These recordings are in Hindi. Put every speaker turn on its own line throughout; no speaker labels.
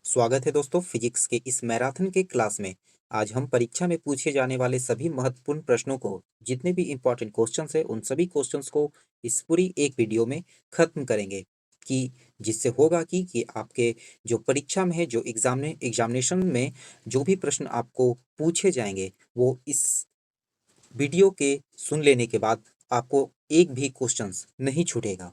स्वागत है दोस्तों फिजिक्स के इस मैराथन के क्लास में। आज हम परीक्षा में पूछे जाने वाले सभी महत्वपूर्ण प्रश्नों को, जितने भी इंपॉर्टेंट क्वेश्चंस हैं उन सभी क्वेश्चंस को इस पूरी एक वीडियो में खत्म करेंगे कि जिससे होगा कि आपके जो परीक्षा में है, जो एग्जामिनेशन में जो भी प्रश्न आपको पूछे जाएंगे वो इस वीडियो के सुन लेने के बाद आपको एक भी क्वेश्चंस नहीं छूटेगा।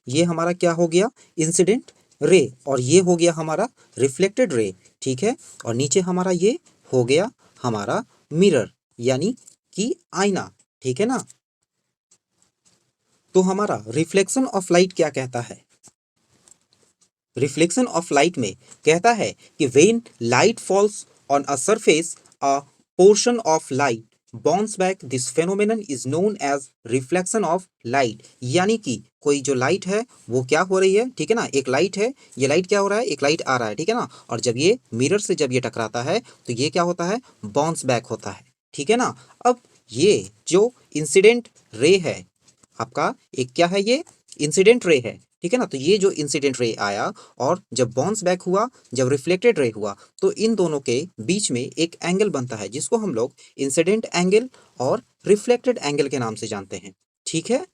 ये हमारा क्या हो गया, इंसिडेंट रे, और ये हो गया हमारा रिफ्लेक्टेड रे। ठीक है, और नीचे हमारा ये हो गया हमारा मिरर यानी कि आईना। ठीक है ना। तो हमारा रिफ्लेक्शन ऑफ लाइट क्या कहता है? रिफ्लेक्शन ऑफ लाइट में कहता है कि when light falls on a surface, a portion of light bounce back, this phenomenon is known as reflection of light. यानी कि कोई जो लाइट है वो क्या हो रही है, ठीक है ना, एक लाइट है, ये लाइट क्या हो रहा है, एक लाइट आ रहा है, ठीक है ना, और जब ये मिरर से जब ये टकराता है तो ये क्या होता है, बाउंस बैक होता है। ठीक है ना। अब ये जो इंसिडेंट रे है आपका, एक क्या है, ये इंसिडेंट रे है। ठीक है ना। तो ये जो इंसिडेंट रे आया और जब बाउंस बैक हुआ, जब रिफ्लेक्टेड रे हुआ, तो इन दोनों के बीच में एक एंगल बनता है जिसको हम लोग इंसिडेंट एंगल और रिफ्लेक्टेड एंगल के नाम से जानते हैं। ठीक है।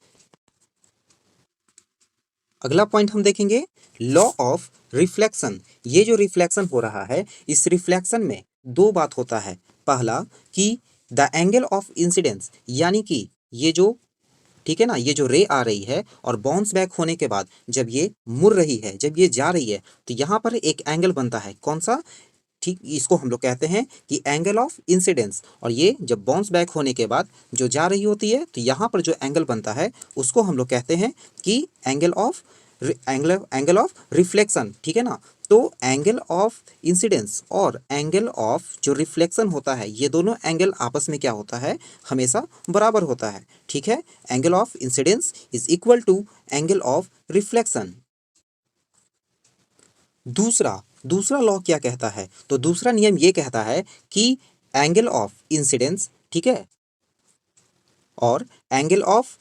अगला पॉइंट हम देखेंगे, लॉ ऑफ रिफ्लेक्शन। ये जो रिफ्लेक्शन हो रहा है, इस रिफ्लेक्शन में दो बात होता है। पहला कि द एंगल ऑफ इंसिडेंस, यानी कि ये जो, ठीक है ना, ये जो रे आ रही है और बाउंस बैक होने के बाद जब ये मुड़ रही है, जब ये जा रही है, तो यहाँ पर एक एंगल बनता है। कौन सा? ठीक, इसको हम लोग कहते हैं कि एंगल ऑफ इंसिडेंस। और ये जब बाउंस बैक होने के बाद जो जा रही होती है, तो यहाँ पर जो एंगल बनता है उसको हम लोग कहते हैं कि एंगल ऑफ रिफ्लेक्शन। ठीक है ना। तो एंगल ऑफ इंसिडेंस और एंगल ऑफ जो रिफ्लेक्शन होता है, ये दोनों एंगल आपस में क्या होता है, हमेशा बराबर होता है। ठीक है। Angle of incidence is equal to angle of reflection. दूसरा दूसरा लॉ क्या कहता है? तो दूसरा नियम ये कहता है कि एंगल ऑफ इंसिडेंस, ठीक है, और एंगल ऑफ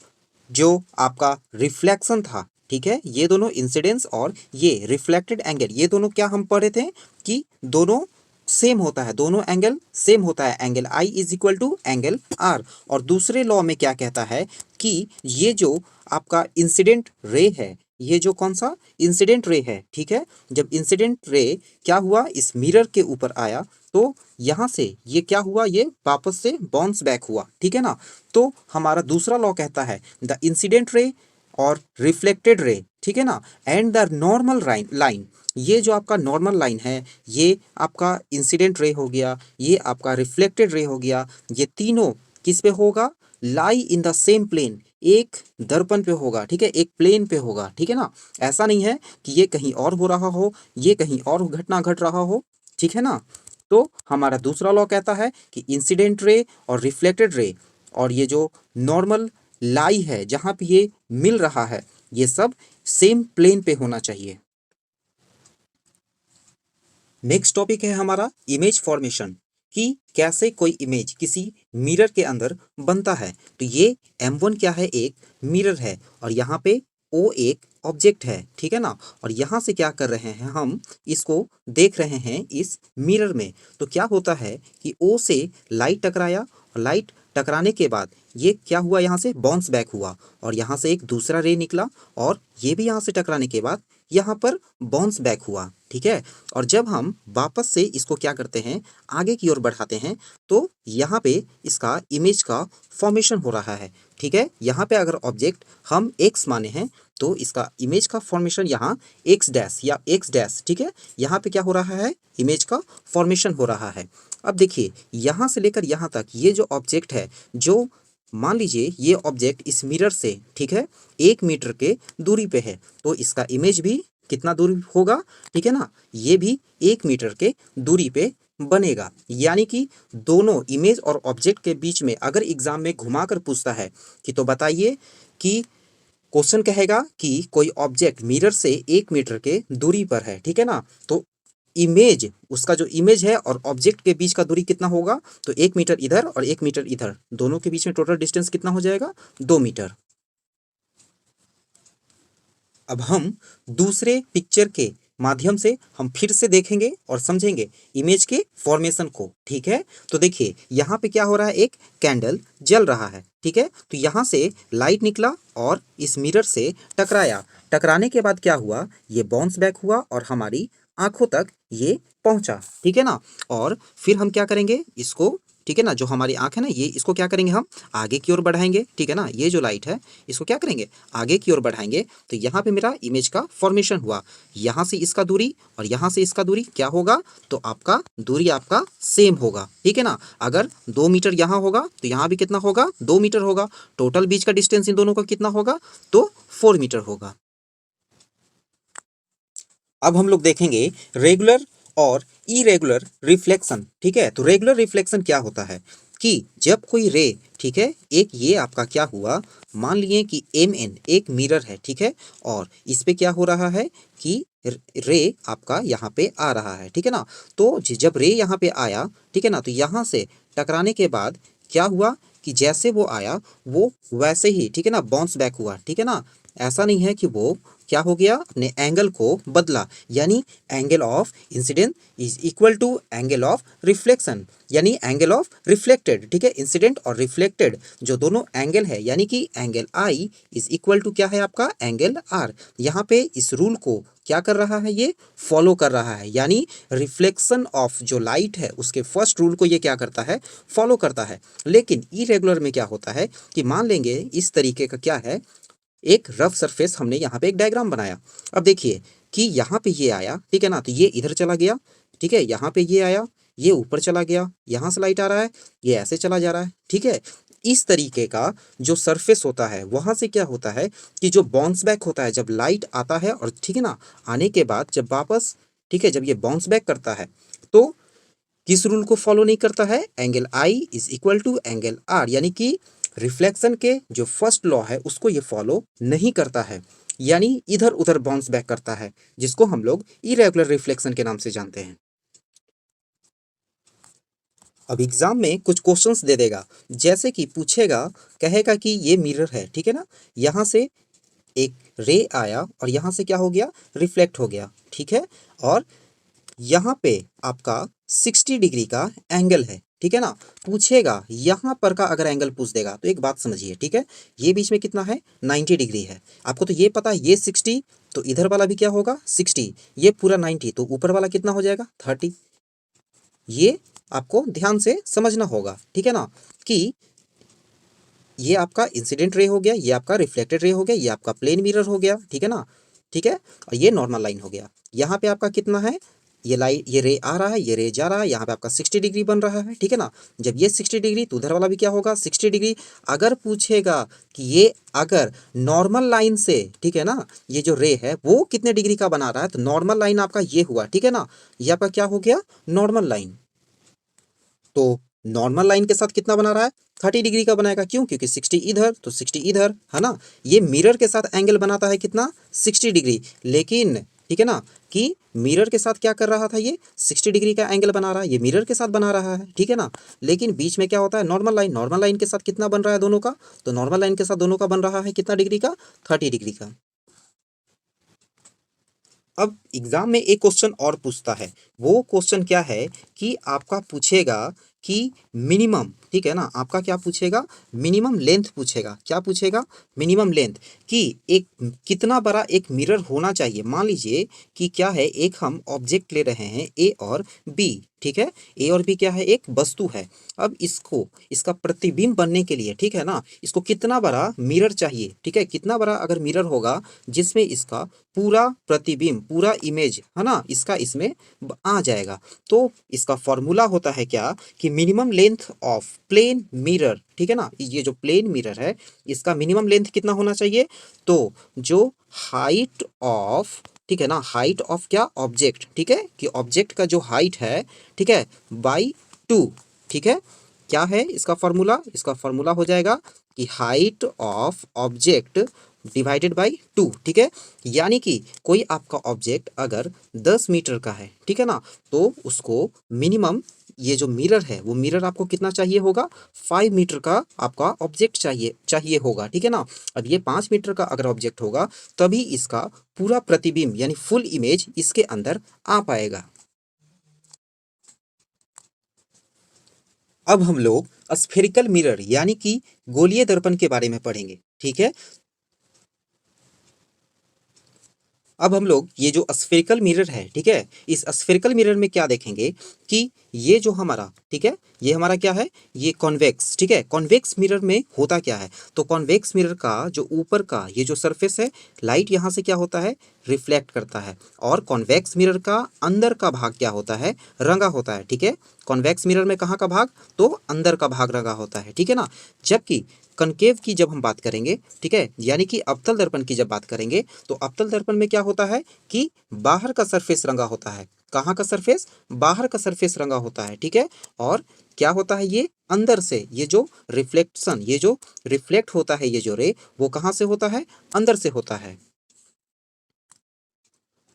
जो आपका रिफ्लेक्शन था, ठीक है, ये दोनों इंसिडेंस और ये रिफ्लेक्टेड एंगल, ये दोनों क्या हम पढ़े थे कि दोनों सेम होता है, दोनों एंगल सेम होता है, angle I is equal to angle R. और दूसरे लॉ में क्या कहता है कि ये जो आपका इंसिडेंट रे है, ये जो कौन सा इंसिडेंट रे है, ठीक है, जब इंसिडेंट रे क्या हुआ, इस मिरर के ऊपर आया, तो यहाँ से ये क्या हुआ, ये वापस से बाउंस बैक हुआ। ठीक है ना। तो हमारा दूसरा लॉ कहता है द इंसिडेंट रे और रिफ्लेक्टेड रे, ठीक है ना, एंड द नॉर्मल लाइन, ये जो आपका नॉर्मल लाइन है, ये आपका इंसिडेंट रे हो गया, ये आपका रिफ्लेक्टेड रे हो गया, ये तीनों किस पे होगा, लाई इन द सेम प्लेन, एक दर्पण पे होगा। ठीक है, एक प्लेन पे होगा। ठीक है ना। ऐसा नहीं है कि ये कहीं और हो रहा हो, ये कहीं और घटना घट रहा हो। ठीक है ना। तो हमारा दूसरा लॉ कहता है कि इंसिडेंट रे और रिफ्लेक्टेड रे और ये जो नॉर्मल लाई है जहाँ पे ये मिल रहा है, ये सब सेम प्लेन पे होना चाहिए। नेक्स्ट टॉपिक है हमारा इमेज फॉर्मेशन, कि कैसे कोई इमेज किसी मिरर के अंदर बनता है। तो ये M1 क्या है, एक मिरर है, और यहाँ पे O एक ऑब्जेक्ट है। ठीक है ना। और यहाँ से क्या कर रहे हैं, हम इसको देख रहे हैं इस मिरर में। तो क्या होता है कि O से लाइट टकराया, और लाइट टकराने के बाद ये क्या हुआ, यहाँ से बाउंस बैक हुआ, और यहाँ से एक दूसरा रे निकला, और ये भी यहाँ से टकराने के बाद यहाँ पर बाउंस बैक हुआ। ठीक है। और जब हम वापस से इसको क्या करते हैं, आगे की ओर बढ़ाते हैं, तो यहाँ पे इसका इमेज का फॉर्मेशन हो रहा है। ठीक है। यहाँ पे अगर ऑब्जेक्ट हम x माने हैं, तो इसका इमेज का फॉर्मेशन यहाँ x डैश या x डैश, ठीक है, यहाँ पे क्या हो रहा है, इमेज का फॉर्मेशन हो रहा है। अब देखिए, यहाँ से लेकर यहाँ तक ये जो ऑब्जेक्ट है, जो मान लीजिए ये ऑब्जेक्ट इस मिरर से, ठीक है, 1 मीटर के दूरी पे है, तो इसका इमेज भी कितना दूरी होगा, ठीक है ना, ये भी 1 मीटर के दूरी पे बनेगा। यानी कि दोनों इमेज और ऑब्जेक्ट के बीच में अगर एग्जाम में घुमाकर पूछता है कि तो बताइए कि क्वेश्चन कहेगा कि कोई ऑब्जेक्ट मिरर से 1 मीटर के दूरी पर है, ठीक है ना, तो इमेज, उसका जो इमेज है और ऑब्जेक्ट के बीच का दूरी कितना होगा, तो 1 मीटर इधर और 1 मीटर इधर, दोनों के बीच में टोटल डिस्टेंस कितना हो जाएगा, 2 मीटर। अब हम दूसरे पिक्चर के माध्यम से हम फिर से देखेंगे और समझेंगे इमेज के फॉर्मेशन को, ठीक है। तो देखिए यहाँ पे क्या हो रहा है, एक कैंडल जल रहा है, ठीक है। तो यहाँ से लाइट निकला और इस मिरर से टकराया, टकराने के बाद क्या हुआ, ये बाउंस बैक हुआ और हमारी आंखों तक ये पहुंचा, ठीक है ना। और फिर हम क्या करेंगे इसको, ठीक है ना, जो हमारी आंख है ना, ये इसको क्या करेंगे, हम आगे की ओर बढ़ाएंगे, ठीक है ना। ये जो लाइट है इसको क्या करेंगे, आगे की ओर बढ़ाएंगे। तो यहाँ पे मेरा इमेज का फॉर्मेशन हुआ, यहाँ से इसका दूरी और यहाँ से इसका दूरी क्या होगा, तो आपका दूरी आपका सेम होगा, ठीक है ना। अगर 2 मीटर यहाँ होगा तो यहाँ भी कितना होगा, 2 मीटर होगा। टोटल बीच का डिस्टेंस इन दोनों का कितना होगा, तो 4 मीटर होगा। अब हम लोग देखेंगे रेगुलर और इरेगुलर रिफ्लेक्शन, ठीक है। तो रेगुलर रिफ्लेक्शन क्या होता है कि जब कोई रे, ठीक है, एक ये आपका क्या हुआ, मान लिए कि MN एक मिरर है, ठीक है, और इस पे क्या हो रहा है कि रे आपका यहाँ पे आ रहा है, ठीक है ना। तो जब रे यहाँ पे आया, ठीक है ना, तो यहाँ से टकराने के बाद क्या हुआ कि जैसे वो आया वो वैसे ही, ठीक है ना, बाउंस बैक हुआ, ठीक है ना। ऐसा नहीं है कि वो क्या हो गया, अपने एंगल को बदला, यानी angle of incident is equal to angle of reflection, यानी एंगल ऑफ रिफ्लेक्टेड, ठीक है। इंसिडेंट और रिफ्लेक्टेड जो दोनों एंगल है, यानी कि angle I is equal to क्या है आपका, एंगल आर। यहाँ पे इस रूल को क्या कर रहा है, ये फॉलो कर रहा है, यानी रिफ्लेक्शन ऑफ जो लाइट है उसके फर्स्ट रूल को ये क्या करता है, फॉलो करता है। लेकिन इरेगुलर में क्या होता है कि मान लेंगे इस तरीके का क्या है, एक रफ सरफेस, हमने यहाँ पे एक डायग्राम बनाया। अब देखिए कि यहाँ पे ये आया, ठीक है ना, तो ये इधर चला गया, ठीक है, यहाँ पे ये आया, ये ऊपर चला गया, यहाँ से लाइट आ रहा है, ये ऐसे चला जा रहा है, ठीक है। इस तरीके का जो सरफेस होता है वहाँ से क्या होता है कि जो बाउंस बैक होता है, जब लाइट आता है और ठीक है ना, आने के बाद जब वापस, ठीक है, जब ये बाउंस बैक करता है तो किस रूल को फॉलो नहीं करता है, angle I is equal to angle R, यानी कि रिफ्लेक्शन के जो फर्स्ट लॉ है उसको ये फॉलो नहीं करता है, यानी इधर उधर बाउंस बैक करता है, जिसको हम लोग इरेगुलर रिफ्लेक्शन के नाम से जानते हैं। अब एग्जाम में कुछ क्वेश्चंस दे देगा, जैसे कि पूछेगा, कहेगा कि ये मिरर है, ठीक है ना, यहाँ से एक रे आया और यहाँ से क्या हो गया, रिफ्लेक्ट हो गया, ठीक है, और यहाँ पे आपका 60 डिग्री का एंगल है, ठीक है ना। पूछेगा यहाँ पर का अगर एंगल पूछ देगा तो एक बात समझिए, ठीक है, ये बीच में कितना है, 90 डिग्री है। आपको तो ये पता है ये 60, तो इधर वाला भी क्या होगा 60, ये पूरा 90, तो ऊपर वाला कितना हो जाएगा 30। ये आपको ध्यान से समझना होगा, ठीक है ना, कि ये आपका इंसिडेंट रे हो गया, ये आपका रिफ्लेक्टेड रे हो गया, ये आपका प्लेन मिरर हो गया, ठीक है ना, ठीक है, और ये नॉर्मल लाइन हो गया। यहाँ पे आपका कितना है, ये लाइट, ये रे आ रहा है, ये रे जा रहा है, यहाँ पे आपका 60 डिग्री बन रहा है, ठीक है ना। जब ये 60 डिग्री तो उधर वाला भी क्या होगा 60 डिग्री। अगर पूछेगा कि ये अगर नॉर्मल लाइन से, ठीक है ना, ये जो रे है वो कितने डिग्री का बना रहा है, तो नॉर्मल लाइन आपका ये हुआ, ठीक है ना, ये आपका क्या हो गया, नॉर्मल लाइन। तो नॉर्मल लाइन के साथ कितना बना रहा है, 30 डिग्री का बनाएगा, क्यों, क्योंकि 60 इधर तो 60 इधर है ना। ये मिरर के साथ एंगल बनाता है कितना, 60 डिग्री, लेकिन ठीक है ना, कि मिरर के साथ क्या कर रहा था, ये 60 डिग्री का एंगल बना रहा है, ये मिरर के साथ बना रहा है, ठीक है ना। लेकिन बीच में क्या होता है, नॉर्मल लाइन, नॉर्मल लाइन के साथ कितना बन रहा है दोनों का, तो नॉर्मल लाइन के साथ दोनों का बन रहा है कितना डिग्री का, 30 डिग्री का। अब एग्जाम में एक क्वेश्चन और पूछता है, वो क्वेश्चन क्या है कि आपका पूछेगा कि मिनिमम, ठीक है ना, आपका क्या पूछेगा, मिनिमम लेंथ पूछेगा, क्या पूछेगा, मिनिमम लेंथ, कि एक कितना बड़ा एक मिरर होना चाहिए। मान लीजिए कि क्या है, एक हम ऑब्जेक्ट ले रहे हैं ए और बी, ठीक है, ए और बी क्या है, एक वस्तु है। अब इसको, इसका प्रतिबिंब बनने के लिए, ठीक है ना, इसको कितना बड़ा मिरर चाहिए, ठीक है, कितना बड़ा अगर मिरर होगा जिसमें इसका पूरा प्रतिबिंब, पूरा इमेज है ना, इसका इसमें आ जाएगा। तो इसका फॉर्मूला होता है क्या, कि minimum length of plane mirror, ठीक है ना, ये जो प्लेन मिरर है इसका मिनिमम लेंथ कितना होना चाहिए, तो जो हाइट ऑफ, ठीक है ना, हाइट ऑफ क्या, ऑब्जेक्ट, ठीक है, कि ऑब्जेक्ट का जो हाइट है, ठीक है, बाई 2, ठीक है, क्या है इसका फॉर्मूला, इसका फॉर्मूला हो जाएगा कि height of object divided by 2, ठीक है। यानी कि कोई आपका ऑब्जेक्ट अगर 10 मीटर का है, ठीक है ना, तो उसको मिनिमम ये जो मिरर है वो मिरर आपको कितना चाहिए होगा, 5 मीटर का आपका ऑब्जेक्ट चाहिए होगा, ठीक है ना। अब ये 5 मीटर का अगर ऑब्जेक्ट होगा तभी इसका पूरा प्रतिबिंब यानी फुल इमेज इसके अंदर आ पाएगा। अब हम लोग स्फेरिकल मिरर यानी कि गोलीय दर्पण के बारे में पढ़ेंगे, ठीक है। अब हम लोग ये जो स्फेरिकल मिरर है, ठीक है, इस स्फेरिकल मिरर में क्या देखेंगे कि ये जो हमारा, ठीक है, ये हमारा क्या है, ये कॉन्वेक्स, ठीक है। कॉन्वेक्स मिरर में होता क्या है, तो कॉन्वेक्स मिरर का जो ऊपर का ये जो सरफेस है, लाइट यहाँ से क्या होता है, रिफ्लेक्ट करता है। और कॉन्वेक्स मिरर का अंदर का भाग क्या होता है, रंगा होता है, ठीक है। कॉन्वेक्स मिरर में कहाँ का भाग, तो अंदर का भाग रंगा होता है, ठीक है ना। जबकि कनकेव की जब हम बात करेंगे, ठीक है, यानी कि अवतल दर्पण की जब बात करेंगे, तो अवतल दर्पण में क्या होता है कि बाहर का सरफेस रंगा होता है। कहाँ का सरफेस, बाहर का सरफेस रंगा होता है, ठीक है। और क्या होता है, ये अंदर से ये जो रिफ्लेक्शन, ये जो रिफ्लेक्ट होता है, ये जो रे, वो कहाँ से होता है, अंदर से होता है।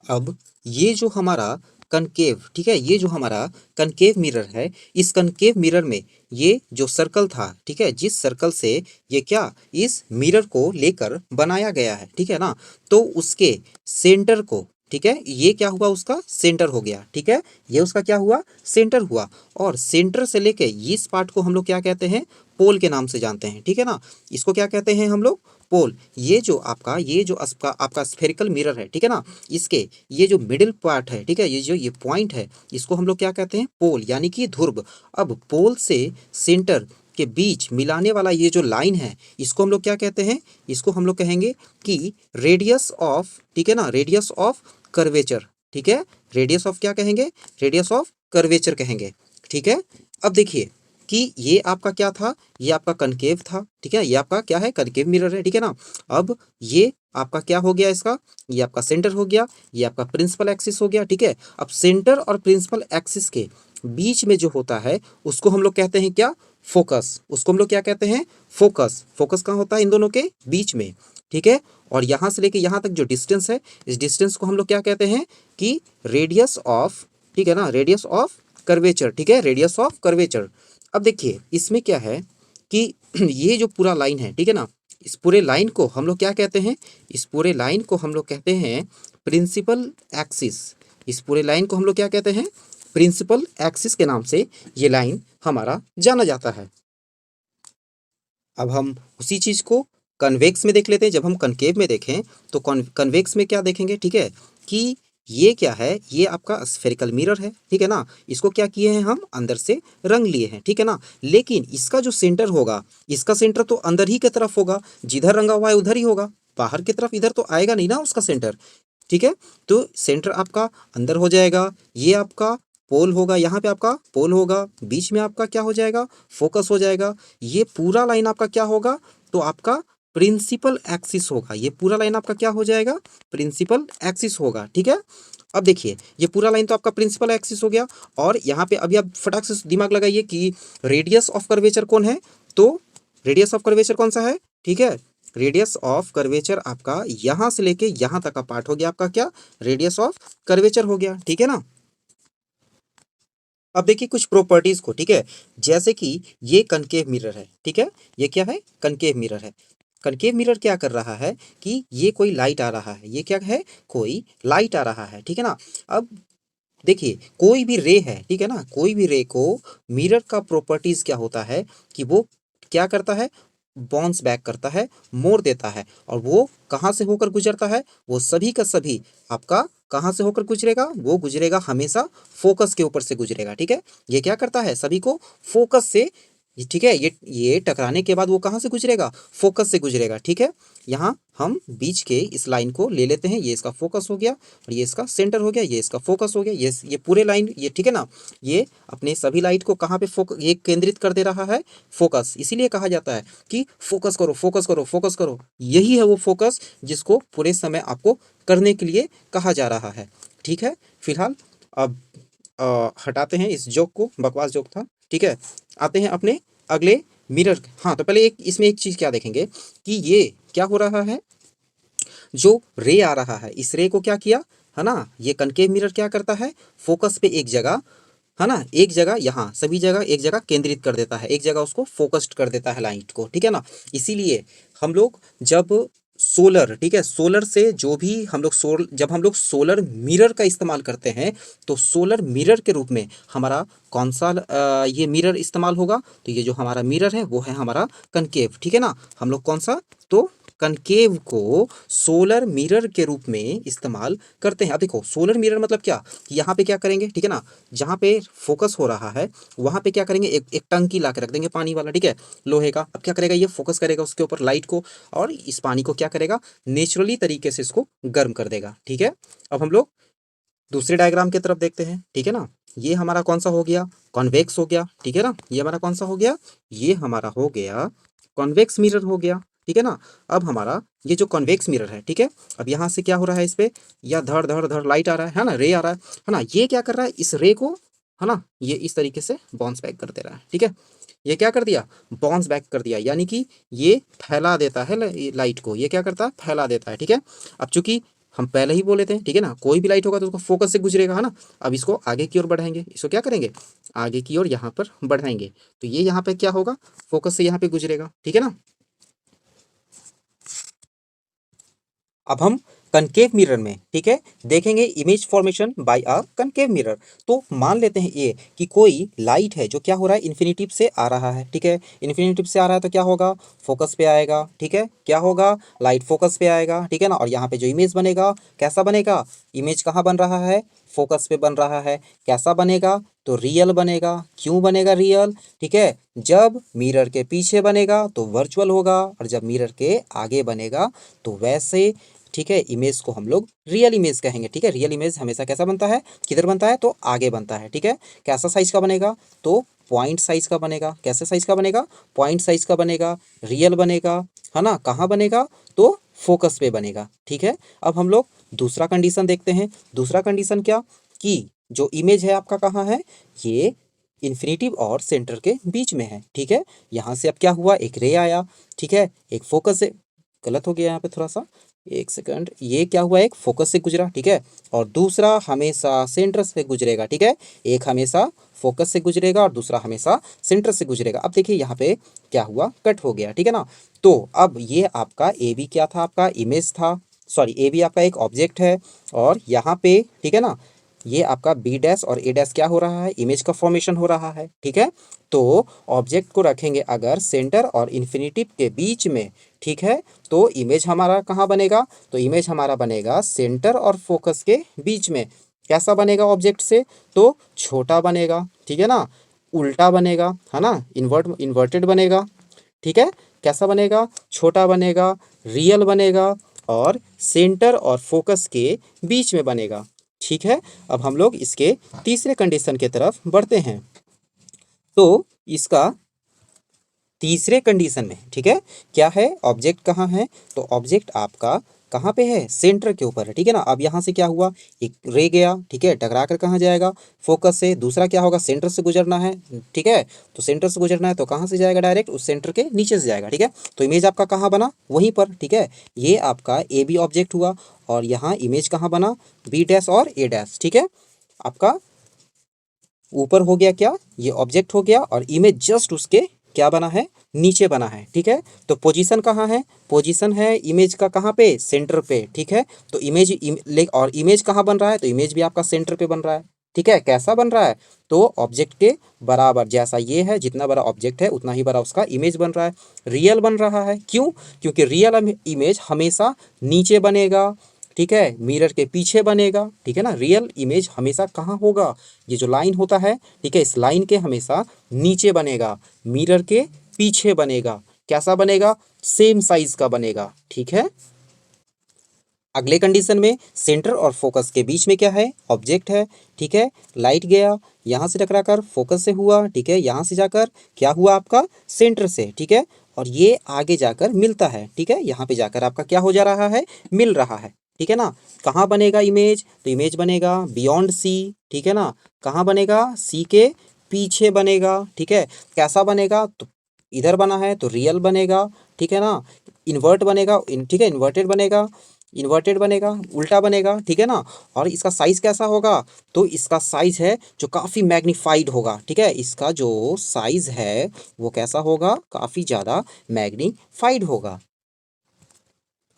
अब ये जो हमारा कनकेव, ठीक है, ये जो हमारा कनकेव मिरर है, इस कनकेव मिरर में ये जो सर्कल था, ठीक है, जिस सर्कल से ये क्या इस मिरर को लेकर बनाया गया है, ठीक है ना, तो उसके सेंटर को, ठीक है, ये क्या हुआ, उसका सेंटर हो गया, ठीक है, ये उसका क्या हुआ, सेंटर हुआ। और सेंटर से लेके इस पार्ट को हम लोग क्या कहते हैं, पोल के नाम से जानते हैं, ठीक है ना। इसको क्या कहते हैं हम लोग, पोल। ये जो आपका स्फेरिकल मिरर है, ठीक है ना, इसके ये जो मिडिल पार्ट है, ठीक है, ये जो ये पॉइंट है, इसको हम लोग क्या कहते हैं, पोल यानी कि ध्रुव। अब पोल से सेंटर के बीच मिलाने वाला ये जो लाइन है, इसको हम लोग क्या कहते हैं, इसको हम लोग कहेंगे कि रेडियस ऑफ, ठीक है ना, रेडियस ऑफ कर्वेचर, ठीक है, रेडियस ऑफ क्या कहेंगे, रेडियस ऑफ कर्वेचर कहेंगे, ठीक है। अब देखिए कि ये आपका क्या था, ये आपका कनकेव था, ठीक है, ये आपका क्या है, कनकेव मिरर है, ठीक है ना। अब ये आपका क्या हो गया, इसका ये आपका सेंटर हो गया, ये आपका प्रिंसिपल एक्सिस हो गया, ठीक है। अब सेंटर और प्रिंसिपल एक्सिस के बीच में जो होता है उसको हम लोग कहते हैं क्या, फोकस। उसको हम लोग क्या कहते हैं, फोकस। फोकस कहाँ होता है, इन दोनों के बीच में, ठीक है। और यहाँ से लेके यहाँ तक जो डिस्टेंस है, इस डिस्टेंस को हम लोग क्या कहते हैं कि रेडियस ऑफ, ठीक है ना, रेडियस ऑफ कर्वेचर, ठीक है, रेडियस ऑफ कर्वेचर। अब देखिए इसमें क्या है कि ये जो पूरा लाइन है, ठीक है ना, इस पूरे लाइन को हम लोग क्या कहते हैं, इस पूरे लाइन को हम लोग कहते हैं प्रिंसिपल एक्सिस। इस पूरे लाइन को हम लोग क्या कहते हैं, प्रिंसिपल एक्सिस के नाम से ये लाइन हमारा जाना जाता है। अब हम उसी चीज को कन्वेक्स में देख लेते हैं। जब हम कनकेव में देखें तो कन्वेक्स में क्या देखेंगे, ठीक है, कि ये क्या है, ये आपका स्फेरिकल मिरर है, ठीक है ना। इसको क्या किए हैं, हम अंदर से रंग लिए हैं, ठीक है ना। लेकिन इसका जो सेंटर होगा, इसका सेंटर तो अंदर ही की तरफ होगा, जिधर रंगा हुआ है उधर ही होगा, बाहर की तरफ इधर तो आएगा नहीं ना उसका सेंटर, ठीक है। तो सेंटर आपका अंदर हो जाएगा, ये आपका पोल होगा, यहाँ पे आपका पोल होगा, बीच में आपका क्या हो जाएगा, फोकस हो जाएगा। ये पूरा लाइन आपका क्या होगा, तो आपका प्रिंसिपल एक्सिस होगा। ये पूरा लाइन आपका क्या हो जाएगा, प्रिंसिपल एक्सिस होगा, ठीक है। अब देखिए ये पूरा लाइन तो आपका प्रिंसिपल एक्सिस हो गया। और यहाँ पे अभी आप फटाक से दिमाग लगाइए कि रेडियस ऑफ कर्वेचर कौन है, तो रेडियस ऑफ कर्वेचर कौन सा है, ठीक है, रेडियस ऑफ कर्वेचर आपका यहां से लेके यहां तक का पार्ट हो गया आपका क्या, रेडियस ऑफ कर्वेचर हो गया, ठीक है ना। अब देखिए कुछ प्रॉपर्टीज को, ठीक है, जैसे कि ये कनकेव मिरर है, ठीक है, ये क्या है, कनकेव मिरर है। कनकेव मिरर क्या कर रहा है कि ये कोई लाइट आ रहा है, ये क्या है, कोई लाइट आ रहा है, ठीक है ना। अब देखिए कोई भी रे है, ठीक है ना, कोई भी रे को मिरर का प्रॉपर्टीज क्या होता है कि वो क्या करता है, बाउंस बैक करता है, मोड़ देता है। और वो कहाँ से होकर गुजरता है, वो सभी का सभी आपका कहाँ से होकर गुजरेगा, वो गुजरेगा हमेशा फोकस के ऊपर से गुजरेगा, ठीक है। ये क्या करता है, सभी को फोकस से, ठीक है, ये टकराने के बाद वो कहाँ से गुजरेगा, फोकस से गुजरेगा, ठीक है। यहाँ हम बीच के इस लाइन को ले लेते हैं, ये इसका फोकस हो गया, और ये इसका सेंटर हो गया, ये इसका फोकस हो गया, ये पूरे लाइन, ये ठीक है ना, ये अपने सभी लाइट को कहाँ पे फोकस, ये केंद्रित कर दे रहा है, फोकस। इसीलिए कहा जाता है कि फोकस करो, फोकस करो, फोकस करो। यही है वो फोकस जिसको पूरे समय आपको करने के लिए कहा जा रहा है, ठीक है। फिलहाल अब हटाते हैं इस जोक को, बकवास जोक था, ठीक है। आते हैं अपने अगले मिरर। हाँ तो पहले एक इसमें एक चीज़ क्या देखेंगे कि ये क्या हो रहा है, जो रे आ रहा है इस रे को क्या किया है ना, ये कनकेव मिरर क्या करता है, फोकस पे एक जगह है ना, एक जगह यहाँ सभी जगह एक जगह केंद्रित कर देता है, एक जगह उसको फोकस्ड कर देता है लाइट को, ठीक है ना। इसीलिए हम लोग जब सोलर, ठीक है, सोलर से जो भी हम लोग जब हम लोग सोलर मिरर का इस्तेमाल करते हैं तो सोलर मिरर के रूप में हमारा कौन सा ये मिरर इस्तेमाल होगा, तो ये जो हमारा मिरर है वो है हमारा कनकेव, ठीक है ना। हम लोग कौन सा, तो कनकेव को सोलर मिरर के रूप में इस्तेमाल करते हैं। अब देखो सोलर मिरर मतलब क्या, यहाँ पे क्या करेंगे, ठीक है ना, जहाँ पे फोकस हो रहा है वहाँ पे क्या करेंगे, एक टंकी ला के रख देंगे पानी वाला, ठीक है, लोहे का। अब क्या करेगा, ये फोकस करेगा उसके ऊपर लाइट को और इस पानी को क्या करेगा, नेचुरली तरीके से इसको गर्म कर देगा, ठीक है। अब हम लोग दूसरे डायग्राम की तरफ देखते हैं, ठीक है ना। ये हमारा कौन सा हो गया, कॉन्वेक्स हो गया, ठीक है ना। ये हमारा कौन सा हो गया, ये हमारा हो गया कॉन्वेक्स मिरर हो गया, ठीक है ना। अब हमारा ये जो कॉन्वेक्स मिरर है, ठीक है, अब यहाँ से क्या हो रहा है, इस पे या धड़ धड़ धड़ लाइट आ रहा है ना, रे आ रहा है ना, ये क्या कर रहा है, इस रे को है ना, ये इस तरीके से बाउंस बैक कर दे रहा है, ठीक है। ये क्या कर दिया, बाउंस बैक कर दिया, यानी कि ये फैला देता है लाइट को, ये क्या करता है, फैला देता है, ठीक है। अब चूंकि हम पहले ही बोले थे, ठीक है ना, कोई भी लाइट होगा तो उसको फोकस से गुजरेगा, है ना। अब इसको आगे की ओर बढ़ाएंगे, इसको क्या करेंगे, आगे की ओर यहाँ पर बढ़ाएंगे, तो ये यहाँ पे क्या होगा, फोकस से यहाँ पे गुजरेगा, ठीक है ना। अब हम कनकेव मिरर में, ठीक है, देखेंगे image formation by a concave mirror. तो मान लेते हैं ये कि कोई लाइट है जो क्या हो रहा है, इन्फिनिटिव से आ रहा है, ठीक है, इन्फिनिटिव से आ रहा है तो क्या होगा, फोकस पे आएगा, ठीक है, क्या होगा, लाइट फोकस पे आएगा, ठीक है ना। और यहाँ पे जो इमेज बनेगा कैसा बनेगा, इमेज कहाँ बन रहा है, फोकस पे बन रहा है, कैसा बनेगा, तो रियल बनेगा। क्यों बनेगा रियल, ठीक है, जब मिरर के पीछे बनेगा तो वर्चुअल होगा और जब मिरर के आगे बनेगा तो वैसे, ठीक है, इमेज को हम लोग रियल इमेज कहेंगे, ठीक है। रियल इमेज हमेशा कैसा बनता है, किधर बनता है, तो आगे बनता है, ठीक है। कैसा साइज का बनेगा, तो पॉइंट साइज का बनेगा, कैसे साइज का बनेगा, पॉइंट साइज का बनेगा, रियल बनेगा, है ना। कहाँ बनेगा, तो फोकस पे बनेगा, ठीक है। अब हम लोग दूसरा कंडीशन देखते हैं। दूसरा कंडीशन क्या, कि जो इमेज है आपका कहाँ है, ये इन्फिनिटिव और सेंटर के बीच में है, ठीक है। यहाँ से अब क्या हुआ, एक रे आया, ठीक है, एक फोकस से, गलत हो गया यहाँ पे थोड़ा सा, एक सेकंड, ये क्या हुआ, एक फोकस से गुजरा, ठीक है, और दूसरा हमेशा सेंटर से गुजरेगा, ठीक है। एक हमेशा फोकस से गुजरेगा और दूसरा हमेशा सेंटर से गुजरेगा। अब देखिए यहाँ पे क्या हुआ, कट हो गया, ठीक है ना। तो अब ये आपका ए बी क्या था, आपका इमेज था, सॉरी ए बी आपका एक ऑब्जेक्ट है, और यहाँ पे, ठीक है ना, ये आपका बी डैश और ए डैश क्या हो रहा है, इमेज का फॉर्मेशन हो रहा है, ठीक है। तो ऑब्जेक्ट को रखेंगे अगर सेंटर और इन्फिनिटिव के बीच में, ठीक है, तो इमेज हमारा कहाँ बनेगा, तो इमेज हमारा बनेगा सेंटर और फोकस के बीच में। कैसा बनेगा ऑब्जेक्ट से, तो छोटा बनेगा, ठीक है ना, उल्टा बनेगा, है ना, इन्वर्टेड बनेगा, ठीक है। कैसा बनेगा, छोटा बनेगा, रियल बनेगा और सेंटर और फोकस के बीच में बनेगा, ठीक है। अब हम लोग इसके तीसरे कंडीशन की तरफ बढ़ते हैं। तो इसका तीसरे कंडीशन में, ठीक है, क्या है, ऑब्जेक्ट कहाँ है, तो ऑब्जेक्ट आपका कहाँ पे है, सेंटर के ऊपर है, ठीक है ना। अब यहाँ से क्या हुआ, एक रे गया, ठीक है, टकरा कर कहाँ जाएगा, फोकस से। दूसरा क्या होगा, सेंटर से गुजरना है, ठीक है, तो सेंटर से गुजरना है तो कहाँ से जाएगा, डायरेक्ट उस सेंटर के नीचे से जाएगा, ठीक है। तो इमेज आपका कहाँ बना, वहीं पर, ठीक है। ये आपका ए बी ऑब्जेक्ट हुआ और यहाँ इमेज कहाँ बना, बी डैश और ए डैश, ठीक है। आपका ऊपर हो गया क्या, ये ऑब्जेक्ट हो गया और इमेज जस्ट उसके क्या बना है, नीचे बना है, ठीक है। तो पोजीशन कहाँ है, पोजीशन है इमेज का कहाँ पे, सेंटर पे, ठीक है। तो और इमेज कहाँ बन रहा है, तो इमेज भी आपका सेंटर पे बन रहा है, ठीक है। कैसा बन रहा है, तो ऑब्जेक्ट के बराबर, जैसा ये है जितना बड़ा ऑब्जेक्ट है उतना ही बड़ा उसका इमेज बन रहा है, रियल बन रहा है। क्यों, क्योंकि रियल इमेज हमेशा नीचे बनेगा, ठीक है, मिरर के पीछे बनेगा, ठीक है ना। रियल इमेज हमेशा कहाँ होगा, ये जो लाइन होता है, ठीक है, इस लाइन के हमेशा नीचे बनेगा, मिरर के पीछे बनेगा। कैसा बनेगा, सेम साइज का बनेगा, ठीक है। अगले कंडीशन में सेंटर और फोकस के बीच में क्या है, ऑब्जेक्ट है, ठीक है। लाइट गया, यहाँ से टकराकर फोकस से हुआ, ठीक है, यहाँ से जाकर क्या हुआ आपका, सेंटर से, ठीक है, और ये आगे जाकर मिलता है, ठीक है, यहाँ पे जाकर आपका क्या हो जा रहा है, मिल रहा है, ठीक है ना। कहाँ बनेगा इमेज, तो इमेज बनेगा बियॉन्ड सी, ठीक है ना। कहाँ बनेगा, सी के पीछे बनेगा, ठीक है। कैसा बनेगा, तो इधर बना है तो रियल बनेगा, ठीक है ना। इन्वर्ट बनेगा, ठीक है, इन्वर्टेड बनेगा, इन्वर्टेड बनेगा, उल्टा बनेगा, ठीक है ना। और इसका साइज कैसा होगा, तो इसका साइज है जो काफ़ी मैग्नीफाइड होगा, ठीक है। इसका जो साइज है वो कैसा होगा, काफ़ी ज़्यादा मैग्नीफाइड होगा।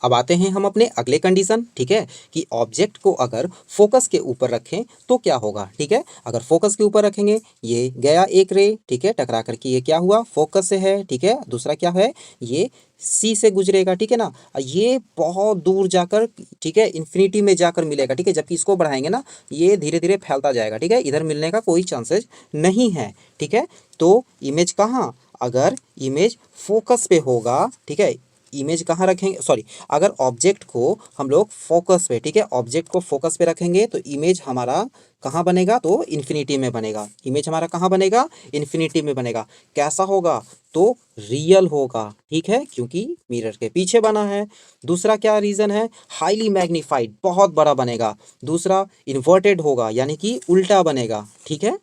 अब आते हैं हम अपने अगले कंडीशन, ठीक है, कि ऑब्जेक्ट को अगर फोकस के ऊपर रखें तो क्या होगा, ठीक है। अगर फोकस के ऊपर रखेंगे, ये गया एक रे, ठीक है, टकरा करके ये क्या हुआ, फोकस से है, ठीक है। दूसरा क्या है, ये सी से गुजरेगा, ठीक है ना। ये बहुत दूर जाकर, ठीक है, इन्फिनिटी में जाकर मिलेगा, ठीक है। जबकि इसको बढ़ाएंगे ना, ये धीरे धीरे फैलता जाएगा, ठीक है। इधर मिलने का कोई चांसेस नहीं है, ठीक है। तो इमेज कहाँ, अगर इमेज फोकस पे होगा, ठीक है, इमेज कहाँ रखेंगे, सॉरी, अगर ऑब्जेक्ट को हम लोग फोकस पे, ठीक है, ऑब्जेक्ट को फोकस पे रखेंगे तो इमेज हमारा कहाँ बनेगा, तो इन्फिनिटी में बनेगा। इमेज हमारा कहाँ बनेगा, इन्फिनिटी में बनेगा। कैसा होगा, तो रियल होगा, ठीक है, क्योंकि मिरर के पीछे बना है। दूसरा क्या रीज़न है, हाईली मैग्नीफाइड, बहुत बड़ा बनेगा। दूसरा इन्वर्टेड होगा, यानी कि उल्टा बनेगा, ठीक है।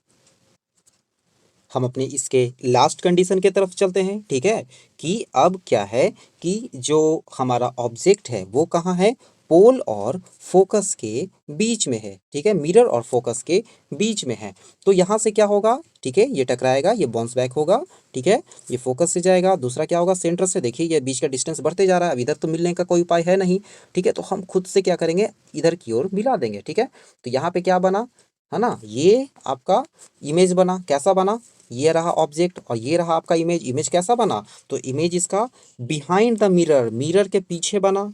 हम अपने इसके लास्ट कंडीशन के तरफ चलते हैं, ठीक है, कि अब क्या है कि जो हमारा ऑब्जेक्ट है वो कहाँ है, पोल और फोकस के बीच में है, ठीक है, मिरर और फोकस के बीच में है। तो यहाँ से क्या होगा, ठीक है, ये टकराएगा, ये बाउंस बैक होगा, ठीक है, ये फोकस से जाएगा। दूसरा क्या होगा, सेंटर से, देखिए ये बीच का डिस्टेंस बढ़ते जा रहा है, अब इधर तो मिलने का कोई उपाय है नहीं, ठीक है, तो हम खुद से क्या करेंगे, इधर की ओर मिला देंगे, ठीक है। तो यहाँ पे क्या बना, है ना, ये आपका इमेज बना, कैसा बना, ये रहा ऑब्जेक्ट और ये रहा आपका इमेज। इमेज कैसा बना, तो इमेज इसका बिहाइंड द मिरर, मिरर के पीछे बना।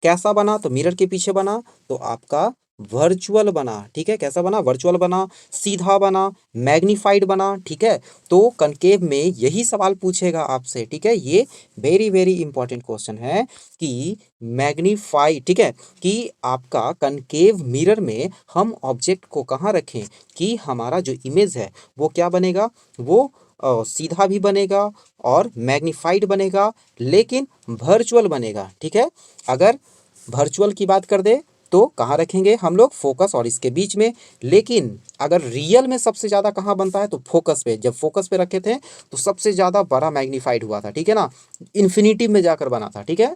कैसा बना, तो मिरर के पीछे बना, तो आपका वर्चुअल बना, ठीक है। कैसा बना, वर्चुअल बना, सीधा बना, मैग्नीफाइड बना, ठीक है। तो कनकेव में यही सवाल पूछेगा आपसे, ठीक है, ये वेरी वेरी इंपॉर्टेंट क्वेश्चन है कि मैग्नीफाइड, ठीक है, कि आपका कनकेव मिरर में हम ऑब्जेक्ट को कहाँ रखें कि हमारा जो इमेज है वो क्या बनेगा, वो सीधा भी बनेगा और मैग्नीफाइड बनेगा, लेकिन वर्चुअल बनेगा, ठीक है। अगर वर्चुअल की बात कर दे तो कहाँ रखेंगे हम लोग, फोकस और इसके बीच में। लेकिन अगर रियल में सबसे ज़्यादा कहाँ बनता है, तो फोकस पे। जब फोकस पे रखे थे तो सबसे ज़्यादा बड़ा मैग्नीफाइड हुआ था, ठीक है ना, इन्फिनिटी में जाकर बना था, ठीक है।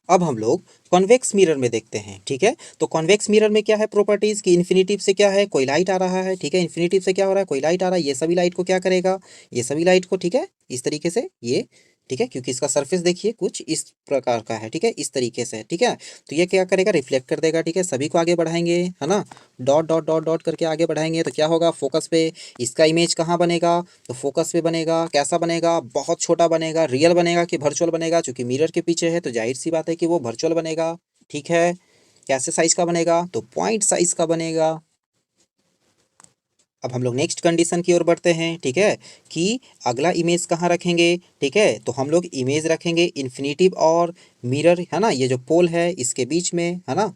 अब हम लोग कॉन्वेक्स मिरर में देखते हैं, ठीक है। तो कॉन्वेक्स मिरर में क्या है प्रॉपर्टीज की, इन्फिनिटिव से क्या है, कोई लाइट आ रहा है, ठीक है, इन्फिनिटिव से क्या हो रहा है, कोई लाइट आ रहा है, ये सभी लाइट को क्या करेगा, ये सभी लाइट को, ठीक है, इस तरीके से ये, ठीक है, क्योंकि इसका सरफेस देखिए कुछ इस प्रकार का है, ठीक है, इस तरीके से, ठीक है। तो ये क्या करेगा, रिफ्लेक्ट कर देगा, ठीक है, सभी को आगे बढ़ाएंगे, है ना, डॉट डॉट डॉट डॉट करके आगे बढ़ाएंगे तो क्या होगा, फोकस पे। इसका इमेज कहाँ बनेगा, तो फोकस पे बनेगा। कैसा बनेगा, बहुत छोटा बनेगा। रियल बनेगा कि वर्चुअल बनेगा, क्योंकि मिरर के पीछे है तो जाहिर सी बात है कि वो वर्चुअल बनेगा, ठीक है। कैसे साइज का बनेगा, तो पॉइंट साइज का बनेगा। अब हम लोग नेक्स्ट कंडीशन की ओर बढ़ते हैं, ठीक है, कि अगला इमेज कहाँ रखेंगे, ठीक है, तो हम लोग इमेज रखेंगे इन्फिनिटिव और मिरर, है ना, ये जो पोल है इसके बीच में, है ना,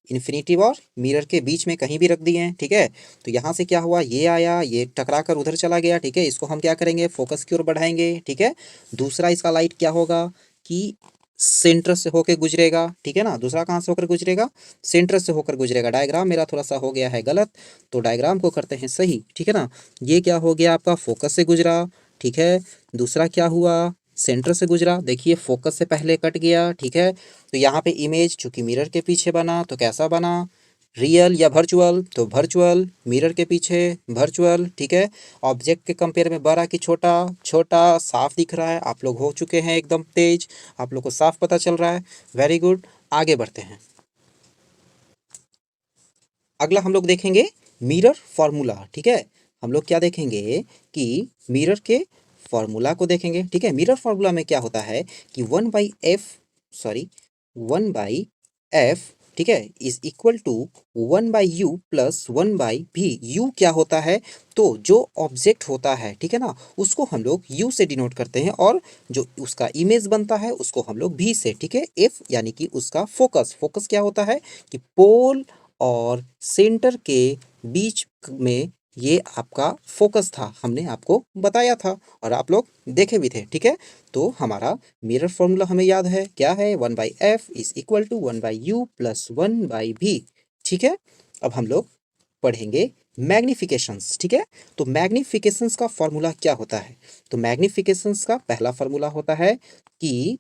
इन्फिनिटिव और मिरर के बीच में कहीं भी रख दिए हैं, ठीक है। तो यहाँ से क्या हुआ, ये आया, ये टकरा कर उधर चला गया, ठीक है, इसको हम क्या करेंगे, फोकस की ओर बढ़ाएंगे, ठीक है। दूसरा इसका लाइट क्या होगा कि सेंटर से होकर गुजरेगा, ठीक है ना। दूसरा कहाँ से होकर गुजरेगा, सेंटर से होकर गुजरेगा। डायग्राम मेरा थोड़ा सा हो गया है गलत, तो डायग्राम को करते हैं सही, ठीक है ना। ये क्या हो गया आपका, फोकस से गुजरा, ठीक है। दूसरा क्या हुआ, सेंटर से गुजरा, देखिए फोकस से पहले कट गया, ठीक है। तो यहाँ पे इमेज चूंकि मिरर के पीछे बना तो कैसा बना, रियल या वर्चुअल, तो वर्चुअल, मिरर के पीछे वर्चुअल, ठीक है। ऑब्जेक्ट के कंपेयर में बड़ा कि छोटा, छोटा, साफ दिख रहा है, आप लोग हो चुके हैं एकदम तेज, आप लोग को साफ पता चल रहा है, वेरी गुड। आगे बढ़ते हैं, अगला हम लोग देखेंगे मिरर फार्मूला, ठीक है। हम लोग क्या देखेंगे कि मिरर के फार्मूला को देखेंगे, ठीक है। मिरर फार्मूला में क्या होता है कि 1/f, सॉरी, 1/f, ठीक है, is equal to 1/u plus 1/v। u क्या होता है, तो जो ऑब्जेक्ट होता है, ठीक है ना, उसको हम लोग u से डिनोट करते हैं, और जो उसका इमेज बनता है उसको हम लोग v से, ठीक है। f यानी कि उसका फोकस, फोकस क्या होता है कि पोल और सेंटर के बीच में ये आपका फोकस था, हमने आपको बताया था और आप लोग देखे भी थे, ठीक है। तो हमारा मिरर फॉर्मूला हमें याद है, क्या है, 1/f is equal to 1/u plus 1/v, ठीक है। अब हम लोग पढ़ेंगे मैग्निफिकेशंस, ठीक है। तो मैग्निफिकेशंस का फॉर्मूला क्या होता है, तो मैग्निफिकेशंस का पहला फॉर्मूला होता है कि,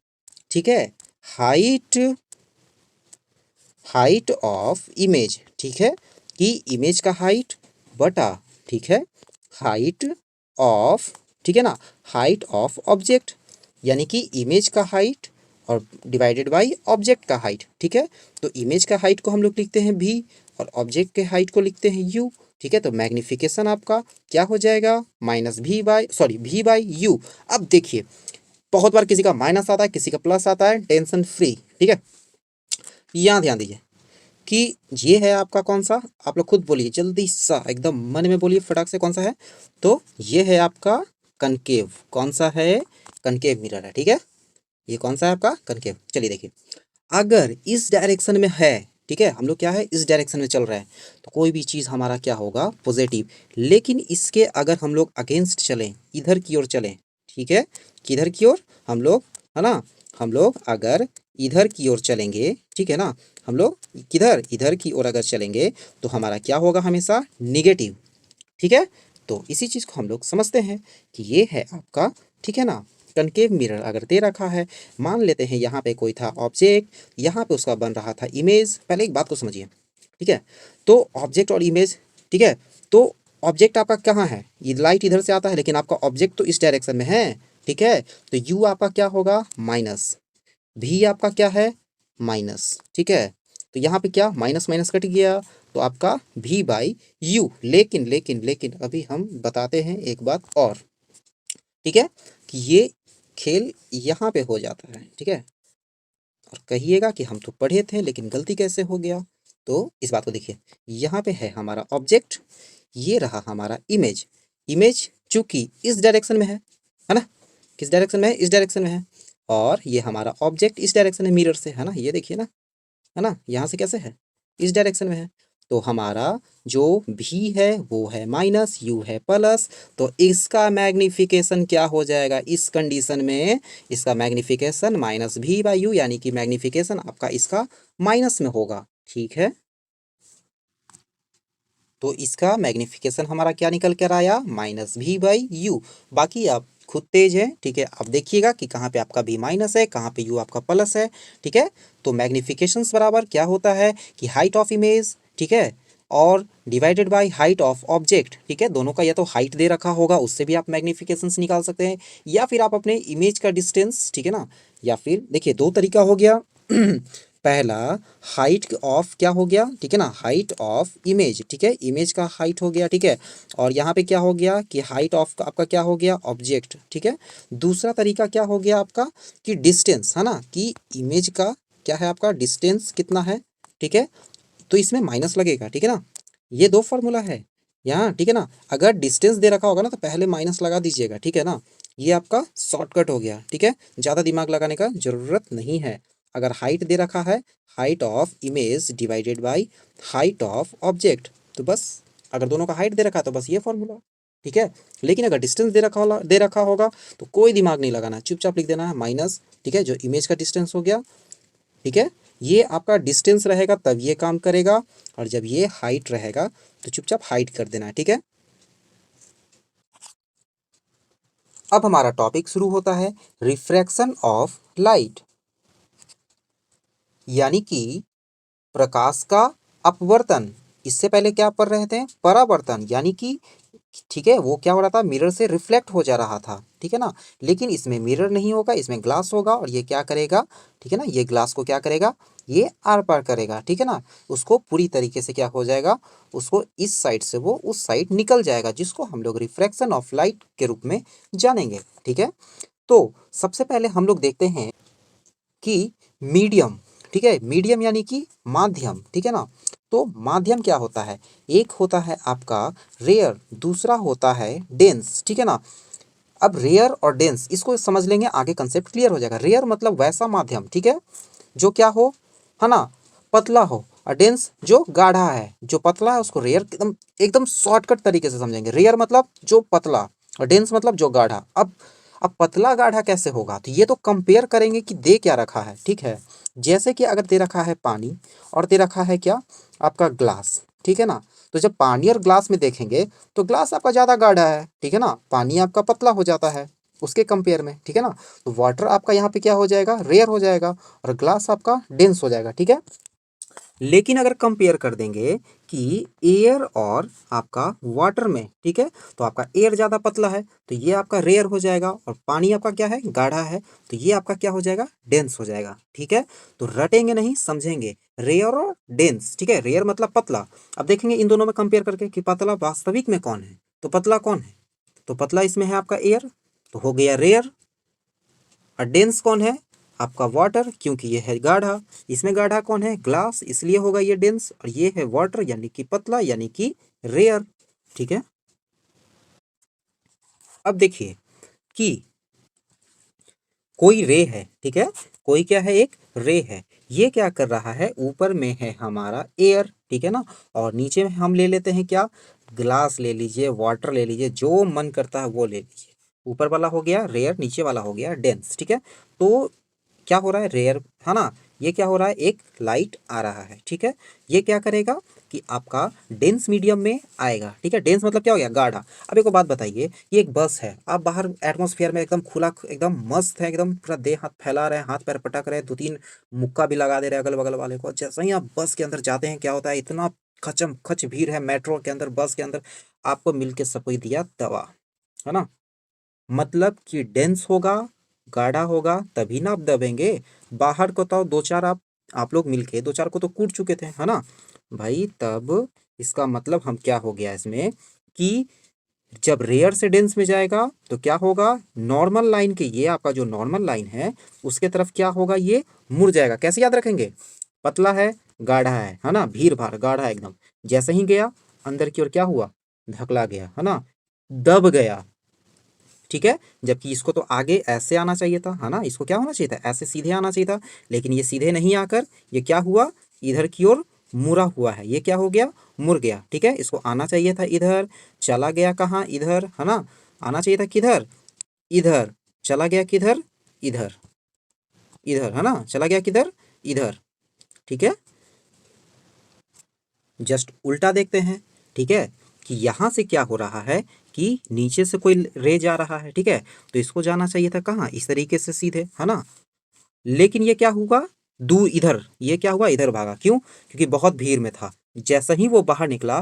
ठीक है, हाइट हाइट ऑफ इमेज, ठीक है, कि इमेज का हाइट बटा, ठीक है, हाइट ऑफ, ठीक है ना, हाइट ऑफ ऑब्जेक्ट, यानी कि इमेज का हाइट और डिवाइडेड बाय ऑब्जेक्ट का हाइट, ठीक है। तो इमेज का हाइट को हम लोग लिखते हैं v और ऑब्जेक्ट के हाइट को लिखते हैं u, ठीक है। तो मैग्निफिकेशन आपका क्या हो जाएगा, v बाई यू। अब देखिए, बहुत बार किसी का माइनस आता है, किसी का प्लस आता है, टेंशन फ्री, ठीक है। यहाँ ध्यान दीजिए कि ये है आपका कौन सा, आप लोग खुद बोलिए जल्दी सा, एकदम मन में बोलिए फटाक से, कौन सा है। तो ये है आपका कनकेव, कौन सा है, कनकेव मिरर है, ठीक है। ये कौन सा है आपका कनकेव। चलिए देखिए, अगर इस डायरेक्शन में है, ठीक है, हम लोग क्या है, इस डायरेक्शन में चल रहे हैं, तो कोई भी चीज़ हमारा क्या होगा, पॉजिटिव। लेकिन इसके अगर हम लोग अगेंस्ट चलें, इधर की ओर चलें, ठीक है, किधर की ओर, हम लोग, है ना, हम लोग अगर इधर की ओर चलेंगे, ठीक है ना, हम लोग किधर, इधर की ओर अगर चलेंगे, तो हमारा क्या होगा, हमेशा निगेटिव, ठीक है। तो इसी चीज़ को हम लोग समझते हैं कि ये है आपका, ठीक है ना, कनकेव मिरर अगर दे रखा है, मान लेते हैं यहाँ पे कोई था ऑब्जेक्ट, यहाँ पे उसका बन रहा था इमेज। पहले एक बात को समझिए, ठीक है। तो ऑब्जेक्ट और इमेज, ठीक है। तो ऑब्जेक्ट आपका कहाँ है, ये लाइट इधर से आता है, लेकिन आपका ऑब्जेक्ट तो इस डायरेक्शन में है, ठीक है। तो यू आपका क्या होगा, माइनस, भी आपका क्या है, माइनस, ठीक है। तो यहाँ पे क्या, माइनस माइनस कट गया, तो आपका v बाई यू। लेकिन लेकिन लेकिन अभी हम बताते हैं एक बात और, ठीक है, कि ये खेल यहाँ पे हो जाता है, ठीक है। और कहिएगा कि हम तो पढ़े थे लेकिन गलती कैसे हो गया। तो इस बात को देखिए, यहाँ पे है हमारा ऑब्जेक्ट, ये रहा हमारा इमेज। इमेज चूंकि इस डायरेक्शन में है ना, किस डायरेक्शन में है, इस डायरेक्शन में है। और ये हमारा ऑब्जेक्ट इस डायरेक्शन है, मिरर से, है ना, ये देखिए ना, है ना, यहाँ से कैसे है, इस डायरेक्शन में है। तो हमारा जो भी है वो है माइनस, यू है प्लस। तो इसका मैग्निफिकेशन क्या हो जाएगा इस कंडीशन में, इसका मैग्निफिकेशन माइनस भी बाई यू, यानी कि मैग्निफिकेशन आपका इसका माइनस में होगा, ठीक है। तो इसका मैग्निफिकेशन हमारा क्या निकल कर आया, माइनस भी बाई यू। बाकी आप खुद तेज है, ठीक है, आप देखिएगा कि कहाँ पे आपका भी माइनस है, कहाँ पे यू आपका प्लस है, ठीक है। तो मैग्निफिकेशंस बराबर क्या होता है कि हाइट ऑफ इमेज, ठीक है, और divided by height of object, ठीक है। दोनों का या तो हाइट दे रखा होगा, उससे भी आप मैग्निफिकेशंस निकाल सकते हैं, या फिर आप अपने इमेज का डिस्टेंस, ठीक है ना, या फिर देखिए दो तरीका हो गया। पहला हाइट ऑफ क्या हो गया, ठीक है ना, हाइट ऑफ इमेज, ठीक है, इमेज का हाइट हो गया, ठीक है। और यहाँ पे क्या हो गया कि हाइट ऑफ आपका क्या हो गया, ऑब्जेक्ट, ठीक है। दूसरा तरीका क्या हो गया आपका कि डिस्टेंस, है ना, कि इमेज का क्या है आपका डिस्टेंस कितना है, ठीक है। तो इसमें माइनस लगेगा, ठीक है ना, ये दो फॉर्मूला है यहाँ, ठीक है ना। अगर डिस्टेंस दे रखा होगा ना तो पहले माइनस लगा दीजिएगा, ठीक है ना। ये आपका शॉर्टकट हो गया, ठीक है, ज़्यादा दिमाग लगाने का जरूरत नहीं है। अगर हाइट दे रखा है, height of image divided by height of object, तो बस, अगर दोनों का हाइट दे रखा है तो बस ये फॉर्मूला, ठीक है। लेकिन अगर डिस्टेंस दे रखा होगा तो कोई दिमाग नहीं लगाना, चुपचाप लिख देना है माइनस, ठीक है, जो इमेज का डिस्टेंस हो गया, ठीक है। ये आपका डिस्टेंस रहेगा तब ये काम करेगा, और जब ये हाइट रहेगा तो चुपचाप हाइट कर देना है, ठीक है। अब हमारा टॉपिक शुरू होता है, रिफ्रैक्शन ऑफ लाइट, यानी कि प्रकाश का अपवर्तन। इससे पहले क्या पढ़ रहे थे, परावर्तन, यानी कि, ठीक है, वो क्या हो रहा था, मिरर से रिफ्लेक्ट हो जा रहा था, ठीक है ना। लेकिन इसमें मिरर नहीं होगा, इसमें ग्लास होगा, और ये क्या करेगा, ठीक है ना, ये ग्लास को क्या करेगा, ये आर पार करेगा, ठीक है ना। उसको पूरी तरीके से क्या हो जाएगा, उसको इस साइड से वो उस साइड निकल जाएगा, जिसको हम लोग रिफ्रैक्शन ऑफ लाइट के रूप में जानेंगे, ठीक है। तो सबसे पहले हम लोग देखते हैं कि मीडियम, ठीक है, मीडियम यानी कि माध्यम, ठीक है ना। तो माध्यम क्या होता है, एक होता है आपका रेयर, दूसरा होता है डेंस, ठीक है ना। अब रेयर और डेंस इसको समझ लेंगे, आगे कंसेप्ट क्लियर हो जाएगा। रेयर मतलब वैसा माध्यम, ठीक है, जो क्या हो, है ना, पतला हो, और डेंस जो गाढ़ा है, जो पतला है उसको रेयर, एकदम एकदम शॉर्टकट तरीके से समझेंगे। रेयर मतलब जो पतला, और डेंस मतलब जो गाढ़ा। अब पतला गाढ़ा कैसे होगा, तो ये तो कंपेयर करेंगे कि दे क्या रखा है, ठीक है। जैसे कि अगर दे रखा है पानी, और दे रखा है क्या, आपका ग्लास, ठीक है ना। तो जब पानी और ग्लास में देखेंगे तो ग्लास आपका ज़्यादा गाढ़ा है, ठीक है ना, पानी आपका पतला हो जाता है, उसके कंपेयर में, ठीक है ना। तो वाटर आपका यहाँ पे क्या हो जाएगा, रेयर हो जाएगा, और ग्लास आपका डेंस हो जाएगा, ठीक है। लेकिन अगर कंपेयर कर देंगे कि एयर और आपका वाटर में, ठीक है, तो आपका एयर ज़्यादा पतला है तो ये आपका रेयर हो जाएगा, और पानी आपका क्या है, गाढ़ा है, तो ये आपका क्या हो जाएगा, डेंस हो जाएगा, ठीक है। तो रटेंगे नहीं, समझेंगे, रेयर और डेंस, ठीक है। रेयर मतलब पतला। अब देखेंगे इन दोनों में कंपेयर करके कि पतला वास्तविक में कौन है, तो पतला कौन है, तो पतला इसमें है आपका एयर, तो हो गया रेयर। और डेंस कौन है, आपका वाटर, क्योंकि ये है गाढ़ा। इसमें गाढ़ा कौन है, ग्लास, इसलिए होगा ये डेंस, और ये है वाटर यानी कि पतला यानी कि रेयर, ठीक है। अब देखिए कि कोई रे है, ठीक है, कोई क्या है, एक रे है, ये क्या कर रहा है, ऊपर में है हमारा एयर, ठीक है ना, और नीचे में हम ले लेते हैं क्या, ग्लास ले लीजिए, वाटर ले लीजिए, जो मन करता है वो ले लीजिए। ऊपर वाला हो गया रेयर, नीचे वाला हो गया डेंस, ठीक है। तो क्या हो रहा है, रेयर, है ना, ये क्या हो रहा है, एक लाइट आ रहा है, ठीक है। ये क्या करेगा कि आपका डेंस मीडियम में आएगा, ठीक है। डेंस मतलब क्या हो गया, गाढ़ा। अब एक बात बताइए, ये एक बस है, आप बाहर एटमॉस्फेयर में एकदम खुला, एकदम मस्त है, एकदम पूरा देह हाथ फैला रहे हैं, हाथ पैर पटक रहे हैं, दो तीन मुक्का भी लगा दे रहे हैं अगल बगल वाले को। जैसे ही आप बस के अंदर जाते हैं, क्या होता है, इतना खचम खच भीड़ है मेट्रो के अंदर, बस के अंदर, आपको मिलके सब कोई दिया दवा, है ना। मतलब कि डेंस होगा, गाढ़ा होगा, तभी ना आप दबेंगे। बाहर को तो दो चार आप लोग मिलके दो चार को तो कूट चुके थे, है ना भाई। तब इसका मतलब हम क्या हो गया इसमें कि जब रेयर से डेंस में जाएगा तो क्या होगा, नॉर्मल लाइन के, ये आपका जो नॉर्मल लाइन है उसके तरफ क्या होगा, ये मुड़ जाएगा। कैसे याद रखेंगे, पतला है ना, भीड़ भाड़ गाढ़ा है एकदम, जैसे ही गया अंदर की ओर क्या हुआ, धकला गया, है ना, दब गया, ठीक है। जबकि इसको तो आगे ऐसे आना चाहिए था, है ना, इसको क्या होना चाहिए था, ऐसे सीधे आना चाहिए था, लेकिन ये सीधे नहीं आकर ये क्या हुआ, इधर की ओर मुड़ा हुआ है, ये क्या हो गया, मुड़ गया, ठीक है। इसको आना चाहिए था इधर, चला गया कहाँ, इधर, है ना, आना चाहिए था किधर, इधर, चला गया किधर, इधर, इधर, है ना, चला गया किधर, इधर, ठीक है। जस्ट उल्टा देखते हैं, ठीक है, कि यहाँ से क्या हो रहा है कि नीचे से कोई रे जा रहा है, ठीक है, तो इसको जाना चाहिए था कहाँ, इस तरीके से सीधे, है ना। लेकिन ये क्या हुआ, दूर इधर, ये क्या हुआ, इधर भागा, क्यों, क्योंकि बहुत भीड़ में था। जैसा ही वो बाहर निकला,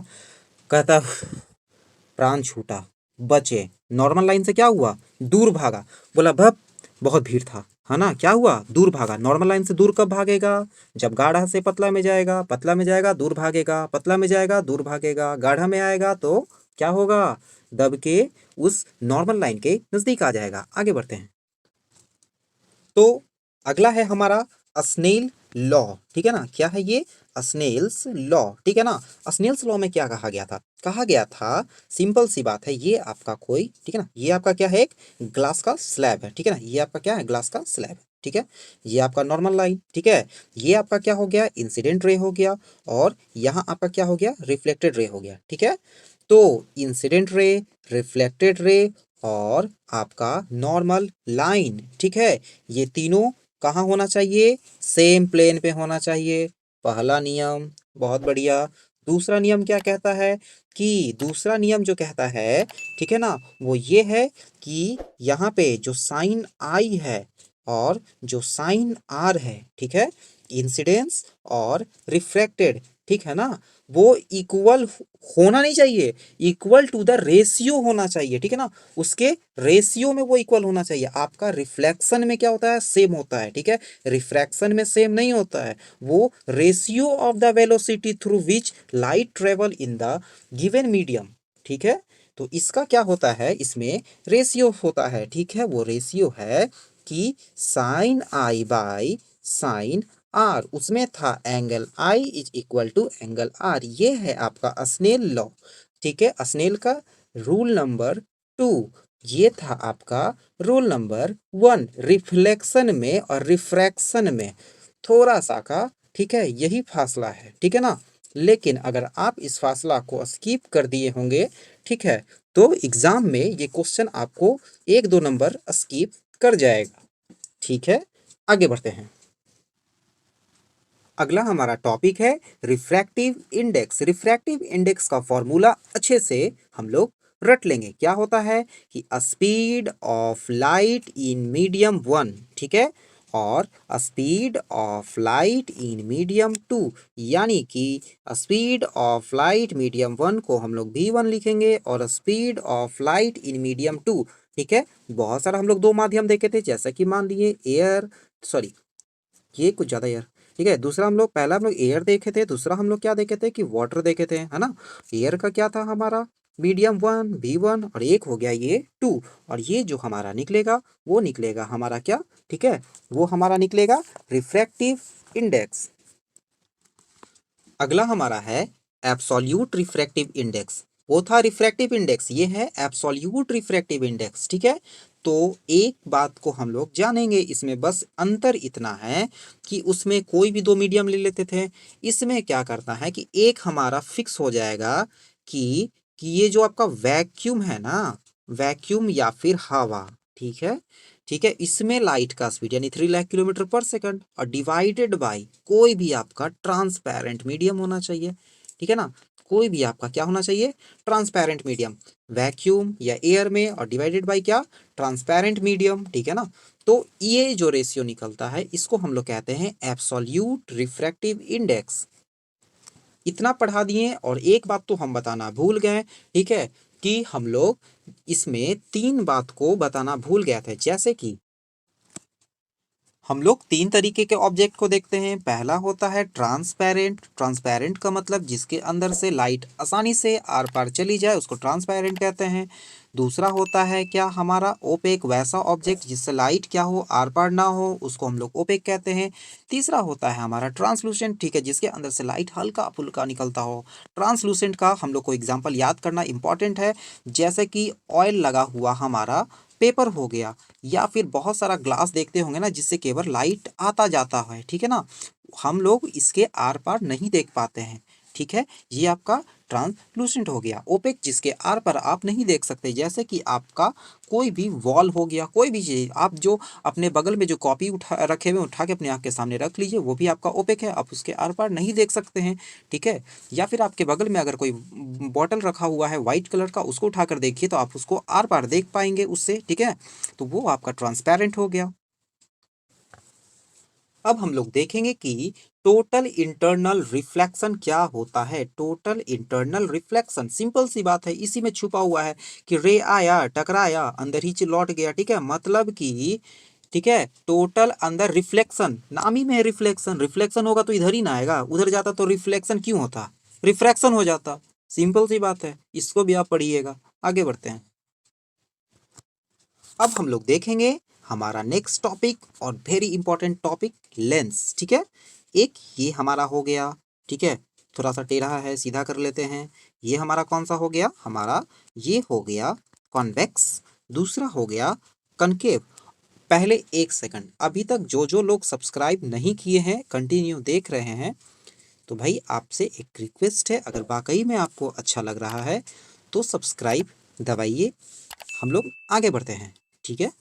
कहता प्राण छूटा, बचे, नॉर्मल लाइन से क्या हुआ, दूर भागा, बोला भप, बहुत भीड़ था, है ना, क्या हुआ, दूर भागा। नॉर्मल लाइन से दूर कब भागेगा, जब गाढ़ा से पतला में जाएगा, पतला में जाएगा दूर भागेगा, पतला में जाएगा दूर भागेगा, गाढ़ा में आएगा तो क्या होगा, दब के उस नॉर्मल लाइन के नजदीक आ जाएगा। आगे बढ़ते हैं। तो अगला है हमारा स्नेल लॉ, ठीक है ना, क्या है ये, स्नेल्स लॉ, ठीक है ना। स्नेल्स लॉ में क्या कहा गया था, कहा गया था, सिंपल सी बात है, ये आपका कोई, ठीक है ना, ये आपका क्या है, एक ग्लास का स्लैब है, ठीक है ना, ये आपका क्या है, ग्लास का स्लैब है, ठीक है। ये आपका नॉर्मल लाइन, ठीक है। ये आपका क्या हो गया, इंसिडेंट रे हो गया, और यहाँ आपका क्या हो गया, रिफ्लेक्टेड रे हो गया, ठीक है। तो इंसिडेंट रे, रिफ्लेक्टेड रे, और आपका नॉर्मल लाइन, ठीक है, ये तीनों कहाँ होना चाहिए, सेम प्लेन पे होना चाहिए। पहला नियम, बहुत बढ़िया। दूसरा नियम क्या कहता है, कि दूसरा नियम जो कहता है, ठीक है ना, वो ये है कि यहाँ पे जो साइन आई है और जो साइन आर है, ठीक है, इंसिडेंस और रिफ्रैक्टेड, ठीक है ना, वो इक्वल होना नहीं चाहिए, इक्वल टू द रेशियो होना चाहिए, ठीक है ना, उसके रेशियो में वो इक्वल होना चाहिए। आपका रिफ्लेक्शन में क्या होता है, सेम होता है, ठीक है, रिफ्रैक्शन में सेम नहीं होता है, वो ratio of the velocity through which light travel in the given medium, ठीक है। तो इसका क्या होता है, इसमें रेशियो होता है, ठीक है, वो रेशियो है कि sine I by sine R, उसमें था angle I is equal to angle R, ये है आपका स्नेल लॉ, ठीक है। स्नेल का रूल नंबर 2, ये था आपका रूल नंबर 1। रिफ्लेक्शन में और रिफ्रैक्शन में थोड़ा सा का, ठीक है, यही फासला है, ठीक है ना। लेकिन अगर आप इस फासला को स्किप कर दिए होंगे, ठीक है, तो एग्जाम में ये क्वेश्चन आपको 1-2 नंबर स्किप कर जाएगा, ठीक है। आगे बढ़ते हैं। अगला हमारा टॉपिक है रिफ्रैक्टिव इंडेक्स। रिफ्रैक्टिव इंडेक्स का फॉर्मूला अच्छे से हम लोग रट लेंगे। क्या होता है कि speed of light in medium 1, ठीक है, और speed of light in medium 2, यानी कि स्पीड ऑफ लाइट मीडियम 1 को हम लोग v1 लिखेंगे और speed of light in medium 2, ठीक है। बहुत सारा हम लोग दो माध्यम देखे थे, जैसा कि मान लिए एयर, सॉरी ये कुछ ज़्यादा एयर, ठीक है। दूसरा हम लोग, पहला हम लोग एयर देखे थे, दूसरा हम लोग क्या देखे थे कि वाटर देखे थे, है ना। एयर का क्या था हमारा मीडियम 1 v1, और एक हो गया ये 2, और ये जो हमारा निकलेगा वो निकलेगा हमारा क्या, ठीक है, वो हमारा निकलेगा रिफ्रैक्टिव इंडेक्स। अगला हमारा है एब्सोल्यूट रिफ्रैक्टिव इंडेक्स। वो था रिफ्रैक्टिव इंडेक्स, ये है एब्सोल्यूट रिफ्रैक्टिव इंडेक्स, ठीक है। तो एक बात को हम लोग जानेंगे इसमें, बस अंतर इतना है कि उसमें कोई भी दो मीडियम ले लेते थे, इसमें क्या करता है कि एक हमारा फिक्स हो जाएगा कि ये जो आपका वैक्यूम है ना, वैक्यूम या फिर हवा, ठीक है, ठीक है, इसमें लाइट का स्पीड यानी 3 लाख किलोमीटर पर सेकंड और डिवाइडेड बाय कोई भी आपका ट्रांसपेरेंट मीडियम होना चाहिए, ठीक है ना। कोई भी आपका क्या होना चाहिए, ट्रांसपेरेंट मीडियम, वैक्यूम या एयर में, और डिवाइडेड बाय क्या, ट्रांसपेरेंट मीडियम, ठीक है ना। तो ये जो रेशियो निकलता है इसको हम लोग कहते हैं एब्सोल्यूट रिफ्रैक्टिव इंडेक्स। इतना पढ़ा दिए, और एक बात तो हम बताना भूल गए, ठीक है, कि हम लोग इसमें तीन बात को बताना भूल गए थे, जैसे कि हम लोग तीन तरीके के ऑब्जेक्ट को देखते हैं। पहला होता है ट्रांसपेरेंट, ट्रांसपेरेंट का मतलब जिसके अंदर से लाइट आसानी से आर पार चली जाए उसको ट्रांसपेरेंट कहते हैं। दूसरा होता है क्या हमारा ओपेक, वैसा ऑब्जेक्ट जिससे लाइट क्या हो, आर पार ना हो, उसको हम लोग ओपेक कहते हैं। तीसरा होता है हमारा ट्रांसलूसेंट, ठीक है, जिसके अंदर से लाइट हल्का फुल्का निकलता हो। ट्रांसलूसेंट का हम लोग को एग्जाम्पल याद करना इंपॉर्टेंट है, जैसे कि ऑयल लगा हुआ हमारा पेपर हो गया, या फिर बहुत सारा ग्लास देखते होंगे ना जिससे केवल लाइट आता जाता है, ठीक है ना, हम लोग इसके आर पार नहीं देख पाते हैं, ठीक है। ये आपका ट्रांसलूसेंट हो गया। ओपेक जिसके आर पार आप नहीं देख सकते, जैसे कि आपका कोई भी वॉल हो गया, कोई भी चीज आप जो अपने बगल में जो कॉपी उठा रखे हुए उठा के अपने आँख के सामने रख लीजिए, वो भी आपका ओपेक है, आप उसके आर पार नहीं देख सकते हैं, ठीक है। या फिर आपके बगल में अगर कोई बॉटल रखा हुआ है वाइट कलर का, उसको उठाकर देखिए तो आप उसको आर पार देख पाएंगे उससे, ठीक है। तो वो आपका ट्रांसपेरेंट हो गया। अब हम लोग देखेंगे कि टोटल इंटरनल रिफ्लेक्शन क्या होता है। टोटल इंटरनल रिफ्लेक्शन सिंपल सी बात है, इसी में छुपा हुआ है कि रे आया, टकराया, अंदर ही लौट गया, ठीक है, मतलब कि, ठीक है, टोटल अंदर रिफ्लेक्शन, नाम ही में है रिफ्लेक्शन, रिफ्लेक्शन होगा तो इधर ही ना आएगा, उधर जाता तो रिफ्लेक्शन क्यों होता, रिफ्रैक्शन हो जाता। सिंपल सी बात है, इसको भी आप पढ़िएगा। आगे बढ़ते हैं। अब हम लोग देखेंगे हमारा नेक्स्ट टॉपिक और वेरी इंपॉर्टेंट टॉपिक, लेंस, ठीक है। एक ये हमारा हो गया, ठीक है, थोड़ा सा टेढ़ा है, सीधा कर लेते हैं। ये हमारा कौन सा हो गया, हमारा ये हो गया कॉन्वेक्स। दूसरा हो गया कनकेव। पहले एक सेकंड, अभी तक जो जो लोग सब्सक्राइब नहीं किए हैं, कंटिन्यू देख रहे हैं, तो भाई आपसे एक रिक्वेस्ट है, अगर वाकई में आपको अच्छा लग रहा है तो सब्सक्राइब दबाइए। हम लोग आगे बढ़ते हैं, ठीक है,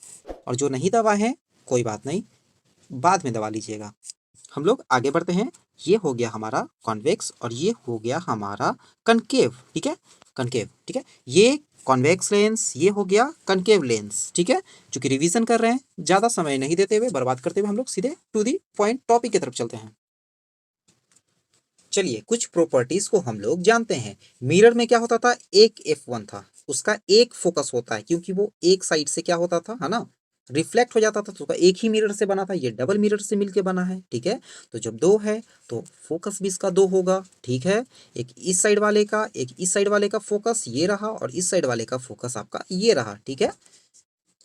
और जो नहीं दबाए हैं कोई बात नहीं, बाद में दबा लीजिएगा। हम लोग आगे बढ़ते हैं। ये हो गया हमारा कॉन्वेक्स और ये हो गया हमारा कनकेव, ठीक है, कनकेव, ठीक है। ये कॉन्वेक्स लेंस, ये हो गया कनकेव लेंस, ठीक है। चूंकि रिवीजन कर रहे हैं, ज़्यादा समय नहीं देते हुए, बर्बाद करते हुए, हम लोग सीधे टू दी पॉइंट टॉपिक की तरफ चलते हैं। चलिए कुछ प्रॉपर्टीज को हम लोग जानते हैं। मिरर में क्या होता था, एक F1 था, उसका एक फोकस होता है, क्योंकि वो एक साइड से क्या होता था, है ना, रिफ्लेक्ट हो जाता था, तो उसका एक ही मिरर से बना था। ये डबल मिरर से मिलके बना है, ठीक है। तो जब दो है तो फोकस भी इसका दो होगा, ठीक है। एक इस साइड वाले का, एक इस साइड वाले का फोकस ये रहा, और इस साइड वाले का फोकस आपका ये रहा, ठीक है।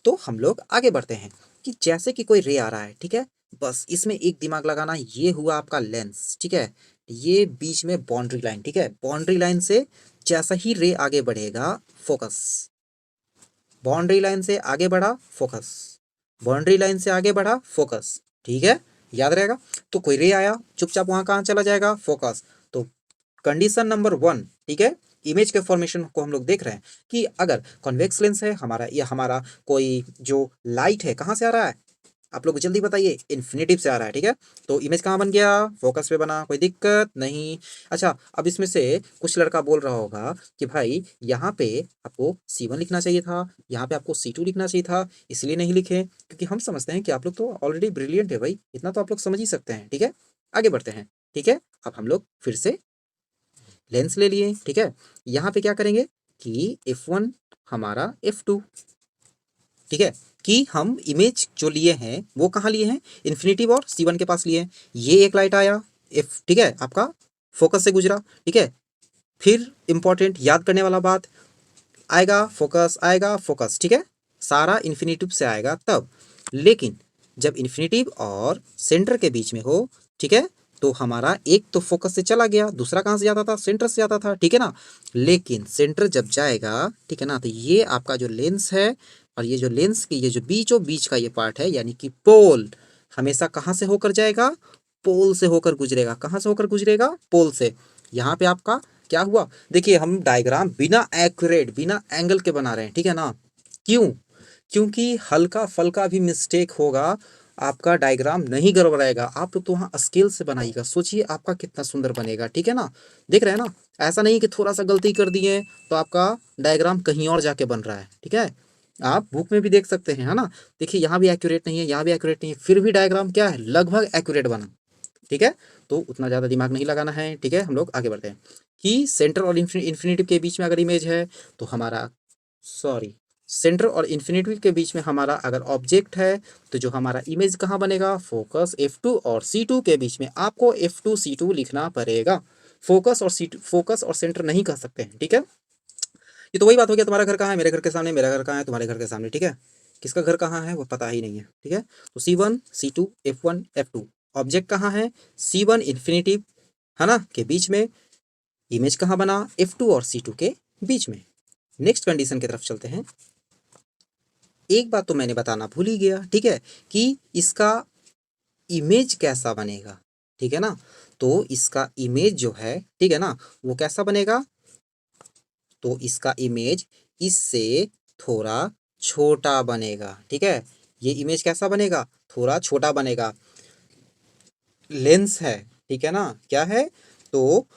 तो हम लोग आगे बढ़ते हैं कि जैसे कि कोई रे आ रहा है, ठीक है, बस इसमें एक दिमाग लगाना, ये हुआ आपका लेंस, ठीक है, ये बीच में बाउंड्री लाइन, ठीक है, बाउंड्री लाइन से जैसा ही रे आगे बढ़ेगा फोकस, बाउंड्री लाइन से आगे बढ़ा फोकस, बाउंड्री लाइन से आगे बढ़ा फोकस, ठीक है, याद रहेगा। तो कोई रे आया, चुपचाप वहां कहाँ चला जाएगा, फोकस। तो कंडीशन नंबर 1, ठीक है, इमेज के फॉर्मेशन को हम लोग देख रहे हैं कि अगर कॉन्वेक्स लेंस है हमारा, या हमारा कोई जो लाइट है कहाँ से आ रहा है, आप लोग जल्दी बताइए, इन्फिनेटिव से आ रहा है, ठीक है। तो इमेज कहाँ बन गया, फोकस पे बना, कोई दिक्कत नहीं। अच्छा, अब इसमें से कुछ लड़का बोल रहा होगा कि भाई यहाँ पे आपको C1 लिखना चाहिए था, यहाँ पे आपको C2 लिखना चाहिए था, इसलिए नहीं लिखे, क्योंकि हम समझते हैं कि आप लोग तो ऑलरेडी ब्रिलियंट है भाई, इतना तो आप लोग समझ ही सकते हैं, ठीक है। आगे बढ़ते हैं, ठीक है। अब हम लोग फिर से लेंस ले लिए, ठीक है। यहाँ पे क्या करेंगे कि F1 हमारा F2, ठीक है, कि हम इमेज जो लिए हैं वो कहाँ लिए हैं, इन्फिनिटिव और C1 के पास लिए हैं। ये एक लाइट आया F, ठीक है, आपका फोकस से गुजरा, ठीक है। फिर इंपॉर्टेंट याद करने वाला बात, आएगा फोकस, ठीक है, सारा इन्फिनिटिव से आएगा तब। लेकिन जब इन्फिनिटिव और सेंटर के बीच में हो, ठीक है, तो हमारा एक तो फोकस से चला गया, दूसरा कहाँ से जाता था, सेंटर से जाता था, ठीक है ना। लेकिन सेंटर जब जाएगा, ठीक है ना, तो ये आपका जो लेंस है और ये जो लेंस की ये जो बीचों बीच का ये पार्ट है, यानी कि पोल, हमेशा कहाँ से होकर जाएगा, पोल से होकर गुजरेगा। कहाँ से होकर गुजरेगा, पोल से। यहाँ पे आपका क्या हुआ, देखिए हम डायग्राम बिना एक्यूरेट, बिना एंगल के बना रहे हैं, ठीक है ना। क्यों, क्योंकि हल्का फल्का भी मिस्टेक होगा, आपका डायग्राम नहीं गड़बड़ाएगा। आप लोग तो वहाँ स्केल से बनाइएगा, सोचिए आपका कितना सुंदर बनेगा, ठीक है ना। देख रहे हैं ना, ऐसा नहीं कि थोड़ा सा गलती कर दिए तो आपका डायग्राम कहीं और जाके बन रहा है, ठीक है। आप बुक में भी देख सकते हैं, है ना। देखिए यहाँ भी एक्यूरेट नहीं है, यहाँ भी एक्यूरेट नहीं है, फिर भी डायग्राम क्या है, लगभग एक्यूरेट बना, ठीक है। तो उतना ज़्यादा दिमाग नहीं लगाना है, ठीक है। हम लोग आगे बढ़ते हैं कि सेंटर और इन्फिनिटिव के बीच में अगर इमेज है तो हमारा, सॉरी, सेंटर और इन्फिनिटिव के बीच में हमारा अगर ऑब्जेक्ट है तो जो हमारा इमेज कहाँ बनेगा, फोकस F2 और C2 के बीच में आपको F2 C2 लिखना पड़ेगा। फोकस और C2, फोकस और सेंटर नहीं कह सकते हैं, ठीक है। ये तो वही बात हो गया, तुम्हारा घर कहाँ है, मेरे घर के सामने, मेरा घर कहाँ है, तुम्हारे घर के सामने, ठीक है। किसका घर कहाँ है वो पता ही नहीं है, ठीक है। तो C1 C2 F1 F2, object कहाँ है, C1 इन्फिनिटिव, है ना, के बीच में, इमेज कहाँ बना, F2 और C2 के बीच में। नेक्स्ट कंडीशन की तरफ चलते हैं। एक बात तो मैंने बताना भूल ही गया, ठीक है, कि इसका इमेज कैसा बनेगा, ठीक है ना। तो इसका इमेज जो है, ठीक है ना, वो कैसा बनेगा, तो इसका इमेज इससे थोड़ा छोटा बनेगा, ठीक है। ये इमेज कैसा बनेगा, थोड़ा छोटा बनेगा। लेंस है, ठीक है ना, क्या है, तो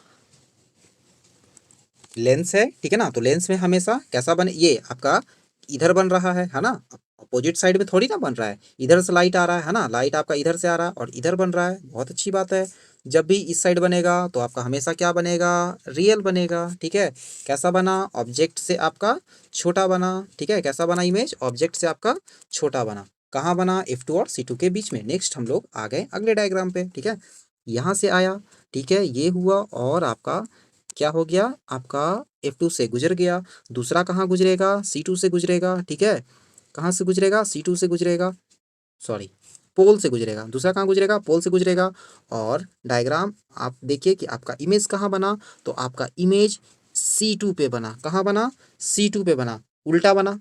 लेंस है, ठीक है ना। तो लेंस में हमेशा कैसा बने, ये आपका इधर बन रहा है ना, अपोजिट साइड में थोड़ी ना बन रहा है, इधर से लाइट आ रहा है ना, लाइट आपका इधर से आ रहा है और इधर बन रहा है, बहुत अच्छी बात है। जब भी इस साइड बनेगा तो आपका हमेशा क्या बनेगा, रियल बनेगा, ठीक है। कैसा बना, ऑब्जेक्ट से आपका छोटा बना, ठीक है। कैसा बना इमेज, ऑब्जेक्ट से आपका छोटा बना। कहाँ बना, F2 और C2 के बीच में। नेक्स्ट हम लोग आ गए अगले डायग्राम पे, ठीक है। यहाँ से आया, ठीक है, ये हुआ और आपका क्या हो गया, आपका F2 से गुजर गया। दूसरा कहाँ गुजरेगा, C2 से गुजरेगा, ठीक है। कहाँ से गुजरेगा, C2 से गुजरेगा, सॉरी, पोल से गुजरेगा। दूसरा कहाँ गुजरेगा, पोल से गुजरेगा। और डायग्राम आप देखिए कि आपका इमेज कहाँ बना, तो आपका इमेज C2 पे बना। कहाँ बना, C2 पे बना, उल्टा बना।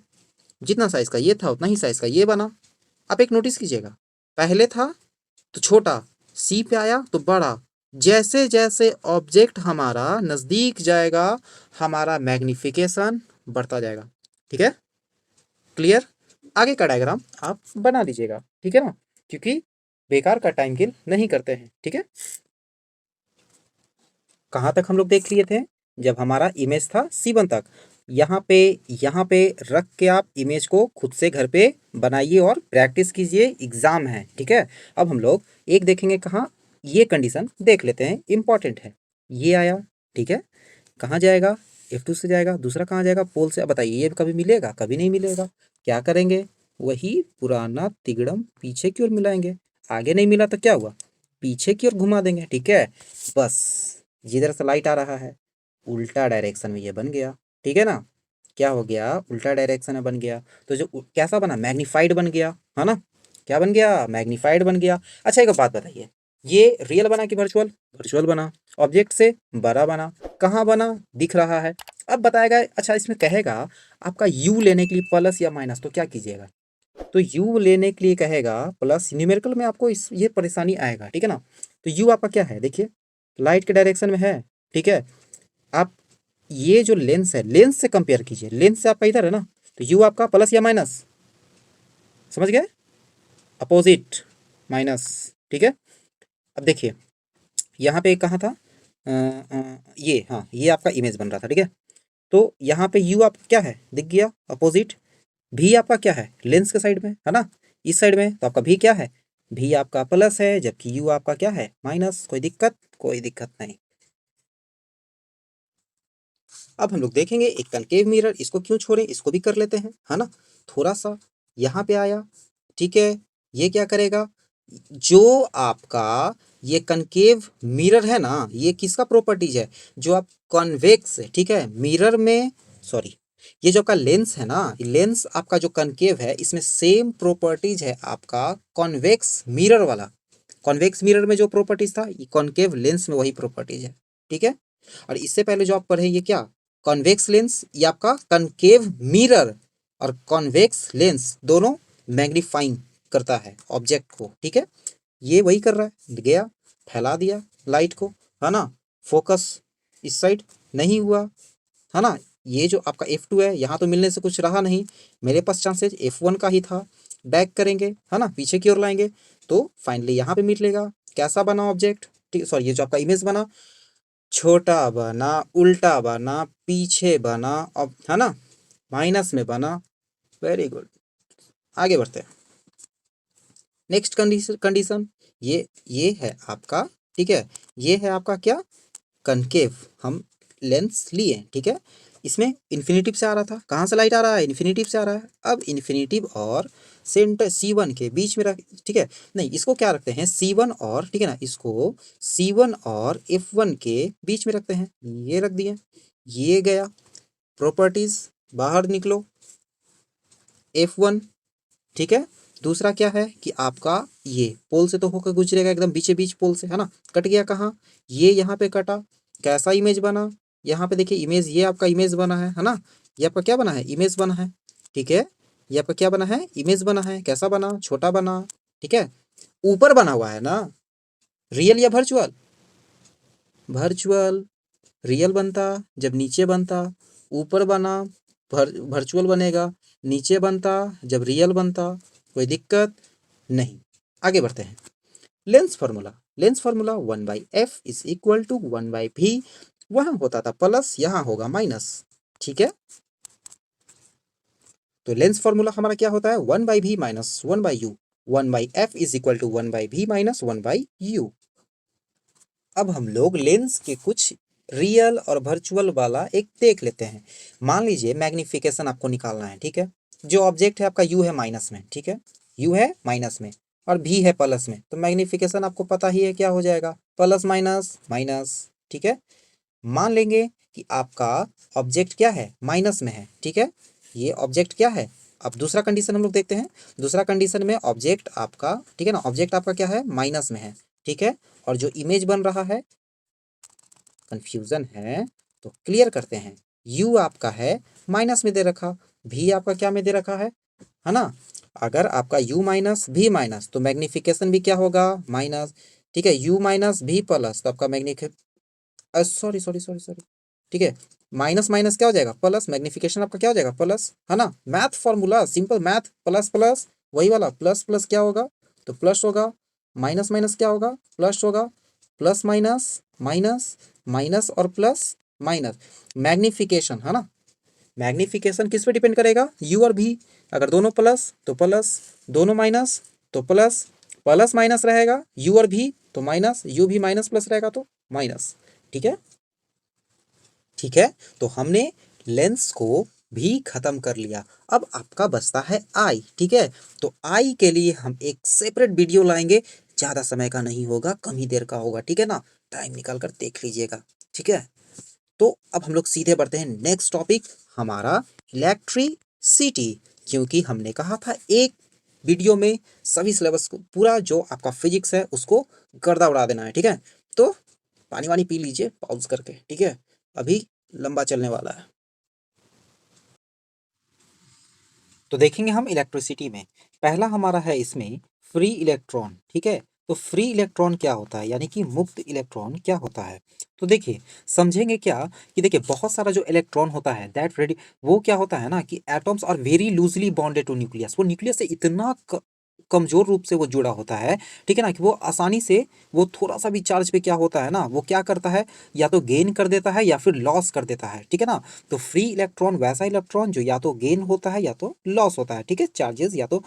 जितना साइज का ये था उतना ही साइज का ये बना। आप एक नोटिस कीजिएगा, पहले था तो छोटा, सी पे आया तो बड़ा। जैसे जैसे ऑब्जेक्ट हमारा नज़दीक जाएगा हमारा मैग्निफिकेशन बढ़ता जाएगा, ठीक है। क्लियर, आगे का डायग्राम आप बना लीजिएगा, ठीक है ना, क्योंकि बेकार का टाइम किल नहीं करते हैं, ठीक है। कहाँ तक हम लोग देख लिए थे, जब हमारा इमेज था C1 तक। यहाँ पे रख के आप इमेज को खुद से घर पे बनाइए और प्रैक्टिस कीजिए, एग्ज़ाम है, ठीक है। अब हम लोग एक देखेंगे कहाँ, ये कंडीशन देख लेते हैं, इम्पॉर्टेंट है। ये आया, ठीक है, कहाँ जाएगा, F2 से जाएगा। दूसरा कहाँ जाएगा, पोल से। अब बताइए ये कभी मिलेगा, कभी नहीं मिलेगा। क्या करेंगे, वही पुराना तिगड़म पीछे की ओर मिलाएंगे। आगे नहीं मिला तो क्या हुआ, पीछे की ओर घुमा देंगे, ठीक है। बस जिधर से लाइट आ रहा है उल्टा डायरेक्शन में ये बन गया, ठीक है ना। क्या हो गया, उल्टा डायरेक्शन में बन गया। तो जो कैसा बना, मैग्नीफाइड बन गया, है ना। क्या बन गया, मैग्नीफाइड बन गया। अच्छा एक बात बताइए, ये रियल बना कि वर्चुअल, वर्चुअल बना। ऑब्जेक्ट से बड़ा बना, कहाँ बना, दिख रहा है। अब बताएगा, अच्छा इसमें कहेगा आपका यू लेने के लिए प्लस या माइनस, तो क्या कीजिएगा, तो यू लेने के लिए कहेगा प्लस, न्यूमेरिकल में आपको इस ये परेशानी आएगा, ठीक है ना। तो यू आपका क्या है, देखिए लाइट के डायरेक्शन में है, ठीक है। आप ये जो लेंस है, लेंस से कंपेयर कीजिए, लेंस से आपका इधर है ना, तो यू आपका प्लस या माइनस, समझ गए। अपोजिट माइनस, ठीक है। अब देखिए यहाँ पे कहाँ था, ये, हाँ ये आपका इमेज बन रहा था, ठीक है। तो यहाँ पे यू आप क्या है दिख गया अपोजिट, भी आपका क्या है लेंस के साइड में है ना, इस साइड में, तो आपका भी क्या है, भी आपका प्लस है, जबकि यू आपका क्या है माइनस। कोई दिक्कत, कोई दिक्कत नहीं। अब हम लोग देखेंगे एक कनकेव मिरर, इसको क्यों छोड़ें, इसको भी कर लेते हैं, है ना। थोड़ा सा यहाँ पे आया, ठीक है। ये क्या करेगा, जो आपका ये कनकेव मिरर है ना, ये किसका प्रॉपर्टीज है, जो आप कॉन्वेक्स, ठीक है, मिरर में, सॉरी, ये जो आपका लेंस है ना, लेंस आपका जो कनकेव है, इसमें सेम प्रॉपर्टीज है आपका कॉन्वेक्स मिरर वाला। कॉन्वेक्स मिरर में जो प्रॉपर्टीज था, ये कॉन्केव लेंस में वही प्रॉपर्टीज है, ठीक है। और इससे पहले जो आप पढ़े ये क्या, कॉन्वेक्स लेंस, ये आपका कनकेव मिरर, और कॉन्वेक्स लेंस दोनों मैग्नीफाइंग करता है ऑब्जेक्ट को, ठीक है। ये वही कर रहा है, गया फैला दिया लाइट को, है ना। फोकस इस साइड नहीं हुआ, है ना। ये जो आपका F2 है, यहाँ तो मिलने से कुछ रहा नहीं, मेरे पास चांसेस F1 का ही था। बैक करेंगे, है ना, पीछे की ओर लाएंगे, तो फाइनली यहाँ पे मिलेगा। कैसा बना ऑब्जेक्ट, ठीक, सॉरी, ये जो आपका इमेज बना, छोटा बना, उल्टा बना, पीछे बना, अब है ना, माइनस में बना। वेरी गुड, आगे बढ़ते हैं। नेक्स्ट कंडीशन, कंडीशन ये है आपका, ठीक है, ये है आपका क्या, कनकेव हम लेंस लिए, ठीक है। इसमें इन्फिनेटिव से आ रहा था, कहाँ से लाइट आ रहा है, इन्फिनेटिव से आ रहा है। अब इन्फिनेटिव और सेंटर C1 के बीच में रख, ठीक है, नहीं इसको क्या रखते हैं C1 और, ठीक है ना, इसको C1 और F1 के बीच में रखते हैं, ये रख दिए, ये गया। प्रॉपर्टीज बाहर निकलो, F1, ठीक है। दूसरा क्या है कि आपका ये पोल से तो होकर गुजरेगा एकदम बीचे बीच पोल से, है ना। कट गया कहाँ, ये यहाँ पे कटा। कैसा इमेज बना, यहाँ पे देखिए इमेज, ये आपका इमेज बना है ना। ये आपका क्या बना है, इमेज बना है, ठीक है। ये आपका क्या बना है, इमेज बना है। कैसा बना, छोटा बना, ठीक है। ऊपर बना हुआ है ना, रियल या वर्चुअल, वर्चुअल। रियल बनता जब नीचे बनता, ऊपर बना वर्चुअल बनेगा, नीचे बनता जब रियल बनता। कोई दिक्कत नहीं, आगे बढ़ते हैं। Lens formula, lens formula 1/f is equal to 1/v, वहां होता था प्लस, यहाँ होगा माइनस, ठीक है। तो लेंस फार्मूला हमारा क्या होता है, 1/v minus 1/u, 1/f is equal to 1/v minus 1/u। अब हम लोग लेंस के कुछ रियल और वर्चुअल वाला एक देख लेते हैं। मान लीजिए मैग्निफिकेशन आपको निकालना है, ठीक है। जो ऑब्जेक्ट है आपका यू है माइनस में, ठीक है, यू है माइनस में और भी है प्लस में, तो मैग्निफिकेशन आपको पता ही है क्या हो जाएगा, प्लस माइनस माइनस, ठीक है। मान लेंगे कि आपका ऑब्जेक्ट क्या है, माइनस में है, ठीक है। ये ऑब्जेक्ट क्या है, अब दूसरा कंडीशन हम लोग देखते हैं। दूसरा कंडीशन में ऑब्जेक्ट आपका, ठीक है ना, ऑब्जेक्ट आपका क्या है, माइनस में है, ठीक है। और जो इमेज बन रहा है, कंफ्यूजन है तो क्लियर करते हैं। u आपका है माइनस में दे रखा, v आपका क्या में दे रखा है ना। अगर आपका u माइनस v माइनस, तो मैग्निफिकेशन भी क्या होगा, माइनस, ठीक है। u माइनस v प्लस, तो आपका सॉरी सॉरी सॉरी सॉरी, ठीक है, माइनस माइनस क्या हो जाएगा प्लस, मैग्निफिकेशन आपका क्या हो जाएगा प्लस, है ना। Math formula simple, math, plus plus वही वाला, प्लस प्लस क्या होगा, तो प्लस होगा, माइनस माइनस क्या होगा, प्लस होगा, प्लस माइनस माइनस, माइनस और प्लस माइनस। मैग्निफिकेशन, है ना, मैग्निफिकेशन किस पे डिपेंड करेगा, यू और भी। अगर दोनों प्लस तो प्लस, दोनों माइनस तो प्लस, प्लस माइनस रहेगा, यू और भी तो माइनस, यू भी माइनस प्लस रहेगा तो माइनस, ठीक है। ठीक है, तो हमने लेंस को भी खत्म कर लिया। अब आपका बचता है आई, ठीक है। तो आई के लिए हम एक सेपरेट वीडियो लाएंगे, ज़्यादा समय का नहीं होगा, कम ही देर का होगा, ठीक है ना। टाइम निकाल कर देख लीजिएगा, ठीक है। तो अब हम लोग सीधे बढ़ते हैं नेक्स्ट टॉपिक हमारा, इलेक्ट्रिसिटी। क्योंकि हमने कहा था एक वीडियो में सभी सिलेबस को, पूरा जो आपका फिजिक्स है उसको गर्दा उड़ा देना है, ठीक है। तो पानी वानी पी लीजिए पॉज करके, ठीक है, अभी लंबा चलने वाला है। तो देखेंगे हम इलेक्ट्रिसिटी में, पहला हमारा है इसमें फ्री इलेक्ट्रॉन, ठीक है। तो फ्री इलेक्ट्रॉन क्या होता है, यानी कि मुक्त इलेक्ट्रॉन क्या होता है। तो देखिए समझेंगे क्या, कि देखिए बहुत सारा जो इलेक्ट्रॉन होता है दैट रेडी, वो क्या होता है ना कि atoms are very loosely bonded to nucleus, वो न्यूक्लियस से इतना कमजोर रूप से वो जुड़ा होता है, ठीक है ना, कि वो आसानी से वो थोड़ा सा भी चार्ज पे क्या होता है ना, वो क्या करता है, या तो गेन कर देता है या फिर लॉस कर देता है, ठीक है ना। तो फ्री इलेक्ट्रॉन वैसा इलेक्ट्रॉन जो या तो गेन होता है या तो लॉस होता है, ठीक है, चार्जेस या तो,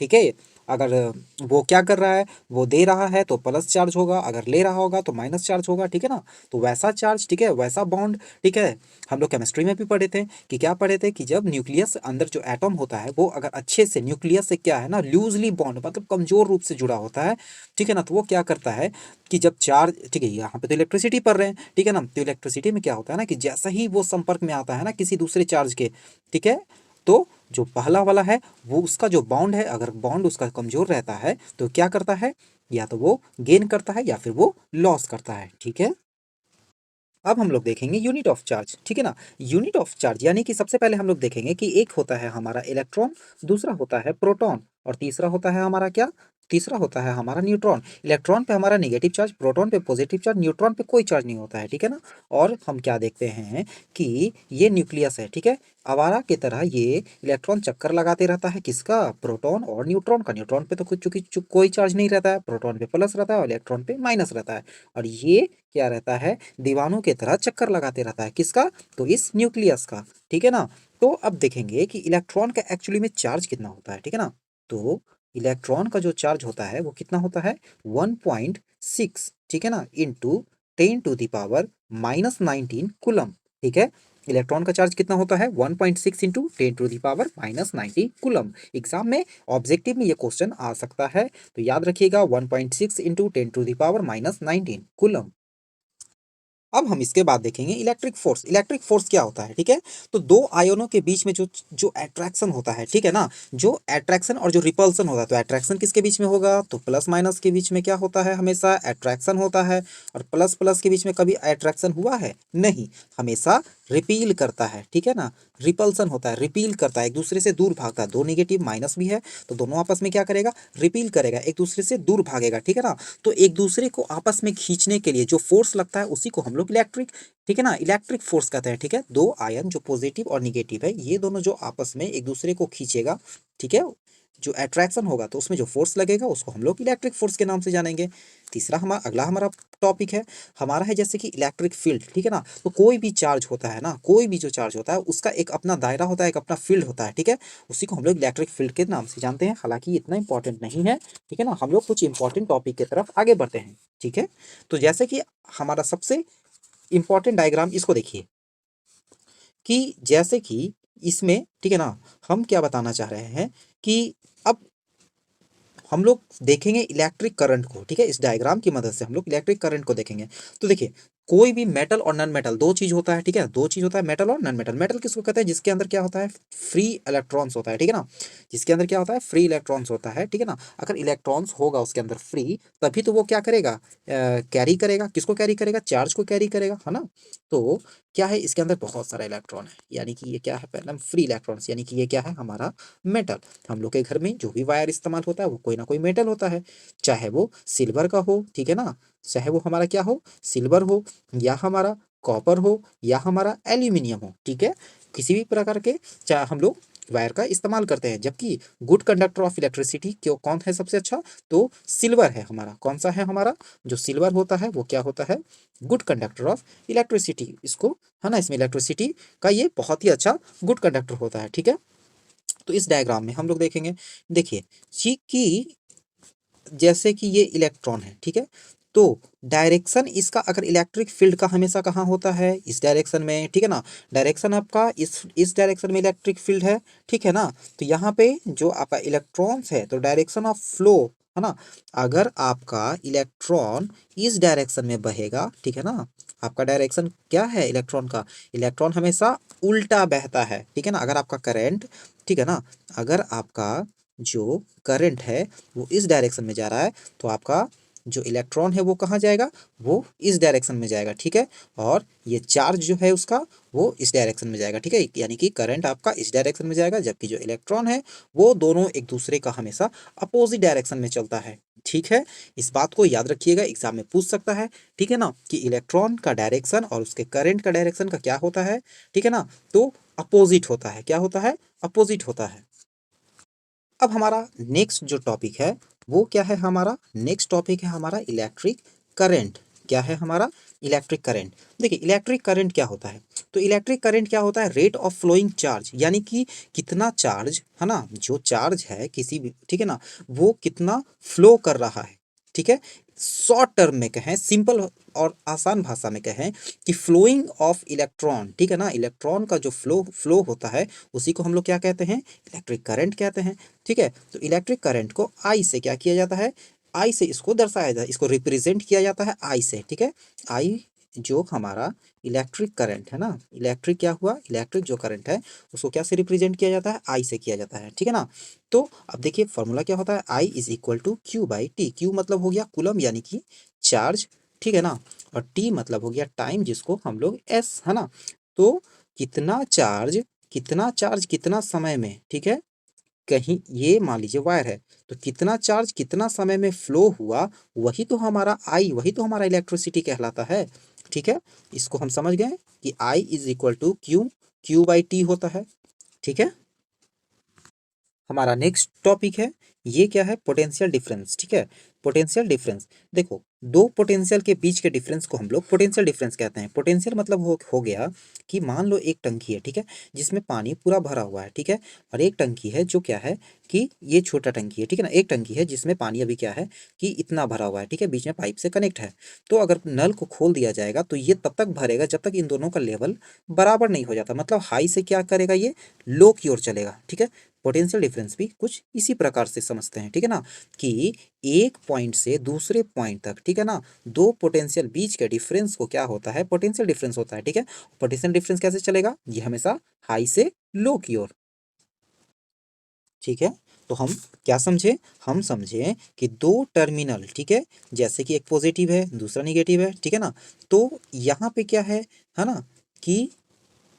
ठीक है। अगर वो क्या कर रहा है, वो दे रहा है तो प्लस चार्ज होगा, अगर ले रहा होगा तो माइनस चार्ज होगा, ठीक है ना। तो वैसा चार्ज, ठीक है, वैसा बॉन्ड, ठीक है। हम लोग केमिस्ट्री में भी पढ़े थे कि क्या पढ़े थे कि जब न्यूक्लियस अंदर जो एटम होता है वो अगर अच्छे से न्यूक्लियस से क्या है ना लूजली बॉन्ड मतलब कमजोर रूप से जुड़ा होता है, ठीक है ना, तो वो क्या करता है कि जब चार्ज, ठीक है, यहाँ पे तो इलेक्ट्रिसिटी पढ़ रहे हैं, ठीक है ना, तो इलेक्ट्रिसिटी में क्या होता है ना कि जैसा ही वो संपर्क में आता है ना किसी दूसरे चार्ज के, ठीक है, तो जो पहला वाला है वो उसका जो बॉन्ड है, अगर बॉन्ड उसका कमजोर रहता है तो क्या करता है, या तो वो गेन करता है या फिर वो लॉस करता है, ठीक है। अब हम लोग देखेंगे यूनिट ऑफ चार्ज, ठीक है ना। यूनिट ऑफ चार्ज यानी कि सबसे पहले हम लोग देखेंगे कि एक होता है हमारा इलेक्ट्रॉन, दूसरा होता है प्रोटॉन, और तीसरा होता है हमारा क्या, तीसरा होता है हमारा न्यूट्रॉन। इलेक्ट्रॉन पे हमारा नेगेटिव चार्ज, प्रोटॉन पे पॉजिटिव चार्ज, न्यूट्रॉन पे कोई चार्ज नहीं होता है, ठीक है ना। और हम क्या देखते हैं कि ये न्यूक्लियस है, ठीक है, आवारा की तरह ये इलेक्ट्रॉन चक्कर लगाते रहता है, किसका, प्रोटॉन और न्यूट्रॉन का। न्यूट्रॉन पे तो कुछ चूंकि कोई चार्ज नहीं रहता है, प्रोटॉन पे प्लस रहता है और इलेक्ट्रॉन पे माइनस रहता है। और ये क्या रहता है, दीवानों की तरह चक्कर लगाते रहता है, किसका, तो इस न्यूक्लियस का, ठीक है ना। तो अब देखेंगे कि इलेक्ट्रॉन का एक्चुअली में चार्ज कितना होता है, ठीक है ना। तो इलेक्ट्रॉन का जो चार्ज होता है वो कितना होता है, 1.6, ठीक है ना, इंटू 10⁻⁻19 कूलम, ठीक है। इलेक्ट्रॉन का चार्ज कितना होता है, 1.6 इंटू 10⁻⁻19 कूलम। एग्जाम में ऑब्जेक्टिव में ये क्वेश्चन आ सकता है, तो याद रखिएगा 1.6 इंटू 10⁻⁻19 कूलम। अब हम इसके बाद देखेंगे इलेक्ट्रिक फोर्स। इलेक्ट्रिक फोर्स क्या होता है, ठीक है, तो दो आयनों के बीच में जो जो अट्रैक्शन होता है, ठीक है ना, जो अट्रैक्शन और जो रिपल्सन होता है, तो अट्रैक्शन किसके बीच में होगा, तो प्लस माइनस के बीच में क्या होता है, हमेशा अट्रैक्शन होता है। और प्लस प्लस के बीच में कभी अट्रैक्शन हुआ है नहीं, हमेशा रिपील करता है, ठीक है ना। रिपल्सन होता है, रिपील करता है, एक दूसरे से दूर भागता है, दो निगेटिव माइनस भी है तो दोनों आपस में क्या करेगा, रिपील करेगा, एक दूसरे से दूर भागेगा, ठीक है ना। तो एक दूसरे को आपस में खींचने के लिए जो फोर्स लगता है उसी को हम लोग इलेक्ट्रिक, ठीक है ना, इलेक्ट्रिक फोर्स कहते हैं, ठीक है। दो आयन जो पॉजिटिव और निगेटिव है ये दोनों जो आपस में एक दूसरे को खींचेगा, ठीक है, जो अट्रैक्शन होगा तो उसमें जो फोर्स लगेगा उसको हम लोग इलेक्ट्रिक फोर्स के नाम से जानेंगे। तीसरा हमारा अगला हमारा टॉपिक है, हमारा है जैसे कि इलेक्ट्रिक फील्ड, ठीक है ना। तो कोई भी चार्ज होता है ना, कोई भी जो चार्ज होता है उसका एक अपना दायरा होता है, एक अपना फील्ड होता है, ठीक है, उसी को हम लोग इलेक्ट्रिक फील्ड के नाम से जानते हैं। हालांकि इतना इंपॉर्टेंट नहीं है, ठीक है ना, हम लोग कुछ इंपॉर्टेंट टॉपिक की तरफ आगे बढ़ते हैं, ठीक है। तो जैसे कि हमारा सबसे इंपॉर्टेंट डायग्राम इसको देखिए, कि जैसे कि इसमें, ठीक है ना, हम क्या बताना चाह रहे हैं कि अब हम लोग देखेंगे इलेक्ट्रिक करंट को, ठीक है, इस डायग्राम की मदद से हम लोग इलेक्ट्रिक करंट को देखेंगे। तो देखिए कोई भी मेटल और नॉन मेटल दो चीज होता है, ठीक है, दो चीज होता है, मेटल और नॉन मेटल। मेटल किसको कहते हैं, जिसके अंदर क्या होता है, फ्री इलेक्ट्रॉन्स होता है, ठीक है ना, जिसके अंदर क्या होता है, फ्री इलेक्ट्रॉन्स होता है, ठीक है ना। अगर इलेक्ट्रॉन्स होगा उसके अंदर फ्री, तभी तो वो क्या करेगा, कैरी करेगा, किसको कैरी करेगा, चार्ज को कैरी करेगा, है ना। तो क्या है, इसके अंदर बहुत सारा इलेक्ट्रॉन है, यानी कि ये क्या है, पहले फ्री इलेक्ट्रॉन्स, यानी कि ये क्या है, हमारा मेटल। हम लोग के घर में जो भी वायर इस्तेमाल होता है वो कोई ना कोई मेटल होता है, चाहे वो सिल्वर का हो, ठीक है ना, चाहे वो हमारा क्या हो, सिल्वर हो, या हमारा कॉपर हो, या हमारा एल्यूमिनियम हो, ठीक है, किसी भी प्रकार के चाहे हम लोग वायर का इस्तेमाल करते हैं। जबकि गुड कंडक्टर ऑफ इलेक्ट्रिसिटी क्यों कौन है सबसे अच्छा, तो सिल्वर है हमारा। कौन सा है हमारा, जो सिल्वर होता है वो क्या होता है, गुड कंडक्टर ऑफ इलेक्ट्रिसिटी, इसको, है ना, इसमें इलेक्ट्रिसिटी का ये बहुत ही अच्छा गुड कंडक्टर होता है, ठीक है। तो इस डायग्राम में हम लोग देखेंगे, देखिए जी कि जैसे कि ये इलेक्ट्रॉन है, ठीक है, तो डायरेक्शन इसका अगर इलेक्ट्रिक फील्ड का हमेशा कहाँ होता है, इस डायरेक्शन में, ठीक है ना। डायरेक्शन आपका इस डायरेक्शन में इलेक्ट्रिक फील्ड है, ठीक है ना। तो यहाँ पे जो आपका इलेक्ट्रॉन्स है तो डायरेक्शन ऑफ फ्लो, है ना, अगर आपका इलेक्ट्रॉन इस डायरेक्शन में बहेगा, ठीक है ना, आपका डायरेक्शन क्या है इलेक्ट्रॉन का, इलेक्ट्रॉन हमेशा उल्टा बहता है, ठीक है ना। अगर आपका करंट, ठीक है ना, अगर आपका जो करंट है वो इस डायरेक्शन में जा रहा है तो आपका जो इलेक्ट्रॉन है वो कहाँ जाएगा, वो इस डायरेक्शन में जाएगा, ठीक है। और ये चार्ज जो है उसका वो इस डायरेक्शन में जाएगा, ठीक है, यानी कि करंट आपका इस डायरेक्शन में जाएगा, जबकि जो इलेक्ट्रॉन है वो दोनों एक दूसरे का हमेशा अपोजिट डायरेक्शन में चलता है, ठीक है। इस बात को याद रखिएगा, एग्जाम में पूछ सकता है, ठीक है ना, कि इलेक्ट्रॉन का डायरेक्शन और उसके करंट का डायरेक्शन का क्या होता है, ठीक है ना, तो अपोजिट होता है, क्या होता है, अपोजिट होता है। अब हमारा नेक्स्ट जो टॉपिक है वो क्या है, हमारा नेक्स्ट टॉपिक है हमारा इलेक्ट्रिक करंट। क्या है हमारा इलेक्ट्रिक करंट। देखिए इलेक्ट्रिक करंट क्या होता है, तो इलेक्ट्रिक करंट क्या होता है, रेट ऑफ फ्लोइंग चार्ज, यानी कि कितना चार्ज है ना, जो चार्ज है किसी भी, ठीक है ना, वो कितना फ्लो कर रहा है। ठीक है, शॉर्ट टर्म में कहें, सिंपल और आसान भाषा में कहें कि फ्लोइंग ऑफ इलेक्ट्रॉन, ठीक है ना, इलेक्ट्रॉन का जो फ्लो होता है उसी को हम लोग क्या कहते हैं, इलेक्ट्रिक करंट कहते हैं। ठीक है, तो इलेक्ट्रिक करंट को आई से क्या किया जाता है, आई से इसको दर्शाया जाता है, इसको रिप्रेजेंट किया जाता है आई से। ठीक है, आई जो हमारा इलेक्ट्रिक करंट है ना, इलेक्ट्रिक क्या हुआ, इलेक्ट्रिक जो करंट है उसको क्या से रिप्रेजेंट किया जाता है, आई से किया जाता है। ठीक है ना, तो अब देखिए फॉर्मूला क्या होता है, I is equal to Q by T. Q मतलब हो गया कूलम यानी कि चार्ज, ठीक है ना, और टी मतलब हो गया टाइम जिसको हम लोग एस, है ना। तो कितना चार्ज, कितना चार्ज कितना समय में, ठीक है, कहीं ये मान लीजिए वायर है, तो कितना चार्ज कितना समय में फ्लो हुआ, वही तो हमारा आई, वही तो हमारा इलेक्ट्रिसिटी कहलाता है। ठीक है, इसको हम समझ गए कि I is equal to Q, Q by T होता है। ठीक है, हमारा नेक्स्ट टॉपिक है, ये क्या है, पोटेंशियल डिफरेंस। ठीक है, पोटेंशियल डिफरेंस, देखो दो पोटेंशियल के बीच के डिफरेंस को हम लोग पोटेंशियल डिफरेंस कहते हैं। पोटेंशियल मतलब हो गया कि मान लो एक टंकी है, ठीक है, जिसमें पानी पूरा भरा हुआ है, ठीक है, और एक टंकी है जो क्या है कि ये छोटा टंकी है, ठीक है ना, एक टंकी है जिसमें पानी अभी क्या है कि इतना भरा हुआ है, ठीक है, बीच में पाइप से कनेक्ट है। तो अगर नल को खोल दिया जाएगा तो ये तब तक भरेगा जब तक इन दोनों का लेवल बराबर नहीं हो जाता, मतलब हाई से क्या करेगा, ये लो की ओर चलेगा। ठीक है, पोटेंशियल डिफरेंस भी कुछ इसी प्रकार से समझते हैं। ठीक है ना, कि एक पॉइंट से दूसरे पॉइंट तक, ठीक है ना, दो पोटेंशियल बीच के डिफरेंस को क्या होता है, पोटेंशियल डिफरेंस होता है। ठीक है, पोटेंशियल डिफरेंस कैसे चलेगा, ये हमेशा हाई से लो की ओर। ठीक है, तो हम क्या समझे, हम समझे कि दो टर्मिनल, ठीक है, जैसे कि एक पॉजिटिव है दूसरा निगेटिव है, ठीक है ना, तो यहाँ पे क्या है ना, कि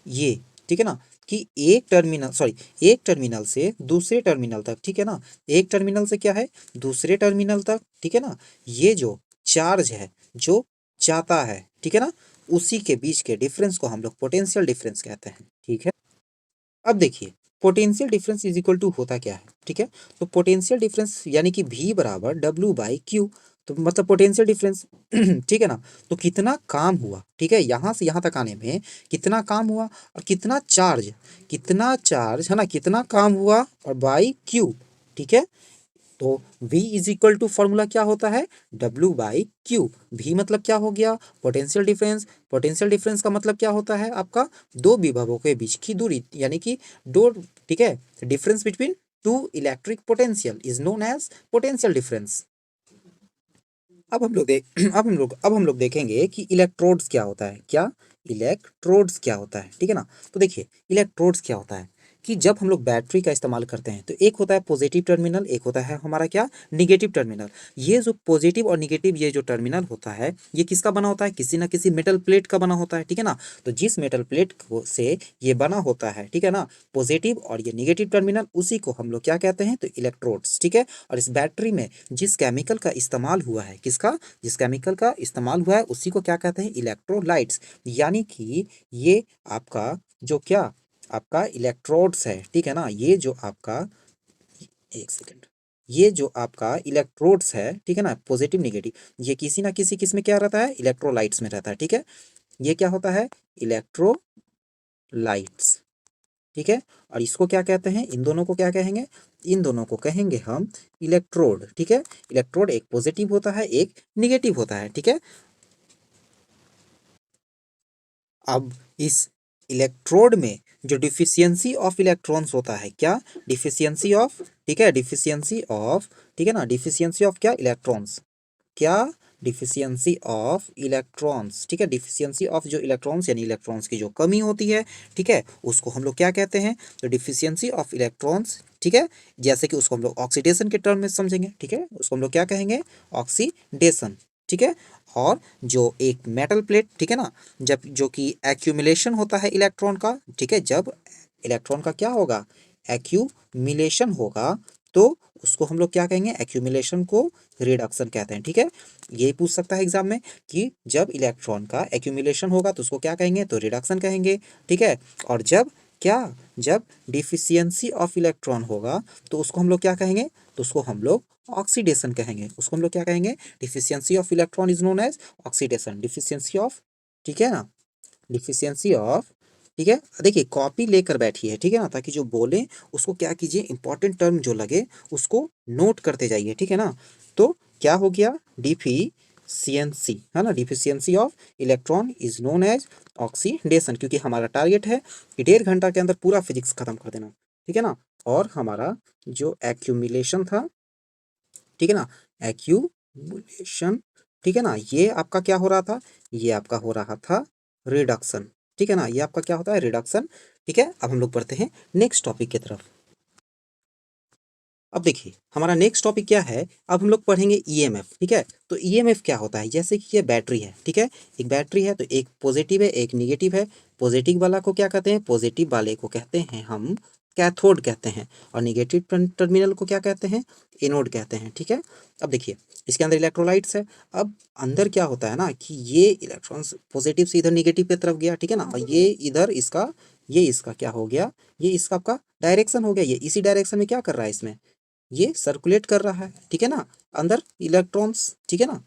ये, ठीक है ना, कि एक टर्मिनल, सॉरी, एक टर्मिनल से दूसरे टर्मिनल तक, ठीक है ना, एक टर्मिनल से क्या है दूसरे टर्मिनल तक, ठीक है ना, ये जो चार्ज है जो जाता है, ठीक है ना, उसी के बीच के डिफरेंस को हम लोग पोटेंशियल डिफरेंस कहते हैं। ठीक है, अब देखिए potential difference is equal to होता क्या है, ठीक है, तो पोटेंशियल डिफरेंस यानी कि V बराबर W बाई क्यू, तो मतलब पोटेंशियल डिफरेंस ठीक है ना, तो कितना काम हुआ, ठीक है, यहाँ से यहाँ तक आने में कितना काम हुआ और कितना चार्ज है ना, कितना काम हुआ और बाई क्यू। ठीक है, तो V is equal to formula क्या होता है, W बाई क्यू। V मतलब क्या हो गया, पोटेंशियल डिफरेंस, पोटेंशियल डिफरेंस का मतलब क्या होता है आपका, दो विभवों के बीच की दूरी, यानी कि दो, ठीक है, difference between two electric potential is known as potential difference. अब हम लोग देख अब हम लोग देखेंगे कि इलेक्ट्रोड्स क्या होता है, क्या इलेक्ट्रोड्स क्या होता है। ठीक है ना, तो देखिए इलेक्ट्रोड्स क्या होता है कि जब हम लोग बैटरी का इस्तेमाल करते हैं तो एक होता है पॉजिटिव टर्मिनल, एक होता है हमारा क्या, निगेटिव टर्मिनल। ये जो पॉजिटिव और निगेटिव ये जो टर्मिनल होता है ये किसका बना होता है, किसी ना किसी मेटल प्लेट का बना होता है। ठीक है ना, तो जिस मेटल प्लेट से ये बना होता है, ठीक है ना, पॉजिटिव और ये निगेटिव टर्मिनल, उसी को हम लोग क्या कहते हैं, तो इलेक्ट्रोड्स। ठीक है, और इस बैटरी में जिस केमिकल का इस्तेमाल हुआ है, किसका, जिस केमिकल का इस्तेमाल हुआ है उसी को क्या कहते हैं, इलेक्ट्रोलाइट्स। यानी कि ये आपका जो क्या, आपका इलेक्ट्रोड्स है, ठीक है ना, ये जो आपका, एक सेकेंड, ये जो आपका इलेक्ट्रोड्स है, ठीक है ना, पॉजिटिव निगेटिव, ये किसी ना किसी किस में क्या रहता है, इलेक्ट्रोलाइट्स में रहता है। ठीक है, ये क्या होता है, इलेक्ट्रोलाइट्स। ठीक है, और इसको क्या कहते हैं, इन दोनों को क्या कहेंगे, इन दोनों को कहेंगे हम इलेक्ट्रोड। ठीक है, इलेक्ट्रोड एक पॉजिटिव होता है एक निगेटिव होता है। ठीक है, अब इस इलेक्ट्रोड में जो डिफिशियंसी ऑफ इलेक्ट्रॉन्स होता है, क्या, डिफिशियंसी ऑफ, ठीक है, डिफिशियंसी ऑफ, ठीक है ना, डिफिशियंसी ऑफ क्या, इलेक्ट्रॉन्स, क्या, डिफिशियंसी ऑफ इलेक्ट्रॉन्स। ठीक है, डिफिशियंसी ऑफ जो इलेक्ट्रॉन्स यानी इलेक्ट्रॉन्स की जो कमी होती है, ठीक है, उसको हम लोग क्या कहते हैं, तो डिफिशियंसी ऑफ इलेक्ट्रॉन्स। ठीक है, जैसे कि उसको हम लोग ऑक्सीडेशन के टर्म में समझेंगे। ठीक है, उसको हम लोग क्या कहेंगे, ऑक्सीडेशन। ठीक है, और जो एक मेटल प्लेट, ठीक है ना, जब जो कि एक्यूमुलेशन होता है इलेक्ट्रॉन का, ठीक है, जब इलेक्ट्रॉन का क्या होगा, एक्यूमुलेशन होगा, तो उसको हम लोग क्या कहेंगे, एक्यूमुलेशन को रिडक्शन कहते हैं। ठीक है, ये पूछ सकता है एग्जाम में कि जब इलेक्ट्रॉन का एक्यूमुलेशन होगा तो उसको क्या कहेंगे, तो रिडक्शन कहेंगे। ठीक है, और जब क्या, जब डिफिशियंसी ऑफ इलेक्ट्रॉन होगा तो उसको हम लोग क्या कहेंगे, तो उसको हम लोग ऑक्सीडेशन कहेंगे। उसको हम लोग क्या कहेंगे, deficiency of electron is known as oxidation, deficiency of, ठीक है ना, डिफिशियंसी ऑफ, ठीक है। देखिए कॉपी लेकर बैठिए, ठीक है ना, ताकि जो बोले उसको क्या कीजिए, इंपॉर्टेंट टर्म जो लगे उसको नोट करते जाइए, ठीक है ना। तो क्या हो गया, डिफिशियंसी, है ना, deficiency of electron is known as oxidation, क्योंकि हमारा टारगेट है कि 1.5 घंटा के अंदर पूरा फिजिक्स खत्म कर देना, ठीक है ना। और हमारा जो एक्यूमुलेशन था, ठीक है ना, एक्यूमुलेशन, ठीक है ना, ये आपका क्या हो रहा था, ये आपका हो रहा था रिडक्शन, ठीक है ना, ये आपका क्या होता है, रिडक्शन, ठीक है। अब हम लोग बढ़ते हैं नेक्स्ट टॉपिक की तरफ। अब देखिए हमारा नेक्स्ट टॉपिक क्या है, अब हम लोग पढ़ेंगे ईएमएफ, ठीक है। तो ईएमएफ क्या होता है, जैसे कि ये बैटरी है, ठीक है, एक बैटरी है तो एक पॉजिटिव है एक निगेटिव है। पॉजिटिव वाला को क्या कहते हैं, पॉजिटिव वाले को कहते हैं हम कैथोड कहते हैं, और निगेटिव टर्मिनल को क्या कहते हैं, एनोड कहते हैं, ठीक है। अब देखिए इसके अंदर इलेक्ट्रोलाइट्स है। अब अंदर क्या होता है ना कि ये इलेक्ट्रॉन्स पॉजिटिव से इधर निगेटिव की तरफ गया, ठीक है ना, और ये इधर इसका, ये इसका क्या हो गया, ये इसका आपका डायरेक्शन हो गया, ये इसी डायरेक्शन में क्या कर रहा है, इसमें ये सर्कुलेट कर रहा है, ठीक है ना, अंदर इलेक्ट्रॉन्स, ठीक है ना।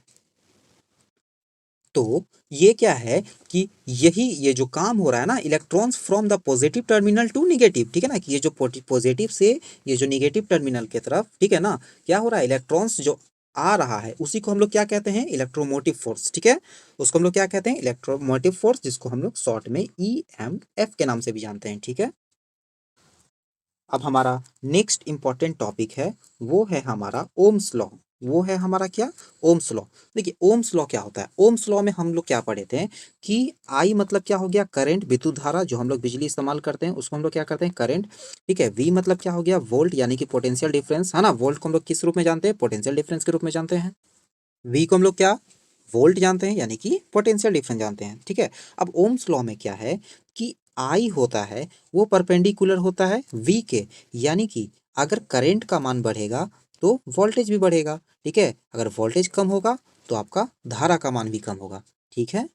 तो ये क्या है कि यही ये जो काम हो रहा है ना, electrons from the positive terminal to negative, ठीक है ना, कि ये जो पॉजिटिव से ये जो निगेटिव टर्मिनल की तरफ, ठीक है ना, क्या हो रहा है, इलेक्ट्रॉन्स जो आ रहा है उसी को हम लोग क्या कहते हैं, इलेक्ट्रोमोटिव फोर्स, ठीक है। उसको हम लोग क्या कहते हैं, इलेक्ट्रोमोटिव फोर्स, जिसको हम लोग शॉर्ट में EMF के नाम से भी जानते हैं, ठीक है। अब हमारा नेक्स्ट इंपॉर्टेंट टॉपिक है, वो है हमारा ओम्स लॉ। वो है हमारा क्या, ओम्स लॉ। देखिए ओम्स लॉ क्या होता है, ओम्स लॉ में हम लोग क्या पढ़े थे कि आई मतलब क्या हो गया, करंट, विद्युत धारा, जो हम लोग बिजली इस्तेमाल करते हैं उसको हम लोग क्या करते हैं, करंट, ठीक है। वी मतलब क्या हो गया, वोल्ट, यानी कि पोटेंशियल डिफरेंस, है ना। वोल्ट को हम लोग किस रूप में जानते हैं, पोटेंशियल डिफरेंस के रूप में जानते हैं। वी को हम लोग क्या, वोल्ट जानते हैं, यानी कि पोटेंशियल डिफरेंस जानते हैं, ठीक है। अब ओम्स लॉ में क्या है कि आई होता है वो परपेंडिकुलर होता है वी के, यानी कि अगर करंट का मान बढ़ेगा तो वोल्टेज भी बढ़ेगा, ठीक है। अगर वोल्टेज कम होगा तो आपका धारा का मान भी कम होगा, ठीक है।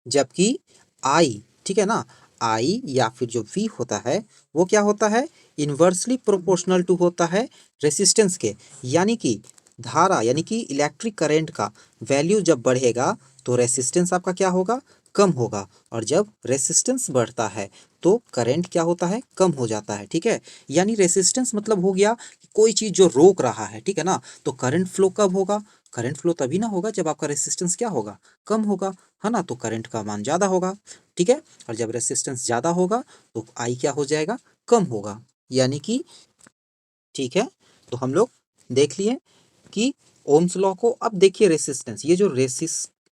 जबकि आई, ठीक है ना, आई या फिर जो वी होता है वो क्या होता है, इन्वर्सली प्रोपोर्शनल टू होता है रेसिस्टेंस के, यानी कि धारा, यानी कि इलेक्ट्रिक करंट का वैल्यू जब बढ़ेगा तो रेसिस्टेंस आपका क्या होगा, कम होगा, और जब रेसिस्टेंस बढ़ता है तो करंट क्या होता है, कम हो जाता है, ठीक है। यानी रेसिस्टेंस मतलब हो गया कि कोई चीज जो रोक रहा है, ठीक है ना, तो करंट फ्लो कब होगा, करंट फ्लो तभी ना होगा जब आपका रेसिस्टेंस क्या होगा, कम होगा, है ना, तो करंट का मान ज़्यादा होगा, ठीक है। और जब रेसिस्टेंस ज़्यादा होगा तो आई क्या हो जाएगा, कम होगा, यानी कि, ठीक है। तो हम लोग देख लिए कि ओम्स लॉ को। अब देखिए रेसिस्टेंस, ये जो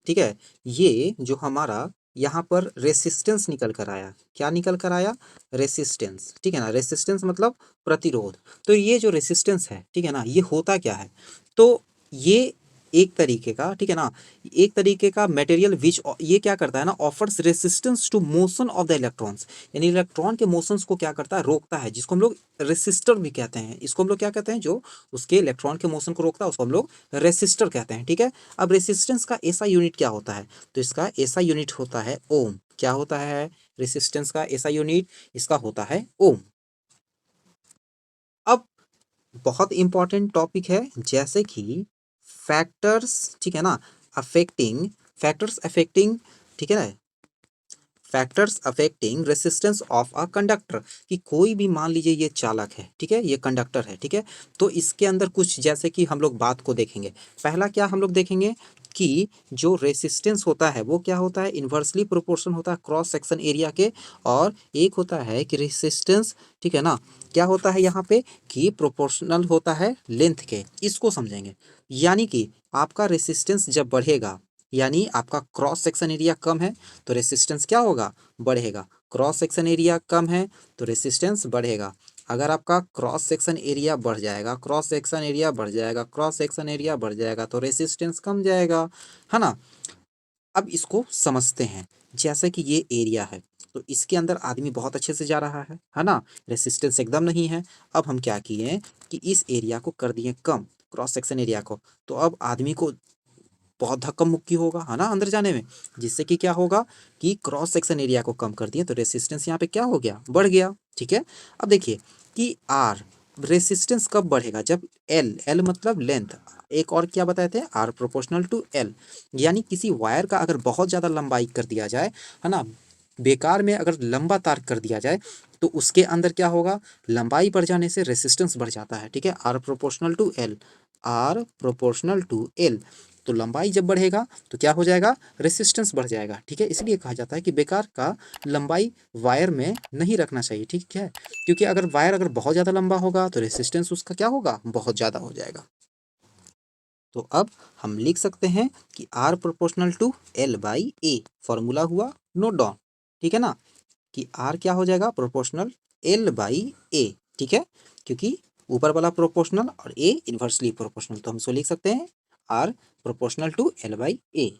ठीक है, ये जो हमारा यहाँ पर रेसिस्टेंस निकल कर आया, क्या निकल कर आया, रेसिस्टेंस, ठीक है ना। रेसिस्टेंस मतलब प्रतिरोध। तो ये जो रेसिस्टेंस है, ठीक है ना, ये होता क्या है, तो ये एक तरीके का, ठीक है ना, एक तरीके का मटेरियल विच, ये क्या करता है ना, offers resistance to motion of the electrons, यानी इलेक्ट्रॉन के मोशंस को क्या करता है, रोकता है, जिसको हम लोग रेसिस्टर भी कहते हैं। इसको हम लोग क्या कहते हैं, जो उसके इलेक्ट्रॉन के मोशन को रोकता है उसको हम लोग रेसिस्टर कहते हैं, ठीक है। अब रेसिस्टेंस का ऐसा यूनिट क्या होता है, तो इसका ऐसा यूनिट होता है ओम। क्या होता है, रेसिस्टेंस का ऐसा यूनिट इसका होता है ओम। अब बहुत इंपॉर्टेंट टॉपिक है, जैसे कि फैक्टर्स, ठीक है ना, अफेक्टिंग, फैक्टर्स अफेक्टिंग, ठीक है ना, factors affecting resistance of a conductor, कि कोई भी मान लीजिए ये चालक है, ठीक है, ये कंडक्टर है, ठीक है। तो इसके अंदर कुछ, जैसे कि हम लोग बात को देखेंगे, पहला क्या हम लोग देखेंगे कि जो रेसिस्टेंस होता है वो क्या होता है, इन्वर्सली प्रोपोर्शन होता है क्रॉस सेक्शन एरिया के, और एक होता है कि रेसिस्टेंस, ठीक है ना, क्या होता है यहाँ पे कि प्रोपोर्शनल होता है लेंथ के, इसको समझेंगे। यानी कि आपका रेसिस्टेंस जब बढ़ेगा, यानी आपका क्रॉस सेक्शन एरिया कम है तो रेसिस्टेंस क्या होगा, बढ़ेगा। क्रॉस सेक्शन एरिया कम है तो रेसिस्टेंस बढ़ेगा। अगर आपका क्रॉस सेक्शन एरिया बढ़ जाएगा, क्रॉस सेक्शन एरिया बढ़ जाएगा, क्रॉस सेक्शन एरिया बढ़ जाएगा तो रेसिस्टेंस कम जाएगा, है ना। अब इसको समझते हैं, जैसे कि ये एरिया है तो इसके अंदर आदमी बहुत अच्छे से जा रहा है ना, रेसिस्टेंस एकदम नहीं है। अब हम क्या किए कि इस एरिया को कर दिए कम, क्रॉस सेक्शन एरिया को, तो अब आदमी को बहुत धक्का मुक्की होगा, है ना, अंदर जाने में, जिससे कि क्या होगा कि क्रॉस सेक्शन एरिया को कम कर दिए तो रेसिस्टेंस यहाँ पे क्या हो गया, बढ़ गया। ठीक है, अब देखिए कि आर रेसिस्टेंस कब बढ़ेगा, जब एल, एल मतलब लेंथ, एक और क्या बताए थे, आर प्रोपोर्शनल टू एल, यानी किसी वायर का अगर बहुत ज़्यादा लंबाई कर दिया जाए, है ना, बेकार में अगर लंबा तार कर दिया जाए तो उसके अंदर क्या होगा, लंबाई बढ़ जाने से रेसिस्टेंस बढ़ जाता है। ठीक है, R proportional to L, R proportional to L, तो लंबाई जब बढ़ेगा तो क्या हो जाएगा, रेसिस्टेंस बढ़ जाएगा। ठीक है, इसलिए कहा जाता है कि बेकार का लंबाई वायर में नहीं रखना चाहिए। ठीक है, क्योंकि अगर वायर अगर बहुत ज़्यादा लंबा होगा तो रेसिस्टेंस उसका क्या होगा, बहुत ज़्यादा हो जाएगा। तो अब हम लिख सकते हैं कि R proportional to L by A, formula हुआ नोट डाउन। ठीक है ना, कि आर क्या हो जाएगा, प्रोपोर्शनल एल बाई ए। ठीक है, क्योंकि ऊपर वाला प्रोपोर्शनल और ए इन्वर्सली प्रोपोर्शनल, तो हम इसको लिख सकते हैं R proportional to L by A.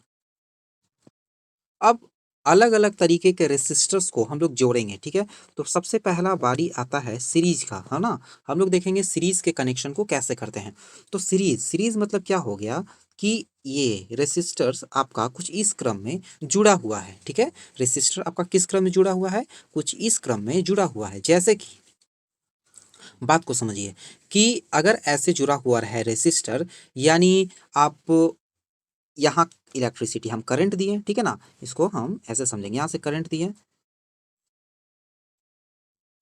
अब अलग अलग तरीके के रेसिस्टर्स को हम लोग जोड़ेंगे। ठीक है, तो सबसे पहला बारी आता है सीरीज का, है ना, हम लोग देखेंगे सीरीज के कनेक्शन को कैसे करते हैं। तो सीरीज, सीरीज मतलब क्या हो गया कि ये रेसिस्टर्स आपका कुछ इस क्रम में जुड़ा हुआ है। ठीक है, रेसिस्टर आपका किस क्रम में जुड़ा हुआ है, कुछ इस क्रम में जुड़ा हुआ है। जैसे कि बात को समझिए कि अगर ऐसे जुड़ा हुआ है रेसिस्टर, यानी आप यहाँ इलेक्ट्रिसिटी हम करंट दिए, ठीक है ना, इसको हम ऐसे समझेंगे, यहाँ से करंट दिए,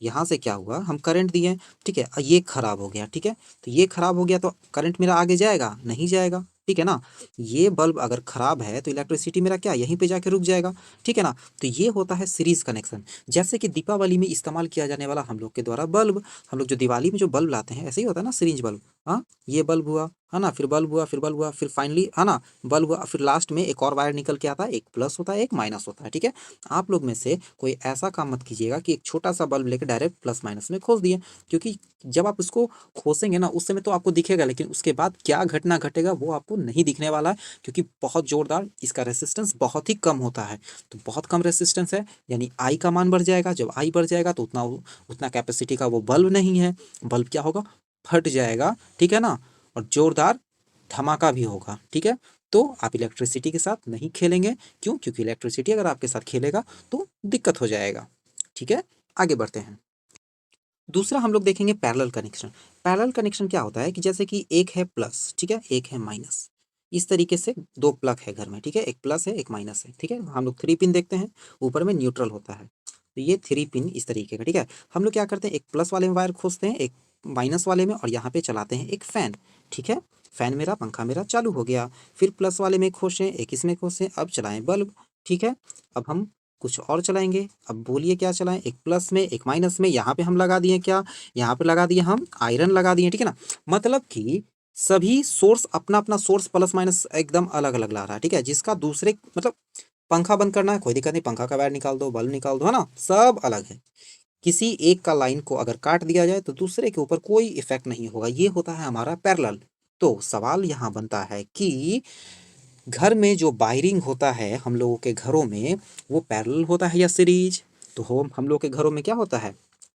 यहाँ से क्या हुआ, हम करंट दिए, ठीक है, ये खराब हो गया। ठीक है, तो ये खराब हो गया तो करंट मेरा आगे जाएगा, नहीं जाएगा। ठीक है ना, ये बल्ब अगर खराब है तो इलेक्ट्रिसिटी मेरा क्या यहीं पे जाके रुक जाएगा। ठीक है ना, तो ये होता है सीरीज कनेक्शन। जैसे कि दीपावली में इस्तेमाल किया जाने वाला हम लोग के द्वारा बल्ब, हम लोग जो दिवाली में जो बल्ब लाते हैं ऐसे ही होता है ना, सीरीज बल्ब। हाँ, ये बल्ब हुआ, है ना, फिर बल्ब हुआ, फिर बल्ब हुआ, फिर फाइनली, है ना, बल्ब हुआ, फिर लास्ट में एक और वायर निकल के आता है, एक प्लस होता है एक माइनस होता है। ठीक है, आप लोग में से कोई ऐसा काम मत कीजिएगा कि एक छोटा सा बल्ब लेकर डायरेक्ट प्लस माइनस में खोस दिए, क्योंकि जब आप उसको खोसेंगे ना उस समय तो आपको दिखेगा, लेकिन उसके बाद क्या घटना घटेगा वो आपको नहीं दिखने वाला है, क्योंकि बहुत जोरदार इसका रेसिस्टेंस बहुत ही कम होता है। तो बहुत कम रेसिस्टेंस है, यानी आई का मान बढ़ जाएगा, जब आई बढ़ जाएगा तो उतना उतना कैपेसिटी का वो बल्ब नहीं है, बल्ब क्या होगा, फट जाएगा। ठीक है ना, और जोरदार धमाका भी होगा। ठीक है, तो आप इलेक्ट्रिसिटी के साथ नहीं खेलेंगे। क्यों, क्योंकि इलेक्ट्रिसिटी अगर आपके साथ खेलेगा तो दिक्कत हो जाएगा। ठीक है, आगे बढ़ते हैं। दूसरा हम लोग देखेंगे पैरेलल कनेक्शन। पैरेलल कनेक्शन क्या होता है कि जैसे कि एक है प्लस, ठीक है, एक है माइनस, इस तरीके से दो प्लग है घर में। ठीक है, एक प्लस है एक माइनस है। ठीक है, हम लोग 3 पिन देखते हैं, ऊपर में न्यूट्रल होता है, तो ये 3 पिन इस तरीके का। ठीक है, हम लोग क्या करते हैं, एक प्लस वाले में वायर खोजते हैं, एक माइनस वाले में, और यहाँ पे चलाते हैं एक फैन। ठीक है, फैन मेरा, पंखा मेरा चालू हो गया, फिर प्लस वाले में खोसें, एक इसमें खोसें, अब चलाएं बल्ब। ठीक है, अब हम कुछ और चलाएंगे, अब बोलिए क्या चलाएं, एक प्लस में एक माइनस में, यहाँ पे हम लगा दिए क्या, यहाँ पे लगा दिए हम आयरन लगा दिए। ठीक है ना, मतलब कि सभी सोर्स अपना अपना सोर्स प्लस माइनस एकदम अलग अलग ला रहा है। ठीक है, जिसका दूसरे मतलब पंखा बंद करना है कोई दिक्कत नहीं, पंखा का वायर निकाल दो, बल्ब निकाल दो, है ना, सब अलग है। किसी एक का लाइन को अगर काट दिया जाए तो दूसरे के ऊपर कोई इफेक्ट नहीं होगा, ये होता है हमारा पैरेलल। तो सवाल यहाँ बनता है कि घर में जो वायरिंग होता है हम लोगों के घरों में, वो पैरेलल होता है या सीरीज, तो हम लोग के घरों में क्या होता है,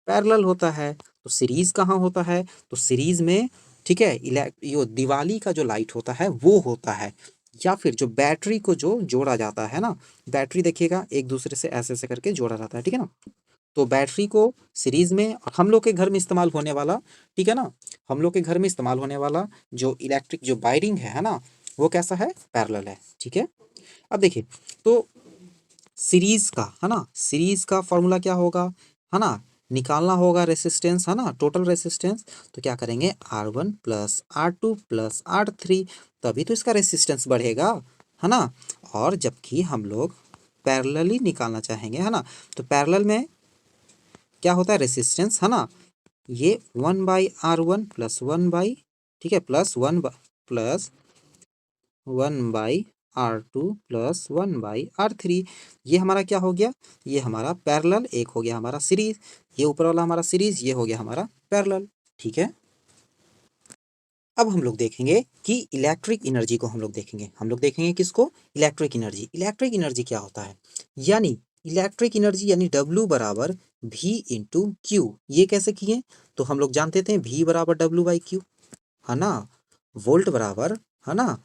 पैरेलल होता है। तो सीरीज कहाँ होता है, तो सीरीज में, ठीक है, यो दिवाली का जो लाइट होता है वो होता है, या फिर जो बैटरी को जो जोड़ा जाता है ना, बैटरी देखिएगा एक दूसरे से ऐसे ऐसे करके जोड़ा जाता है। ठीक है ना, तो बैटरी को सीरीज में, और हम लोग के घर में इस्तेमाल होने वाला, ठीक है ना, हम लोग के घर में इस्तेमाल होने वाला जो इलेक्ट्रिक जो वायरिंग है ना, वो कैसा है, पैरेलल है। ठीक है, अब देखिए, तो सीरीज का, है ना, सीरीज का फॉर्मूला क्या होगा, है ना, निकालना होगा रेसिस्टेंस, है ना, टोटल रेसिस्टेंस। तो क्या करेंगे, R1 plus R2 plus R3, तभी तो इसका रेसिस्टेंस बढ़ेगा, है ना। और जबकि हम लोग पैरेलली निकालना चाहेंगे, है ना, तो पैरेलल में क्या होता है, रेसिस्टेंस, है ना, ये 1/R1 प्लस 1 बाई, ठीक है, plus 1 by R2 plus 1/R3, ये हमारा क्या हो गया, ये हमारा पैरेलल, एक हो गया हमारा सीरीज, ये ऊपर वाला हमारा सीरीज, ये हो गया हमारा पैरेलल। ठीक है, अब हम लोग देखेंगे कि इलेक्ट्रिक एनर्जी को हम लोग देखेंगे, किसको, इलेक्ट्रिक एनर्जी। इलेक्ट्रिक एनर्जी क्या होता है, यानी इलेक्ट्रिक एनर्जी यानी W बराबर V इंटू क्यू। ये कैसे किए, तो हम लोग जानते थे V बराबर W बाई क्यू, है ना, वोल्ट बराबर, है ना,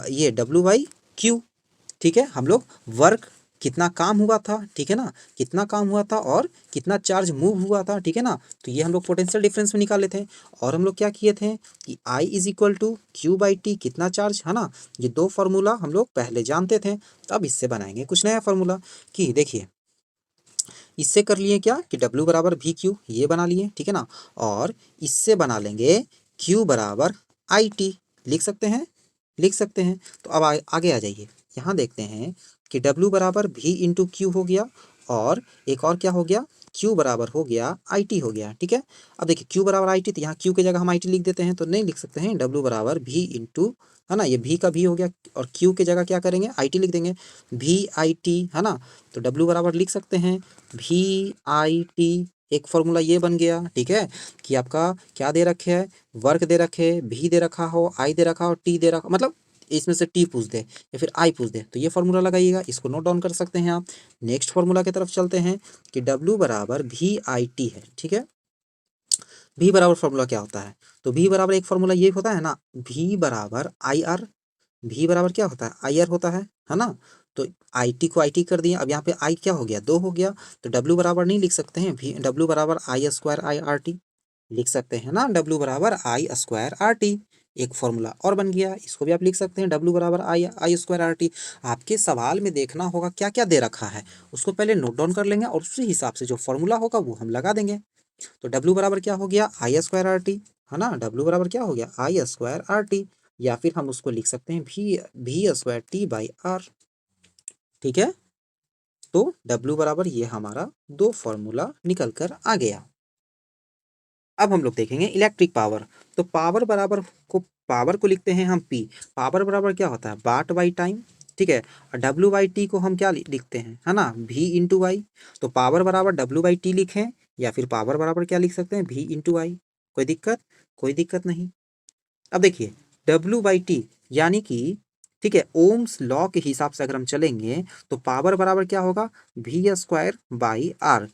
ये W बाई क्यू। ठीक है, हम लोग वर्क कितना काम हुआ था, ठीक है ना, कितना काम हुआ था और कितना चार्ज मूव हुआ था, ठीक है ना, तो ये हम लोग पोटेंशियल डिफरेंस में निकाले थे। और हम लोग क्या किए थे कि I is equal to Q by T, कितना चार्ज, है ना, ये दो फार्मूला हम लोग पहले जानते थे। अब इससे बनाएंगे कुछ नया फार्मूला कि देखिए, इससे कर लिए क्या कि W बराबर वी क्यू, ये बना लिए, ठीक है ना, और इससे बना लेंगे Q बराबर आई टी, लिख सकते हैं, लिख सकते हैं। तो अब आगे आ जाइए, यहाँ देखते हैं कि W बराबर V इंटू क्यू हो गया, और एक और क्या हो गया, Q बराबर हो गया आई टी हो गया, ठीक है। अब देखिए Q बराबर आई टी, तो यहाँ Q की जगह हम आई टी लिख देते हैं, तो नहीं लिख सकते हैं, W बराबर V इंटू, है ना, ये V का V हो गया, और Q की जगह क्या करेंगे, आई टी लिख देंगे, V आई टी, है ना, तो W बराबर लिख सकते हैं वी आई टी। एक फॉर्मूला ये बन गया, ठीक है, कि आपका क्या दे रखे है, वर्क दे रखे, भी दे रखा हो, आई दे रखा हो, टी दे रखा, मतलब इसमें से टी पूछ दे या फिर आई पूछ दे, तो ये फॉर्मूला लगाइएगा, इसको नोट डाउन कर सकते हैं आप। नेक्स्ट फॉर्मूला की तरफ चलते हैं कि W बराबर वी आई टी है, ठीक है। V बराबर फॉर्मूला क्या होता है, तो V बराबर एक फॉर्मूला ये होता है ना, V बराबर आई आर, भी बराबर क्या होता है, आई आर होता है ना, तो आई टी को आई टी कर दिया, अब यहाँ पे आई क्या हो गया, 2 हो गया, तो W बराबर नहीं लिख सकते हैं, भी W बराबर आई स्क्वायर आई आर टी लिख सकते हैं ना, W बराबर आई स्क्वायर आर टी। एक फॉर्मूला और बन गया, इसको भी आप लिख सकते हैं, W बराबर आई स्क्वायर आर टी। आपके सवाल में देखना होगा क्या क्या दे रखा है, उसको पहले नोट डाउन कर लेंगे और उसी हिसाब से जो फॉर्मूला होगा वो हम लगा देंगे। तो W बराबर क्या हो गया, आई स्क्वायर आर टी, है ना, W बराबर क्या हो गया, आई स्क्वायर आर टी, या फिर हम उसको लिख सकते हैं भी स्क्वायर टी बाई आर, ठीक है। तो W बराबर ये हमारा दो फॉर्मूला निकल कर आ गया। अब हम लोग देखेंगे इलेक्ट्रिक पावर, तो पावर को लिखते हैं हम P, पावर बराबर क्या होता है, वाट बाई टाइम, ठीक है, और W बाई टी को हम क्या लिखते हैं, है ना, V इंटू आई, तो पावर बराबर W बाई टी लिखें, या फिर पावर बराबर क्या लिख सकते हैं, V इंटू आई, कोई दिक्कत, कोई दिक्कत नहीं। अब देखिए W बाई टी यानी कि, ठीक है, ओम्स लॉ के हिसाब से अगर हम चलेंगे तो पावर बराबर क्या होगा, V स्क्वायर बाई आर,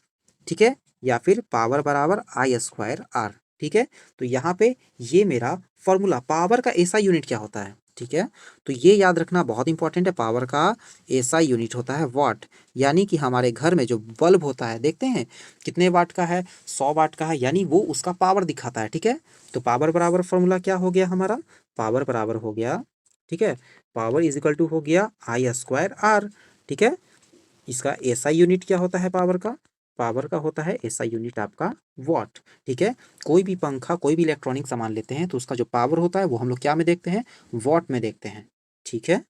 ठीक है, या फिर पावर बराबर आई स्क्वायर आर, ठीक है। तो यहाँ पे ये मेरा फॉर्मूला, पावर का ऐसा यूनिट क्या होता है, ठीक है, तो ये याद रखना बहुत इंपॉर्टेंट है, पावर का ऐसा यूनिट होता है वाट, यानी कि हमारे घर में जो बल्ब होता है देखते हैं कितने वाट का है, 100 वाट का है, यानी वो उसका पावर दिखाता है, ठीक है। तो पावर बराबर फॉर्मूला क्या हो गया हमारा, पावर बराबर हो गया, ठीक है, पावर इज इक्वल टू हो गया आई स्क्वायर आर, ठीक है। इसका एसआई यूनिट क्या होता है पावर का, पावर का होता है एसआई यूनिट आपका वॉट, ठीक है। कोई भी पंखा, कोई भी इलेक्ट्रॉनिक सामान लेते हैं तो उसका जो पावर होता है वो हम लोग क्या में देखते हैं, वॉट में देखते हैं, ठीक है।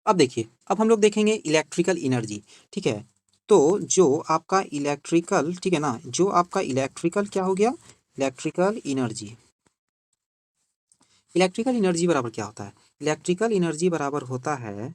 अब देखिए, अब हम लोग देखेंगे इलेक्ट्रिकल एनर्जी, ठीक है। तो जो आपका इलेक्ट्रिकल, ठीक है ना, जो आपका इलेक्ट्रिकल क्या हो गया, इलेक्ट्रिकल एनर्जी, इलेक्ट्रिकल एनर्जी बराबर क्या होता है, इलेक्ट्रिकल एनर्जी बराबर होता है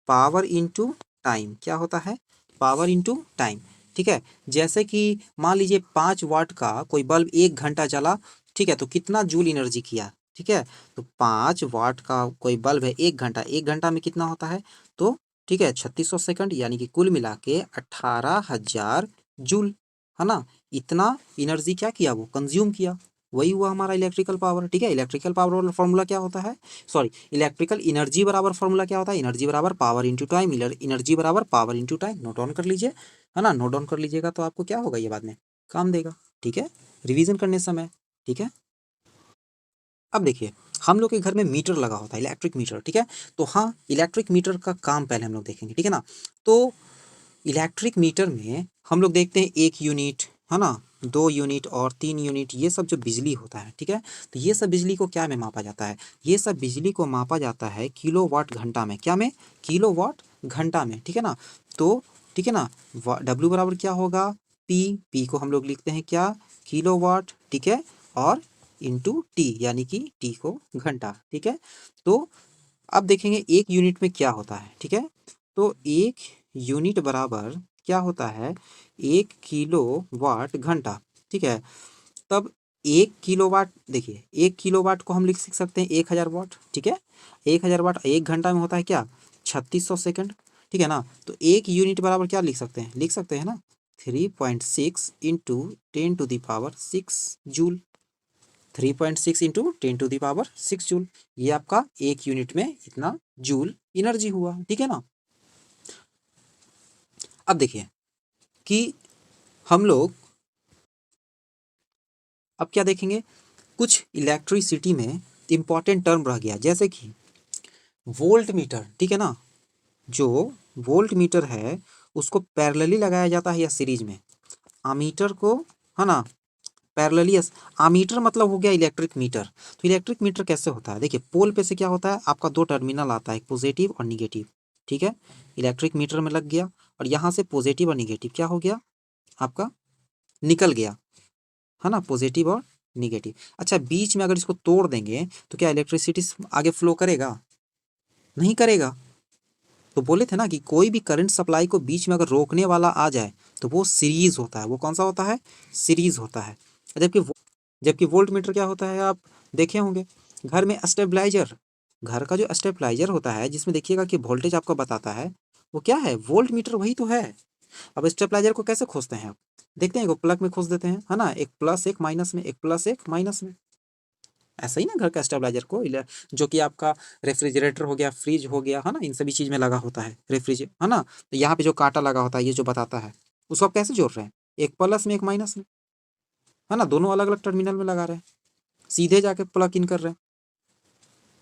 पावर इंटू टाइम, क्या होता है, पावर इंटू टाइम, ठीक है। जैसे कि मान लीजिए 5 वाट का कोई बल्ब 1 घंटा जला, ठीक है, तो कितना जूल एनर्जी किया, ठीक है, तो 5 वाट का कोई बल्ब है 1 घंटा, 1 घंटा में कितना होता है, तो ठीक है 3600 सेकंड, यानी कि कुल मिला के 18,000 जूल, है ना, इतना एनर्जी क्या किया, वो कंज्यूम किया, वही हुआ हमारा इलेक्ट्रिकल पावर, ठीक है। इलेक्ट्रिकल पावर वाला फॉर्मूला क्या होता है, सॉरी, इलेक्ट्रिकल एनर्जी बराबर फॉर्मूला क्या होता है, एनर्जी बराबर पावर इंटू टाइम, एनर्जी बराबर power into time, note down कर लीजिए, है ना, नोट डाउन कर लीजिएगा, तो आपको क्या होगा, ये बाद में काम देगा, ठीक है, रिवीजन करने समय, ठीक है। अब देखिए, हम लोग के घर में मीटर लगा होता है, इलेक्ट्रिक मीटर, ठीक है, तो हाँ, इलेक्ट्रिक मीटर का काम पहले हम लोग देखेंगे, ठीक है ना। तो इलेक्ट्रिक मीटर में हम लोग देखते हैं 1 यूनिट, है ना, 2 यूनिट और 3 यूनिट, ये सब जो बिजली होता है, ठीक है, तो ये सब बिजली को क्या में मापा जाता है, ये सब बिजली को मापा जाता है किलोवाट घंटा में, क्या में, किलोवाट घंटा में, ठीक है ना। तो ठीक है ना, W बराबर क्या होगा, P को हम लोग लिखते हैं क्या, किलोवाट, ठीक है, और इंटू टी, यानी कि टी को घंटा, ठीक है। तो अब देखेंगे 1 यूनिट में क्या होता है, ठीक है, तो 1 यूनिट बराबर क्या होता है, 1 किलोवाट घंटा, ठीक है। तब 1 किलोवाट, देखिए 1 किलोवाट को हम लिख सकते हैं 1000 वाट, ठीक है, 1000 वाट 1 घंटा में होता है क्या, 3600 सेकंड, ठीक है ना। तो 1 यूनिट बराबर क्या लिख सकते हैं ना, 3.6 into 10 to the power 6 joule, 3.6 into 10⁻6 joule. ये आपका एक यूनिट में इतना जूल एनर्जी हुआ, ठीक है ना। अब देखिए कि हम लोग अब क्या देखेंगे, कुछ इलेक्ट्रिसिटी में इंपॉर्टेंट टर्म रह गया, जैसे कि वोल्ट मीटर, ठीक है ना। जो वोल्ट मीटर है उसको पैरेलली लगाया जाता है या सीरीज में, आमीटर को, है ना, पैरेलली। आमीटर मतलब हो गया इलेक्ट्रिक मीटर। तो इलेक्ट्रिक मीटर कैसे होता है, देखिए पोल पे से क्या होता है, आपका दो टर्मिनल आता है, एक पॉजिटिव और निगेटिव, ठीक है। इलेक्ट्रिक मीटर में लग गया और यहाँ से पॉजिटिव और निगेटिव क्या हो गया, आपका निकल गया, है ना, पॉजिटिव और निगेटिव। अच्छा, बीच में अगर इसको तोड़ देंगे तो क्या इलेक्ट्रिसिटी आगे फ्लो करेगा, नहीं करेगा। तो बोले थे ना कि कोई भी करंट सप्लाई को बीच में अगर रोकने वाला आ जाए तो वो सीरीज होता है। वो कौन सा होता है, सीरीज होता है। जबकि वोल्ट मीटर क्या होता है, आप देखे होंगे घर में स्टेबलाइजर, घर का जो स्टेबलाइजर होता है जिसमें देखिएगा कि वोल्टेज आपको बताता है, वो क्या है, वोल्ट मीटर वही तो है। अब स्टेबलाइजर को कैसे खोजते हैं आप, देखते हैं, प्लग में खोज देते हैं, है ना, एक प्लस एक माइनस में, एक प्लस एक माइनस में। ऐसा ही ना घर का स्टेबलाइजर को जो कि आपका रेफ्रिजरेटर हो गया, फ्रिज हो गया, है ना, इन सभी चीज में लगा होता है रेफ्रिज, है ना। तो यहाँ पे जो कांटा लगा होता है ये जो बताता है, उसको आप कैसे जोड़ रहे हैं, एक प्लस में एक माइनस में, है ना, दोनों अलग अलग टर्मिनल में लगा रहे हैं, सीधे जाके प्लग इन कर रहे हैं,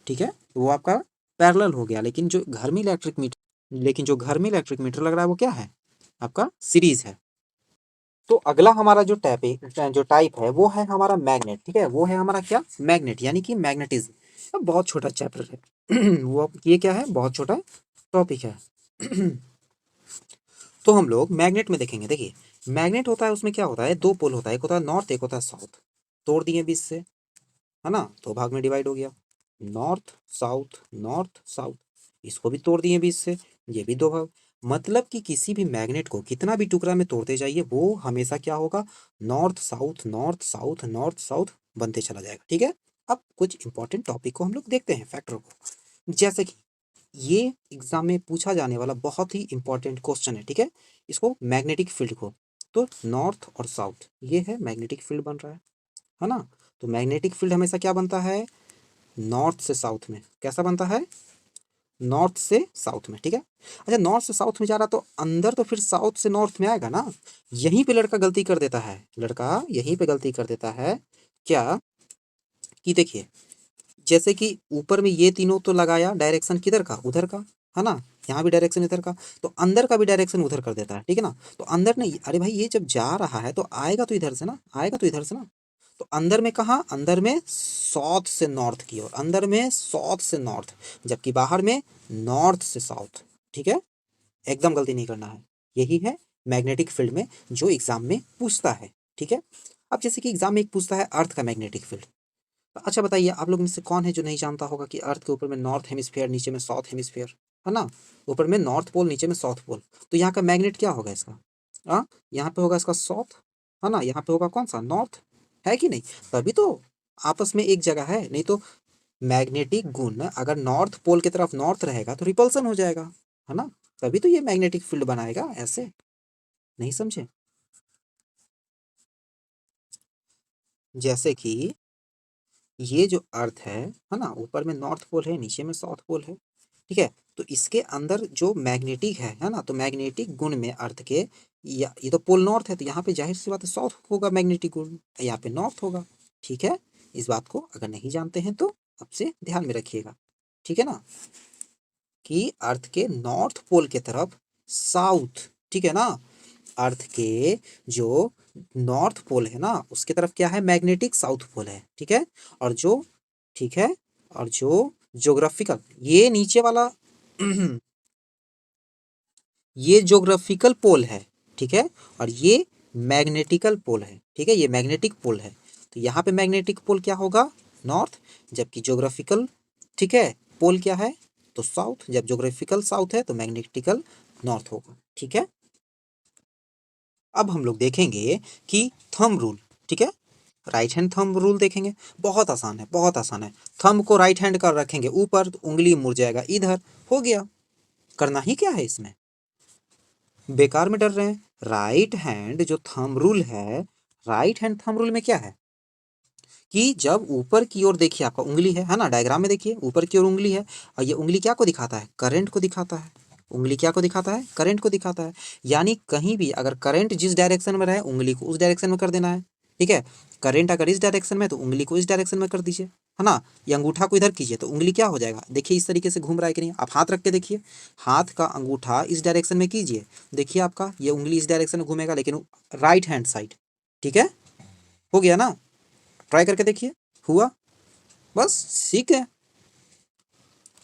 ठीक है। वो आपका पैरेलल हो गया। लेकिन जो घर में इलेक्ट्रिक मीटर लग रहा है वो क्या है, आपका सीरीज है। तो अगला हमारा जो टाइप है वो है हमारा मैग्नेट, ठीक है। वो है हमारा क्या, मैग्नेट, यानी कि मैग्नेटिज्म। अब बहुत छोटा चैप्टर है वो, ये क्या है, बहुत छोटा टॉपिक है तो हम लोग मैग्नेट में देखेंगे। देखिए मैग्नेट होता है, उसमें क्या होता है, दो पोल होता है, एक होता है नॉर्थ, एक होता है साउथ। तोड़ दिए बीच से, है ना, दो भाग में डिवाइड हो गया, नॉर्थ साउथ, नॉर्थ साउथ। इसको भी तोड़ दिए बीच से, ये भी दो भाग। मतलब कि किसी भी मैग्नेट को कितना भी टुकड़ा में तोड़ते जाइए वो हमेशा क्या होगा, north south, north south, north south बनते चला जाएगा, ठीक है। अब कुछ इंपॉर्टेंट टॉपिक को हम लोग देखते हैं, फैक्टर को, जैसे कि ये एग्जाम में पूछा जाने वाला बहुत ही इंपॉर्टेंट क्वेश्चन है, ठीक है। इसको मैग्नेटिक फील्ड को, तो नॉर्थ और साउथ ये है मैग्नेटिक फील्ड बन रहा है ना। तो मैग्नेटिक फील्ड हमेशा क्या बनता है, नॉर्थ से साउथ में, कैसा बनता है, नॉर्थ से साउथ में, ठीक है। अच्छा, नॉर्थ से साउथ में जा रहा तो अंदर तो फिर साउथ से नॉर्थ में आएगा ना। यहीं पे लड़का गलती कर देता है, लड़का यहीं पे गलती कर देता है, क्या कि देखिए, जैसे कि ऊपर में ये तीनों तो लगाया, डायरेक्शन किधर का, उधर का, है ना, यहाँ भी डायरेक्शन इधर का, तो अंदर का भी डायरेक्शन उधर कर देता है, ठीक है ना। तो अंदर नहीं, अरे भाई ये जब जा रहा है तो आएगा तो इधर से ना, आएगा तो इधर से ना। तो अंदर में कहाँ, अंदर में साउथ से नॉर्थ की ओर, अंदर में साउथ से नॉर्थ, जबकि बाहर में नॉर्थ से साउथ, ठीक है। एकदम गलती नहीं करना है, यही है मैग्नेटिक फील्ड में जो एग्जाम में पूछता है, ठीक है। अब जैसे कि एग्जाम में एक पूछता है अर्थ का मैग्नेटिक फील्ड। अच्छा बताइए, आप लोग में से कौन है जो नहीं जानता होगा कि अर्थ के ऊपर में नॉर्थ हेमिस्फीयर, नीचे में साउथ हेमिस्फीयर, है ना, ऊपर में नॉर्थ पोल, नीचे में साउथ पोल। तो यहाँ का मैग्नेट क्या होगा इसका, यहाँ पे होगा इसका साउथ, है ना, यहाँ पे होगा कौन सा, नॉर्थ, है कि नहीं। तभी तो आपस में एक जगह है, नहीं तो मैग्नेटिक गुण अगर नॉर्थ पोल की तरफ नॉर्थ रहेगा तो रिपल्सन हो जाएगा, है ना। तभी तो ये मैग्नेटिक फील्ड बनाएगा, ऐसे नहीं समझे। जैसे कि ये जो अर्थ है ना, ऊपर में नॉर्थ पोल है, नीचे में साउथ पोल है, ठीक है। तो इसके अंदर जो मैग्नेटिक है ना, तो मैग्नेटिक गुण में अर्थ के, या ये तो पोल नॉर्थ है तो यहाँ पे जाहिर सी बात है साउथ होगा मैग्नेटिक गुण, यहाँ पे नॉर्थ होगा, ठीक है। इस बात को अगर नहीं जानते हैं तो आपसे ध्यान में रखिएगा, ठीक है ना, कि अर्थ के नॉर्थ पोल के तरफ साउथ, ठीक है ना, अर्थ के जो नॉर्थ पोल है ना उसके तरफ क्या है, मैग्नेटिक साउथ पोल है, ठीक है। और जो, ठीक है, और जो ज्योग्राफिकल, ये नीचे वाला ये ज्योग्राफिकल पोल है, ठीक है। और ये मैग्नेटिकल पोल है, ठीक है, ये मैग्नेटिक पोल है। तो यहाँ पे मैग्नेटिक पोल क्या होगा, नॉर्थ, जबकि ज्योग्राफिकल, ठीक है, पोल क्या है, तो साउथ। जब ज्योग्राफिकल साउथ है तो मैग्नेटिकल नॉर्थ होगा, ठीक है। अब हम लोग देखेंगे कि थंब रूल, ठीक है, राइट हैंड थंब रूल देखेंगे। बहुत आसान है, बहुत आसान है। थंब को राइट हैंड का रखेंगे ऊपर तो उंगली मुड़ जाएगा इधर, हो गया। करना ही क्या है इसमें, बेकार में डर रहे हैं। राइट हैंड जो थंब रूल है, राइट हैंड थंब रूल में क्या है कि जब ऊपर की ओर देखिए आपका उंगली है ना, डायग्राम में देखिए ऊपर की ओर उंगली है और ये उंगली क्या को दिखाता है, करंट को दिखाता है। उंगली क्या को दिखाता है, करंट को दिखाता है। यानी कहीं भी अगर करंट जिस डायरेक्शन में रहे उंगली को उस डायरेक्शन में कर देना है, ठीक है। करंट अगर इस डायरेक्शन में तो उंगली को इस डायरेक्शन में कर दीजिए, है ना। ये अंगूठा को इधर कीजिए तो उंगली क्या हो जाएगा, देखिए इस तरीके से घूम रहा है कि नहीं। आप हाथ रख के देखिए, हाथ का अंगूठा इस डायरेक्शन में कीजिए, देखिए आपका ये उंगली इस डायरेक्शन में घूमेगा, लेकिन राइट हैंड साइड, ठीक है। हो गया ना, ट्राई करके देखिए, हुआ, बस ठीक है।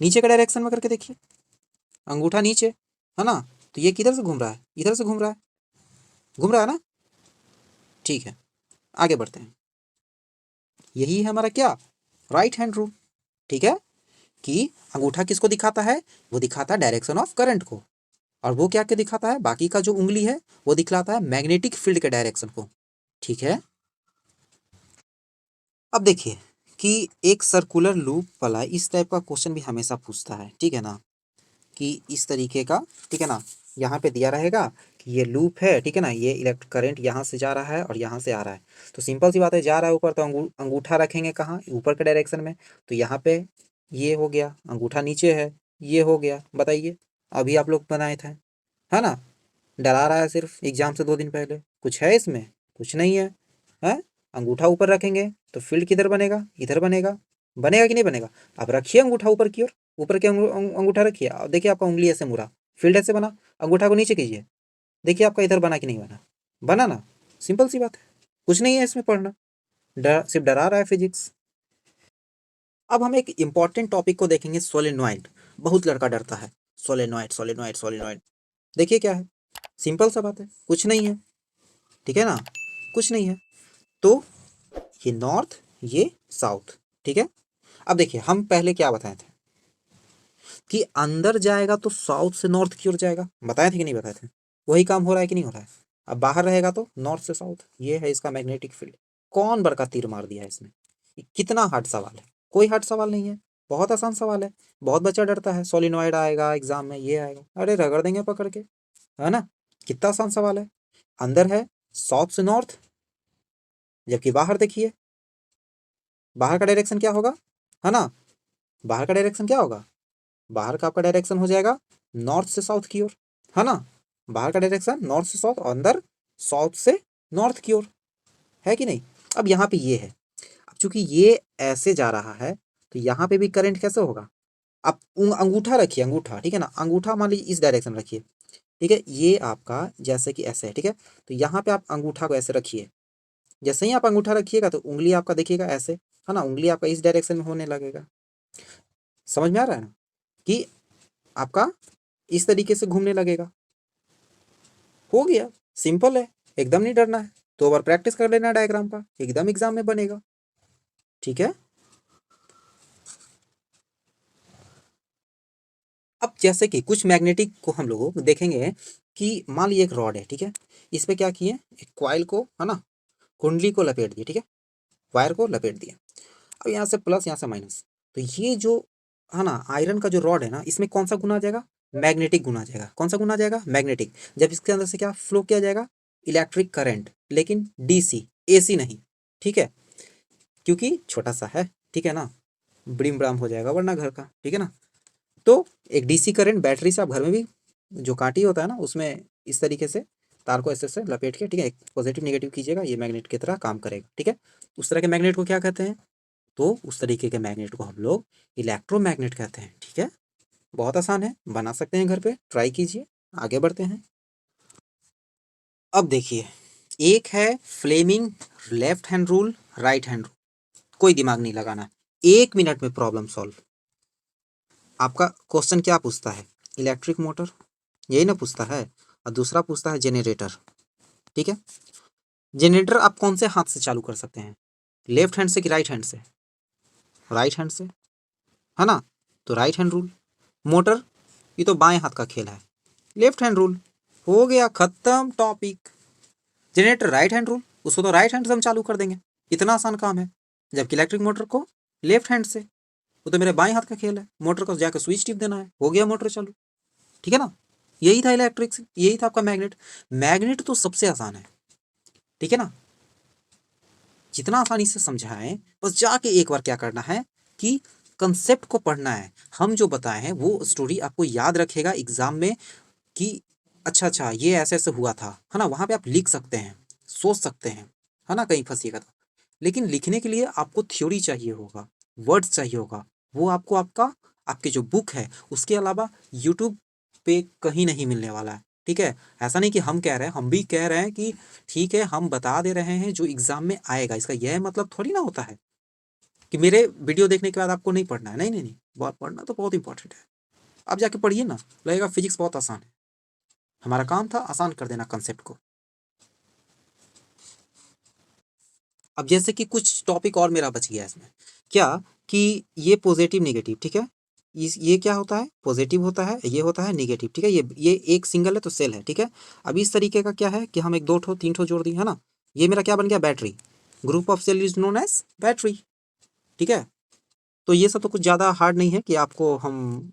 नीचे का डायरेक्शन में करके देखिए, अंगूठा नीचे, है ना। तो ये किधर से घूम रहा है, इधर से घूम रहा है, घूम रहा है ना। ठीक है, आगे बढ़ते हैं। यही है हमारा क्या, राइट हैंड रूल, ठीक है। कि अंगूठा किसको दिखाता है, वो दिखाता है डायरेक्शन ऑफ करंट को, और वो क्या क्या दिखाता है, बाकी का जो उंगली है वो दिखलाता है मैग्नेटिक फील्ड के डायरेक्शन को, ठीक है। अब देखिए कि एक सर्कुलर लूप वाला इस टाइप का क्वेश्चन भी हमेशा पूछता है, ठीक है ना। कि इस तरीके का, ठीक है ना, यहाँ पे दिया रहेगा कि ये लूप है, ठीक है ना, ये इलेक्ट्रिक करंट यहाँ से जा रहा है और यहाँ से आ रहा है। तो सिंपल सी बात है, जा रहा है ऊपर तो अंगूठा रखेंगे कहाँ, ऊपर के डायरेक्शन में। तो यहाँ पे ये हो गया, अंगूठा नीचे है, ये हो गया। बताइए, अभी आप लोग बनाए थे, है ना। डरा रहा है सिर्फ एग्जाम से 2 दिन पहले, कुछ है इसमें, कुछ नहीं है, है। अंगूठा ऊपर रखेंगे तो फील्ड किधर बनेगा, इधर बनेगा, बनेगा कि नहीं बनेगा। आप रखिए अंगूठा ऊपर की ओर, ऊपर के अंगूठा रखिए, और देखिए आपका उंगली ऐसे मुड़ा, फील्ड ऐसे बना। अंगूठा को नीचे कीजिए, देखिए आपका इधर बना कि नहीं बना, बना ना। सिंपल सी बात है, कुछ नहीं है इसमें पढ़ना, सिर्फ डरा रहा है फिजिक्स। अब हम एक इंपॉर्टेंट टॉपिक को देखेंगे, सोलेनॉइड। बहुत लड़का डरता है, सोलेनॉइड सोलेनॉइड सोलेनॉइड। देखिए क्या है, सिंपल सा बात है, कुछ नहीं है, ठीक है ना, कुछ नहीं है। तो ये नॉर्थ, ये साउथ, ठीक है। अब देखिए हम पहले क्या बताए थे कि अंदर जाएगा तो साउथ से नॉर्थ की ओर जाएगा, बताए थे कि नहीं बताए थे। वही काम हो रहा है कि नहीं हो रहा है। अब बाहर रहेगा तो नॉर्थ से साउथ, ये है इसका मैग्नेटिक फील्ड। कौन बड़का तीर मार दिया है इसमें, कितना हार्ड सवाल है, कोई हार्ड सवाल नहीं है, बहुत आसान सवाल है। बहुत बच्चा डरता है सोलिनॉइड आएगा एग्जाम में, ये आएगा, अरे रगड़ देंगे पकड़ के, है ना। कितना आसान सवाल है। अंदर है साउथ से नॉर्थ, जबकि बाहर देखिए, बाहर का डायरेक्शन क्या होगा, है ना। बाहर का डायरेक्शन क्या होगा, बाहर का आपका डायरेक्शन हो जाएगा नॉर्थ से साउथ की ओर, है ना। बाहर का डायरेक्शन नॉर्थ से साउथ, अंदर साउथ से नॉर्थ की ओर, है कि नहीं। अब यहाँ पे ये है, अब चूंकि ये ऐसे जा रहा है तो यहाँ पे भी करंट कैसे होगा। आप अंगूठा रखिए, अंगूठा, ठीक है ना, अंगूठा मान लीजिए इस डायरेक्शन में रखिए, ठीक है। ये आपका जैसे कि ऐसे है, ठीक है। तो यहाँ पे आप अंगूठा को ऐसे रखिए, जैसे ही आप अंगूठा रखिएगा तो उंगली आपका देखिएगा ऐसे, है ना, उंगली आपका इस डायरेक्शन में होने लगेगा। समझ में आ रहा है ना, कि आपका इस तरीके से घूमने लगेगा। हो गया, सिंपल है, एकदम नहीं डरना है। 2 बार प्रैक्टिस कर लेना डायग्राम का, एकदम एग्जाम में बनेगा, ठीक है। अब जैसे कि कुछ मैग्नेटिक को हम लोग देखेंगे कि मान लीजिए एक रॉड है, ठीक है। इस पे क्या किए, एक कॉइल को, है ना, कुंडली को लपेट दिए, ठीक है, वायर को लपेट दिया। अब यहाँ से प्लस, यहाँ से माइनस, तो ये जो, है ना, आयरन का जो रॉड है ना, इसमें कौन सा गुना आ जाएगा, मैग्नेटिक गुना आ जाएगा। कौन सा गुना आ जाएगा, मैग्नेटिक। जब इसके अंदर से क्या फ्लो किया जाएगा, इलेक्ट्रिक करंट, लेकिन डीसी, एसी नहीं, ठीक है, क्योंकि छोटा सा है, ठीक है ना, ब्रिम ब्राम हो जाएगा वरना घर का, ठीक है ना। तो एक डीसी करंट बैटरी से आप घर में भी जो कांटी होता है ना, उसमें इस तरीके से तार को ऐसे लपेट के, ठीक है, एक पॉजिटिव नेगेटिव कीजिएगा, ये मैग्नेट की तरह काम करेगा, ठीक है। उस तरह के मैग्नेट को क्या कहते हैं, तो उस तरीके के मैग्नेट को हम लोग इलेक्ट्रोमैग्नेट कहते हैं, ठीक है। बहुत आसान है, बना सकते हैं घर पे, ट्राई कीजिए। आगे बढ़ते हैं। अब देखिए, एक है Fleming left hand rule, right hand rule, कोई दिमाग नहीं लगाना, 1 मिनट में प्रॉब्लम सॉल्व। आपका क्वेश्चन क्या पूछता है, इलेक्ट्रिक मोटर, यही ना पूछता है, और दूसरा पूछता है जनरेटर, ठीक है। जनरेटर आप कौन से हाथ से चालू कर सकते हैं, लेफ्ट हैंड से कि राइट हैंड से, राइट हैंड से, है ना। तो राइट हैंड रूल। मोटर, ये तो बाएं हाथ का खेल है, लेफ्ट हैंड रूल। हो गया, खत्म topic. Generator right hand rule, उसको तो राइट हैंड से हम चालू कर देंगे, इतना आसान काम है। जबकि इलेक्ट्रिक मोटर को लेफ्ट हैंड से, वो तो मेरे बाएं हाथ का खेल है, मोटर को जाकर स्विच टिप देना है, हो गया मोटर चालू, ठीक है ना। यही था इलेक्ट्रिक, यही था आपका मैग्नेट। मैग्नेट तो सबसे आसान है, ठीक है ना। जितना आसानी से समझाएं, बस जाके एक बार क्या करना है कि कंसेप्ट को पढ़ना है। हम जो बताए हैं वो स्टोरी आपको याद रखेगा एग्जाम में कि अच्छा अच्छा ये ऐसे ऐसे हुआ था, है ना। वहाँ पे आप लिख सकते हैं, सोच सकते हैं, है ना, कहीं फंसिएगा तो। लेकिन लिखने के लिए आपको थ्योरी चाहिए होगा, वर्ड्स चाहिए होगा, वो आपको आपका आपकी जो बुक है उसके अलावा यूट्यूब पे कहीं नहीं मिलने वाला है, ठीक है। ऐसा नहीं कि हम कह रहे हैं, हम भी कह रहे हैं कि ठीक है हम बता दे रहे हैं जो एग्जाम में आएगा, इसका यह मतलब थोड़ी ना होता है कि मेरे वीडियो देखने के बाद आपको नहीं पढ़ना है। नहीं नहीं नहीं, बहुत पढ़ना तो बहुत इंपॉर्टेंट है। आप जाके पढ़िए ना, लगेगा फिजिक्स बहुत आसान है। हमारा काम था आसान कर देना कंसेप्ट को। अब जैसे कि कुछ टॉपिक और मेरा बच गया है इसमें, क्या कि ये पॉजिटिव नेगेटिव, ठीक है। ये क्या होता है, पॉजिटिव होता है, ये होता है नेगेटिव, ठीक है। ये एक सिंगल है तो सेल है, ठीक है। अब इस तरीके का क्या है कि हम एक दो ठो तीन ठो जोड़ दिए, है ना। ये मेरा क्या बन गया, battery. Group of cell is known as battery, ठीक है। तो ये सब तो कुछ ज़्यादा हार्ड नहीं है कि आपको हम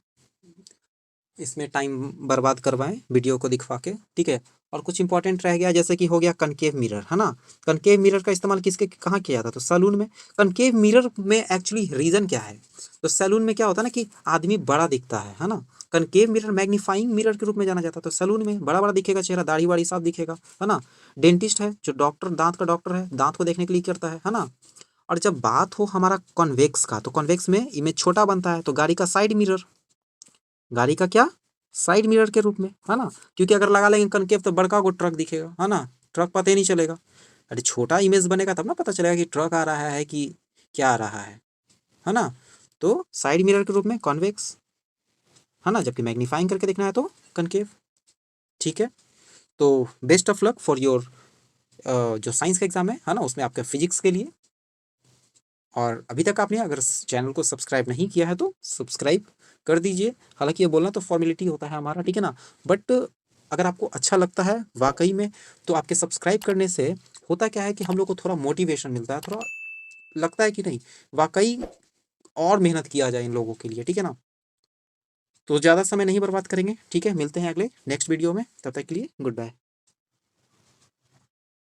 इसमें टाइम बर्बाद करवाएं वीडियो को दिखवा के, ठीक है। और कुछ इंपॉर्टेंट रह गया, जैसे कि हो गया कनकेव मिरर, है ना। कनकेव मिरर का इस्तेमाल किसके कहाँ किया जाता, तो सैलून में। कनकेव मिरर में एक्चुअली रीजन क्या है, तो सैलून में क्या होता है ना कि आदमी बड़ा दिखता है ना। कनकेव मिरर मैग्नीफाइंग मिरर के रूप में जाना जाता है, तो सैलून में बड़ा बड़ा दिखेगा चेहरा, दाढ़ी वाड़ी साफ दिखेगा, है ना। डेंटिस्ट है जो डॉक्टर, दांत का डॉक्टर है, दांत को देखने के लिए करता है ना। और जब बात हो हमारा कॉन्वेक्स का, तो कॉन्वेक्स में इमेज छोटा बनता है, तो गाड़ी का साइड मिरर, गाड़ी का क्या, साइड मिरर के रूप में, है ना। क्योंकि अगर लगा लेंगे कनकेव तो बड़का को ट्रक दिखेगा, है ना, ट्रक पता ही नहीं चलेगा। अरे छोटा इमेज बनेगा तब ना पता चलेगा कि ट्रक आ रहा है कि क्या आ रहा है ना। तो साइड मिरर के रूप में कॉन्वेक्स, है ना, जबकि मैग्नीफाइंग करके देखना है तो कनकेव, ठीक है। तो best of luck for your जो साइंस का एग्जाम है ना, उसमें आपके फिजिक्स के लिए। और अभी तक आपने अगर चैनल को सब्सक्राइब नहीं किया है तो सब्सक्राइब कर दीजिए। हालांकि ये बोलना तो फॉर्मेलिटी होता है हमारा, ठीक है ना, बट अगर आपको अच्छा लगता है वाकई में, तो आपके सब्सक्राइब करने से होता क्या है कि हम लोग को थोड़ा मोटिवेशन मिलता है, थोड़ा लगता है कि नहीं वाकई और मेहनत किया जाए इन लोगों के लिए, ठीक है ना। तो ज़्यादा समय नहीं बर्बाद करेंगे, ठीक है। मिलते हैं अगले नेक्स्ट वीडियो में, तब तक के लिए गुड बाय।